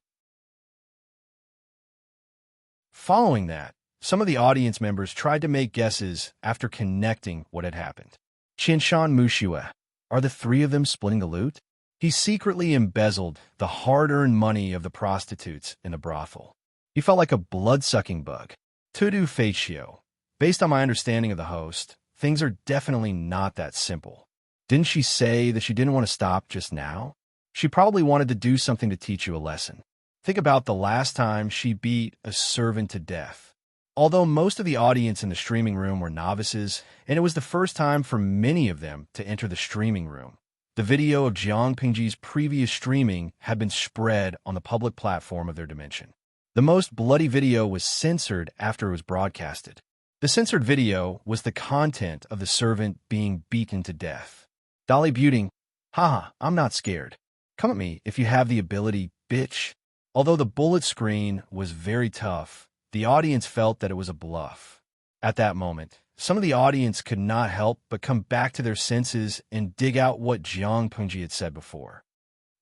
Following that, some of the audience members tried to make guesses after connecting what had happened. Qinshan Mushue. Are the three of them splitting the loot? He secretly embezzled the hard-earned money of the prostitutes in the brothel. He felt like a blood-sucking bug. Tudu Feitio. Based on my understanding of the host, things are definitely not that simple. Didn't she say that she didn't want to stop just now? She probably wanted to do something to teach you a lesson. Think about the last time she beat a servant to death. Although most of the audience in the streaming room were novices, and it was the first time for many of them to enter the streaming room, The video of Jiang Pingji's previous streaming had been spread on the public platform of their dimension. The most bloody video was censored after it was broadcasted. The censored video was the content of the servant being beaten to death. Dolly Buting, haha, I'm not scared. Come at me if you have the ability, bitch. Although the bullet screen was very tough, the audience felt that it was a bluff. At that moment, some of the audience could not help but come back to their senses and dig out what Jiang Pengji had said before.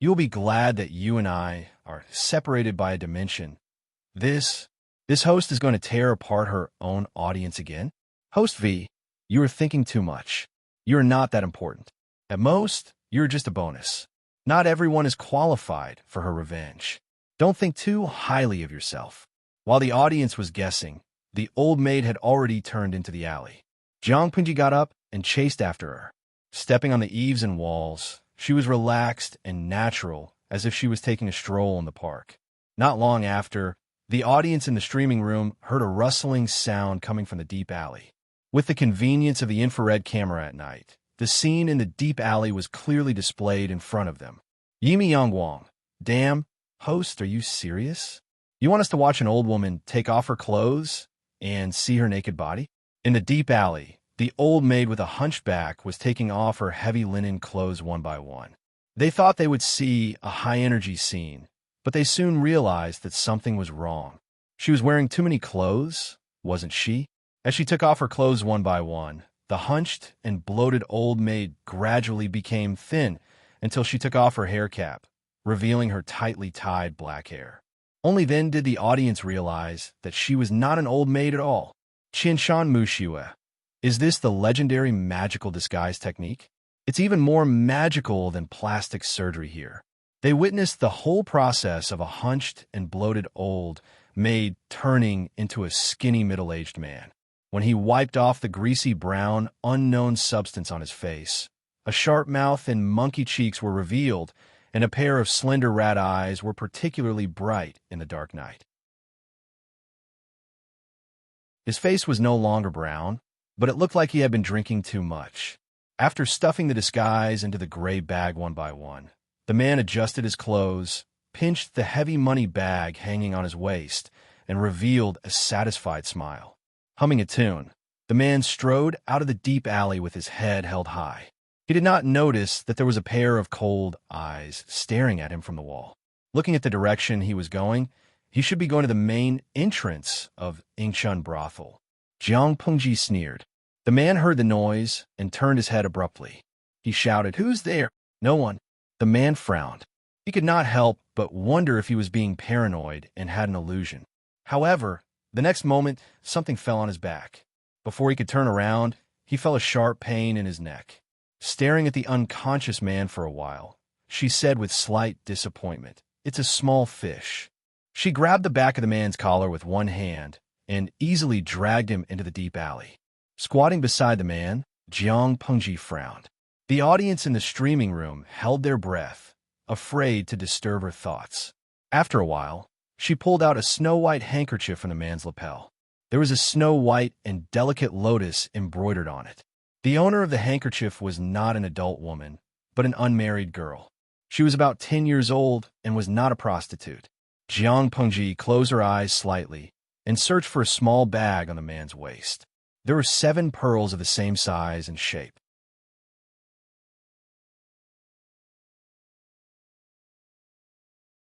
You will be glad that you and I are separated by a dimension. This host is going to tear apart her own audience again? Host V, you are thinking too much. You are not that important. At most, you're just a bonus. Not everyone is qualified for her revenge. Don't think too highly of yourself. While the audience was guessing, the old maid had already turned into the alley. Jiang Pingji got up and chased after her. Stepping on the eaves and walls, she was relaxed and natural, as if she was taking a stroll in the park. Not long after, the audience in the streaming room heard a rustling sound coming from the deep alley. With the convenience of the infrared camera at night, the scene in the deep alley was clearly displayed in front of them. Yimi Yangwang, damn, host, are you serious? You want us to watch an old woman take off her clothes and see her naked body? In the deep alley, the old maid with a hunchback was taking off her heavy linen clothes one by one. They thought they would see a high-energy scene, but they soon realized that something was wrong. She was wearing too many clothes, wasn't she? As she took off her clothes one by one, the hunched and bloated old maid gradually became thin until she took off her hair cap, revealing her tightly tied black hair. Only then did the audience realize that she was not an old maid at all. Qianshan Mushiwe. Is this the legendary magical disguise technique? It's even more magical than plastic surgery here. They witnessed the whole process of a hunched and bloated old maid turning into a skinny middle-aged man. When he wiped off the greasy brown, unknown substance on his face, a sharp mouth and monkey cheeks were revealed, and a pair of slender rat eyes were particularly bright in the dark night. His face was no longer brown, but it looked like he had been drinking too much. After stuffing the disguise into the gray bag one by one, the man adjusted his clothes, pinched the heavy money bag hanging on his waist, and revealed a satisfied smile. Humming a tune, the man strode out of the deep alley with his head held high. He did not notice that there was a pair of cold eyes staring at him from the wall. Looking at the direction he was going, he should be going to the main entrance of Ingshun brothel. Jiang Pengji sneered. The man heard the noise and turned his head abruptly. He shouted, "Who's there?" "No one." The man frowned. He could not help but wonder if he was being paranoid and had an illusion. However, the next moment, something fell on his back. Before he could turn around, he felt a sharp pain in his neck. Staring at the unconscious man for a while, she said with slight disappointment, "It's a small fish." She grabbed the back of the man's collar with one hand and easily dragged him into the deep alley. Squatting beside the man, Jiang Pengji frowned. The audience in the streaming room held their breath, afraid to disturb her thoughts. After a while, she pulled out a snow-white handkerchief from the man's lapel. There was a snow-white and delicate lotus embroidered on it. The owner of the handkerchief was not an adult woman, but an unmarried girl. She was about 10 years old and was not a prostitute. Jiang Pengji closed her eyes slightly and searched for a small bag on the man's waist. There were 7 pearls of the same size and shape.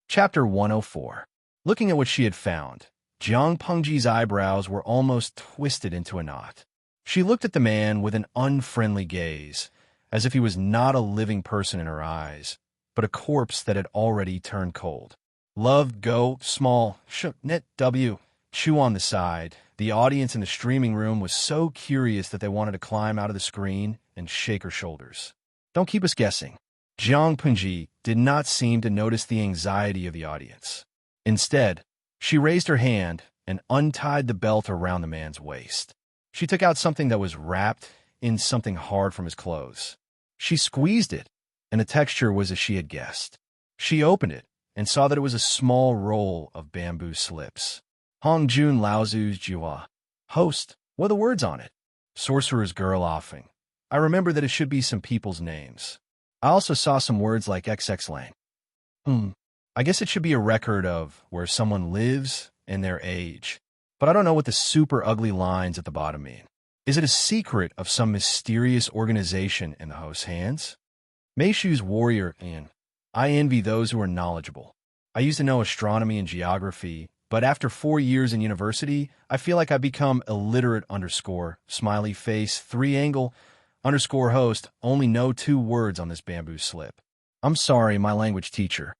Chapter 104. Looking at what she had found, Jiang Pengji's eyebrows were almost twisted into a knot. She looked at the man with an unfriendly gaze, as if he was not a living person in her eyes, but a corpse that had already turned cold. Love, go, small, net W, chew on the side. The audience in the streaming room was so curious that they wanted to climb out of the screen and shake her shoulders. Don't keep us guessing. Jiang Pengji did not seem to notice the anxiety of the audience. Instead, she raised her hand and untied the belt around the man's waist. She took out something that was wrapped in something hard from his clothes. She squeezed it, and the texture was as she had guessed. She opened it and saw that it was a small roll of bamboo slips. Hong Jun Laozu's Jua. Host, what are the words on it? Sorcerer's girl offing. I remember that it should be some people's names. I also saw some words like XX Lane. I guess it should be a record of where someone lives and their age. But I don't know what the super ugly lines at the bottom mean. Is it a secret of some mysterious organization in the host's hands? Meishu's warrior in. I envy those who are knowledgeable. I used to know astronomy and geography, but after 4 years in university, I feel like I've become illiterate smiley face 3 angle host, only know 2 words on this bamboo slip. I'm sorry, my language teacher.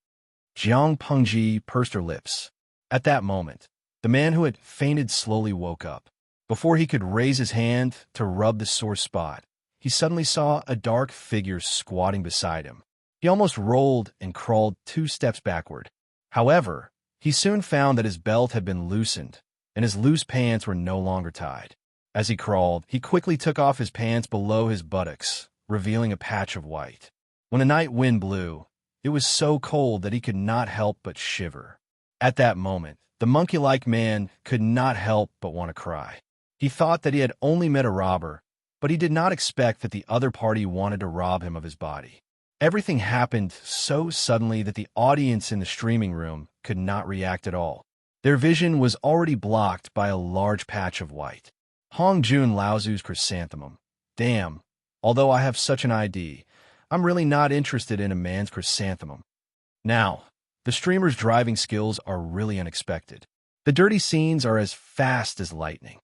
Jiang Pengji pursed her lips. At that moment, the man who had fainted slowly woke up. Before he could raise his hand to rub the sore spot, he suddenly saw a dark figure squatting beside him. He almost rolled and crawled 2 steps backward. However, he soon found that his belt had been loosened, and his loose pants were no longer tied. As he crawled, he quickly took off his pants below his buttocks, revealing a patch of white. When the night wind blew, it was so cold that he could not help but shiver. At that moment, the monkey-like man could not help but want to cry. He thought that he had only met a robber, but he did not expect that the other party wanted to rob him of his body. Everything happened so suddenly that the audience in the streaming room could not react at all. Their vision was already blocked by a large patch of white. Hong Jun Laozu's chrysanthemum. Damn, although I have such an ID, I'm really not interested in a man's chrysanthemum. Now, the streamer's driving skills are really unexpected. The dirty scenes are as fast as lightning.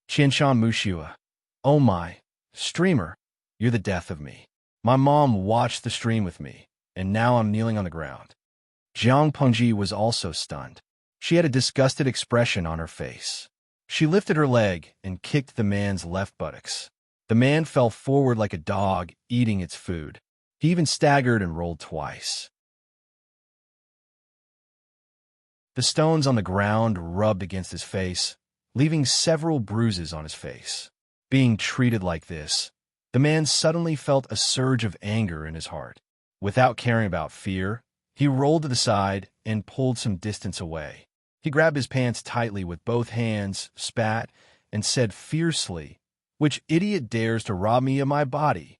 Qianshan Mushua. Oh my, streamer, you're the death of me. My mom watched the stream with me, and now I'm kneeling on the ground. Jiang Pengji was also stunned. She had a disgusted expression on her face. She lifted her leg and kicked the man's left buttocks. The man fell forward like a dog eating its food. He even staggered and rolled twice. The stones on the ground rubbed against his face, leaving several bruises on his face. Being treated like this, the man suddenly felt a surge of anger in his heart. Without caring about fear, he rolled to the side and pulled some distance away. He grabbed his pants tightly with both hands, spat, and said fiercely, "Which idiot dares to rob me of my body?"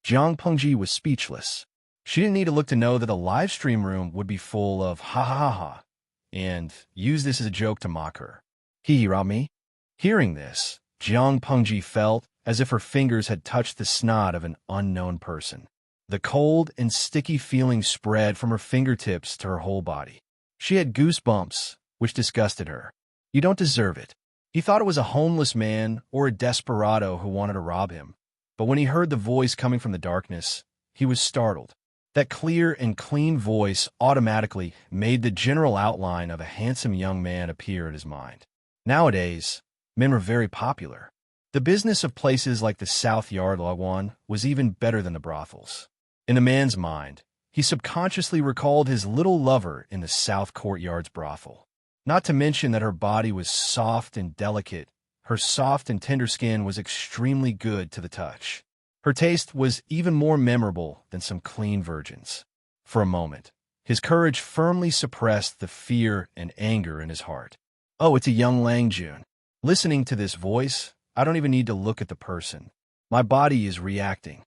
Jiang Pengji was speechless. She didn't need to look to know that the live stream room would be full of ha ha ha ha, and use this as a joke to mock her. He robbed me? Hearing this, Jiang Pengji felt as if her fingers had touched the snot of an unknown person. The cold and sticky feeling spread from her fingertips to her whole body. She had goosebumps, which disgusted her. You don't deserve it. He thought it was a homeless man or a desperado who wanted to rob him. But when he heard the voice coming from the darkness, he was startled. That clear and clean voice automatically made the general outline of a handsome young man appear in his mind. Nowadays, men were very popular. The business of places like the South Yard Lagwan was even better than the brothels. In the man's mind, he subconsciously recalled his little lover in the South Courtyard's brothel. Not to mention that her body was soft and delicate. Her soft and tender skin was extremely good to the touch. Her taste was even more memorable than some clean virgins. For a moment, his courage firmly suppressed the fear and anger in his heart. Oh, it's a young Lang Jun. Listening to this voice, I don't even need to look at the person. My body is reacting.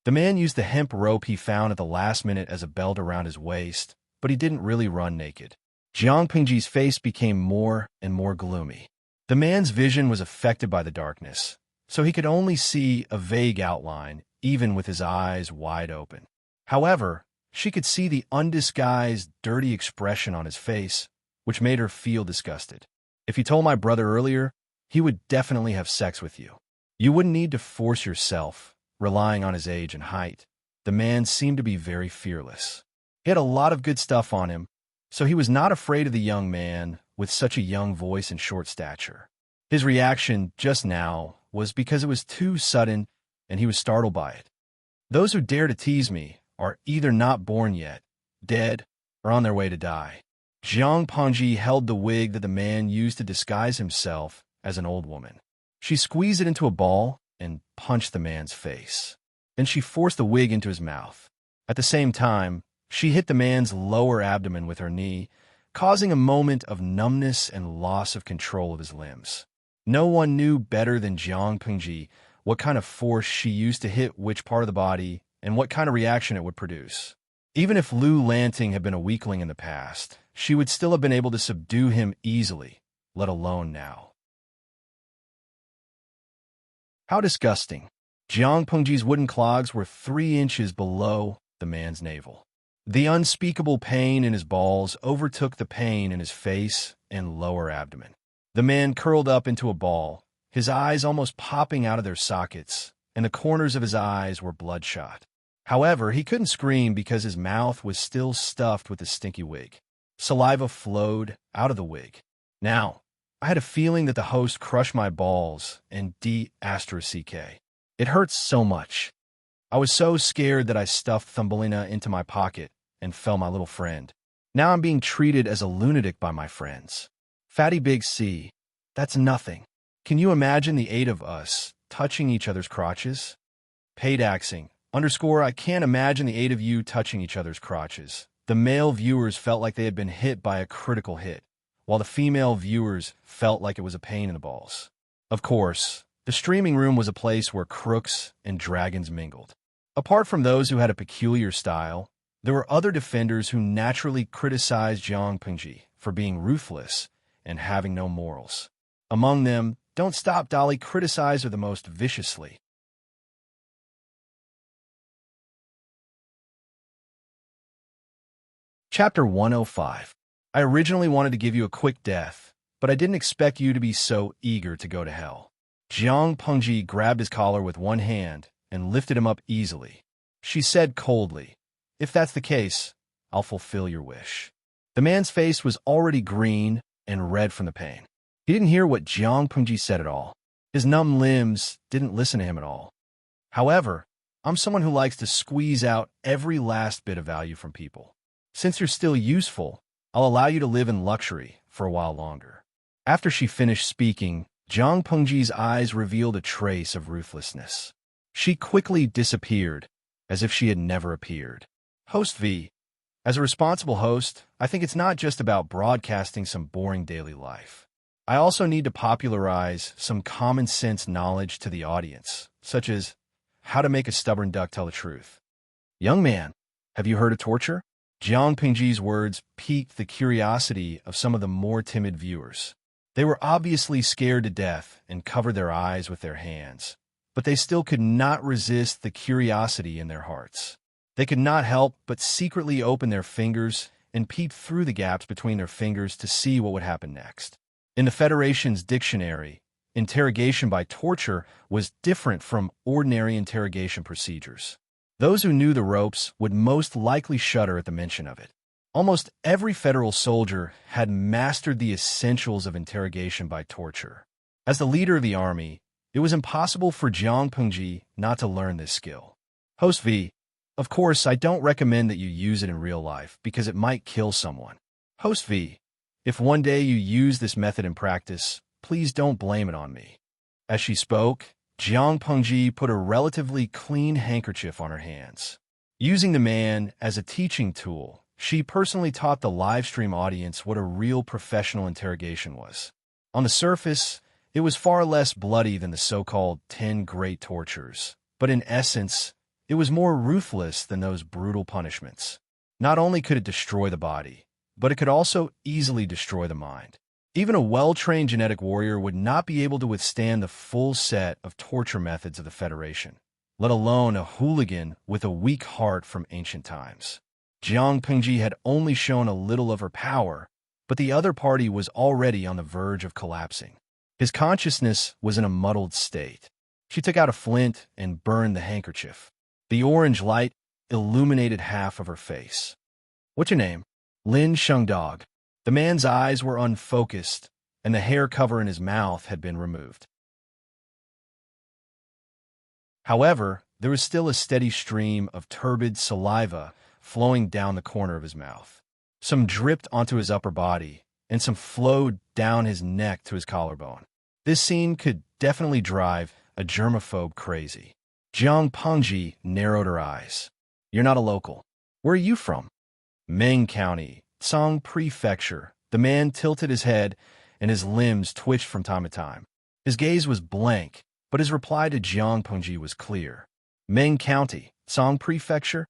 The man used the hemp rope he found at the last minute as a belt around his waist, but he didn't really run naked. Jiang Pengji's face became more and more gloomy. The man's vision was affected by the darkness, so he could only see a vague outline, even with his eyes wide open. However, she could see the undisguised, dirty expression on his face, which made her feel disgusted. If you told my brother earlier, he would definitely have sex with you. You wouldn't need to force yourself, relying on his age and height. The man seemed to be very fearless. He had a lot of good stuff on him, so he was not afraid of the young man with such a young voice and short stature. His reaction just now was because it was too sudden and he was startled by it. Those who dare to tease me are either not born yet, dead, or on their way to die. Jiang Pengji held the wig that the man used to disguise himself as an old woman. She squeezed it into a ball and punched the man's face. Then she forced the wig into his mouth. At the same time, she hit the man's lower abdomen with her knee, causing a moment of numbness and loss of control of his limbs. No one knew better than Jiang Pengji what kind of force she used to hit which part of the body and what kind of reaction it would produce. Even if Lu Lanting had been a weakling in the past, she would still have been able to subdue him easily, let alone now. How disgusting. Jiang Pengji's wooden clogs were 3 inches below the man's navel. The unspeakable pain in his balls overtook the pain in his face and lower abdomen. The man curled up into a ball, his eyes almost popping out of their sockets, and the corners of his eyes were bloodshot. However, he couldn't scream because his mouth was still stuffed with the stinky wig. Saliva flowed out of the wig. Now, I had a feeling that the host crushed my balls and D***ck. It hurts so much. I was so scared that I stuffed Thumbelina into my pocket and fell my little friend. Now I'm being treated as a lunatic by my friends. Fatty Big C, that's nothing. Can you imagine the 8 of us touching each other's crotches? Paydaxing, I can't imagine the 8 of you touching each other's crotches. The male viewers felt like they had been hit by a critical hit, while the female viewers felt like it was a pain in the balls. Of course, the streaming room was a place where crooks and dragons mingled. Apart from those who had a peculiar style, there were other defenders who naturally criticized Jiang Pengji for being ruthless and having no morals. Among them, Don't Stop Dolly criticized her the most viciously. Chapter 105. I originally wanted to give you a quick death, but I didn't expect you to be so eager to go to hell. Jiang Pengji grabbed his collar with one hand and lifted him up easily. She said coldly, "If that's the case, I'll fulfill your wish." The man's face was already green and red from the pain. He didn't hear what Jiang Pengji said at all. His numb limbs didn't listen to him at all. However, I'm someone who likes to squeeze out every last bit of value from people. Since you're still useful, I'll allow you to live in luxury for a while longer. After she finished speaking, Jiang Pengji's eyes revealed a trace of ruthlessness. She quickly disappeared, as if she had never appeared. Host V. As a responsible host, I think it's not just about broadcasting some boring daily life. I also need to popularize some common sense knowledge to the audience, such as how to make a stubborn duck tell the truth. Young man, have you heard of torture? Jiang Pengji's words piqued the curiosity of some of the more timid viewers. They were obviously scared to death and covered their eyes with their hands, but they still could not resist the curiosity in their hearts. They could not help but secretly open their fingers and peep through the gaps between their fingers to see what would happen next. In the Federation's dictionary, interrogation by torture was different from ordinary interrogation procedures. Those who knew the ropes would most likely shudder at the mention of it. Almost every federal soldier had mastered the essentials of interrogation by torture. As the leader of the army, it was impossible for Jiang Pengji not to learn this skill. Host V. Of course, I don't recommend that you use it in real life because it might kill someone. Host V. If one day you use this method in practice, please don't blame it on me. As she spoke, Jiang Pengji put a relatively clean handkerchief on her hands. Using the man as a teaching tool, she personally taught the livestream audience what a real professional interrogation was. On the surface, it was far less bloody than the so-called 10 great tortures, but in essence, it was more ruthless than those brutal punishments. Not only could it destroy the body, but it could also easily destroy the mind. Even a well-trained genetic warrior would not be able to withstand the full set of torture methods of the Federation, let alone a hooligan with a weak heart from ancient times. Jiang Pengji had only shown a little of her power, but the other party was already on the verge of collapsing. His consciousness was in a muddled state. She took out a flint and burned the handkerchief. The orange light illuminated half of her face. "What's your name?" "Lin Shengdog." The man's eyes were unfocused, and the hair cover in his mouth had been removed. However, there was still a steady stream of turbid saliva flowing down the corner of his mouth. Some dripped onto his upper body, and some flowed down his neck to his collarbone. This scene could definitely drive a germaphobe crazy. Jiang Pengji narrowed her eyes. "You're not a local. Where are you from?" "Meng County, Tsang Prefecture." The man tilted his head, and his limbs twitched from time to time. His gaze was blank, but his reply to Jiang Pengji was clear. "Meng County. Song Prefecture?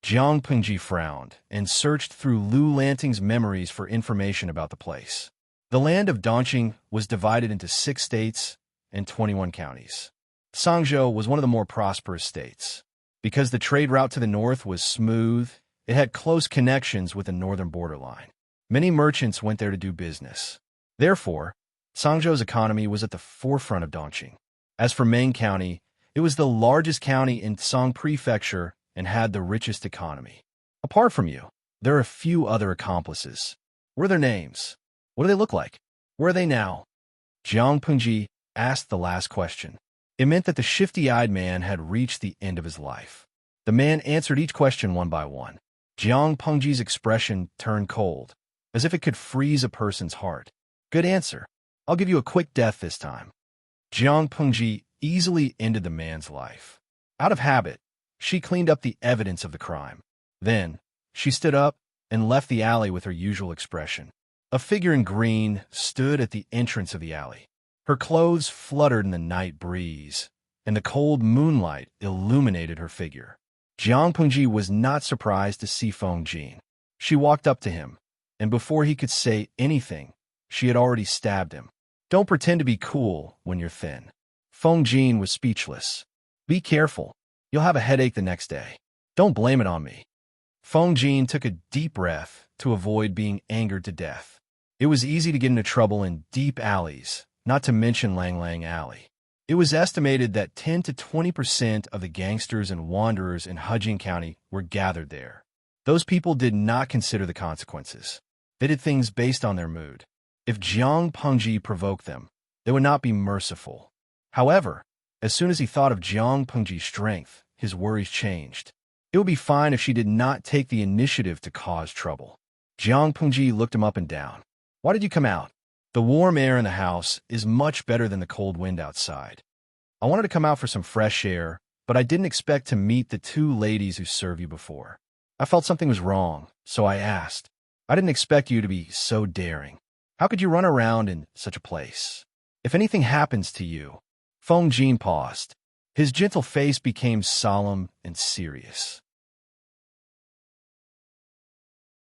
Jiang Pengji frowned and searched through Lu Lanting's memories for information about the place. The land of Dongqing was divided into 6 states and 21 counties. Sangzhou was one of the more prosperous states. Because the trade route to the north was smooth, it had close connections with the northern borderline. Many merchants went there to do business. Therefore, Sangzhou's economy was at the forefront of Dongqing. As for Meng County, it was the largest county in Song Prefecture and had the richest economy. Apart from you, there are a few other accomplices. What are their names? What do they look like? Where are they now? Jiang Pengji asked the last question. It meant that the shifty-eyed man had reached the end of his life. The man answered each question one by one. Jiang Pengji's expression turned cold, as if it could freeze a person's heart. Good answer. I'll give you a quick death this time. Jiang Pengji easily ended the man's life. Out of habit, she cleaned up the evidence of the crime. Then, she stood up and left the alley with her usual expression. A figure in green stood at the entrance of the alley. Her clothes fluttered in the night breeze, and the cold moonlight illuminated her figure. Jiang Pengji was not surprised to see Feng Jin. She walked up to him, and before he could say anything, she had already stabbed him. Don't pretend to be cool when you're thin. Feng Jin was speechless. Be careful. You'll have a headache the next day. Don't blame it on me. Feng Jin took a deep breath to avoid being angered to death. It was easy to get into trouble in deep alleys, not to mention Lang Lang Alley. It was estimated that 10 to 20% of the gangsters and wanderers in Hejing County were gathered there. Those people did not consider the consequences. They did things based on their mood. If Jiang Pengji provoked them, they would not be merciful. However, as soon as he thought of Jiang Pengji's strength, his worries changed. It would be fine if she did not take the initiative to cause trouble. Jiang Pengji looked him up and down. Why did you come out? The warm air in the house is much better than the cold wind outside. I wanted to come out for some fresh air, but I didn't expect to meet the 2 ladies who served you before. I felt something was wrong, so I asked. I didn't expect you to be so daring. How could you run around in such a place? If anything happens to you... Feng Jin paused. His gentle face became solemn and serious.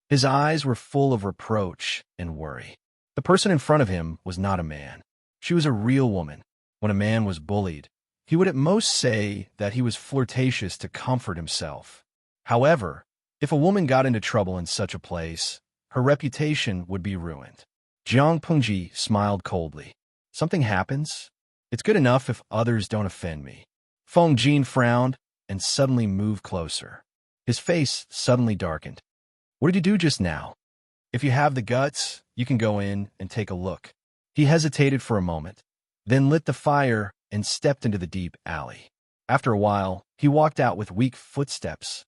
His eyes were full of reproach and worry. The person in front of him was not a man. She was a real woman. When a man was bullied, he would at most say that he was flirtatious to comfort himself. However, if a woman got into trouble in such a place, her reputation would be ruined. Jiang Pengji smiled coldly. Something happens? It's good enough if others don't offend me. Feng Jin frowned and suddenly moved closer. His face suddenly darkened. What did you do just now? If you have the guts, you can go in and take a look. He hesitated for a moment, then lit the fire and stepped into the deep alley. After a while, he walked out with weak footsteps.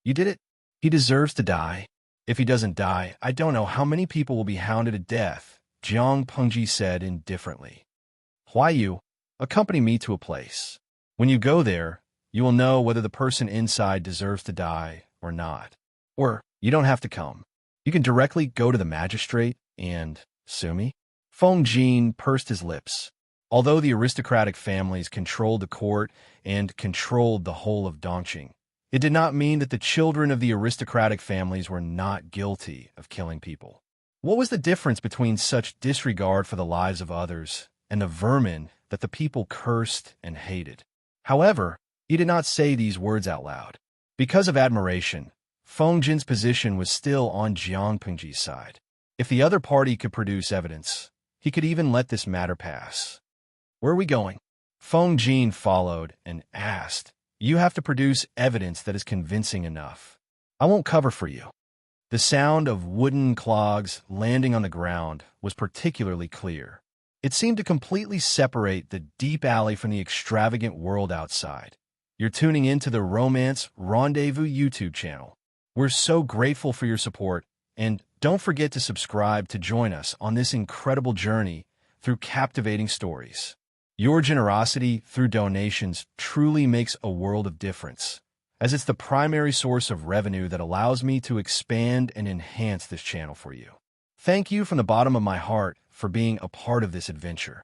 You did it? He deserves to die. If he doesn't die, I don't know how many people will be hounded to death, Jiang Pengji said indifferently. Why you? Accompany me to a place. When you go there, you will know whether the person inside deserves to die or not. Or you don't have to come. You can directly go to the magistrate and sue me. Feng Jin pursed his lips. Although the aristocratic families controlled the court and controlled the whole of Dongqing, it did not mean that the children of the aristocratic families were not guilty of killing people. What was the difference between such disregard for the lives of others and the vermin that the people cursed and hated? However, he did not say these words out loud. Because of admiration, Feng Jin's position was still on Jiang Pengji's side. If the other party could produce evidence, he could even let this matter pass. Where are we going? Feng Jin followed and asked, You have to produce evidence that is convincing enough. I won't cover for you. The sound of wooden clogs landing on the ground was particularly clear. It seemed to completely separate the deep alley from the extravagant world outside. You're tuning into the Romance Rendezvous YouTube channel. We're so grateful for your support, and don't forget to subscribe to join us on this incredible journey through captivating stories. Your generosity through donations truly makes a world of difference, as it's the primary source of revenue that allows me to expand and enhance this channel for you. Thank you from the bottom of my heart for being a part of this adventure.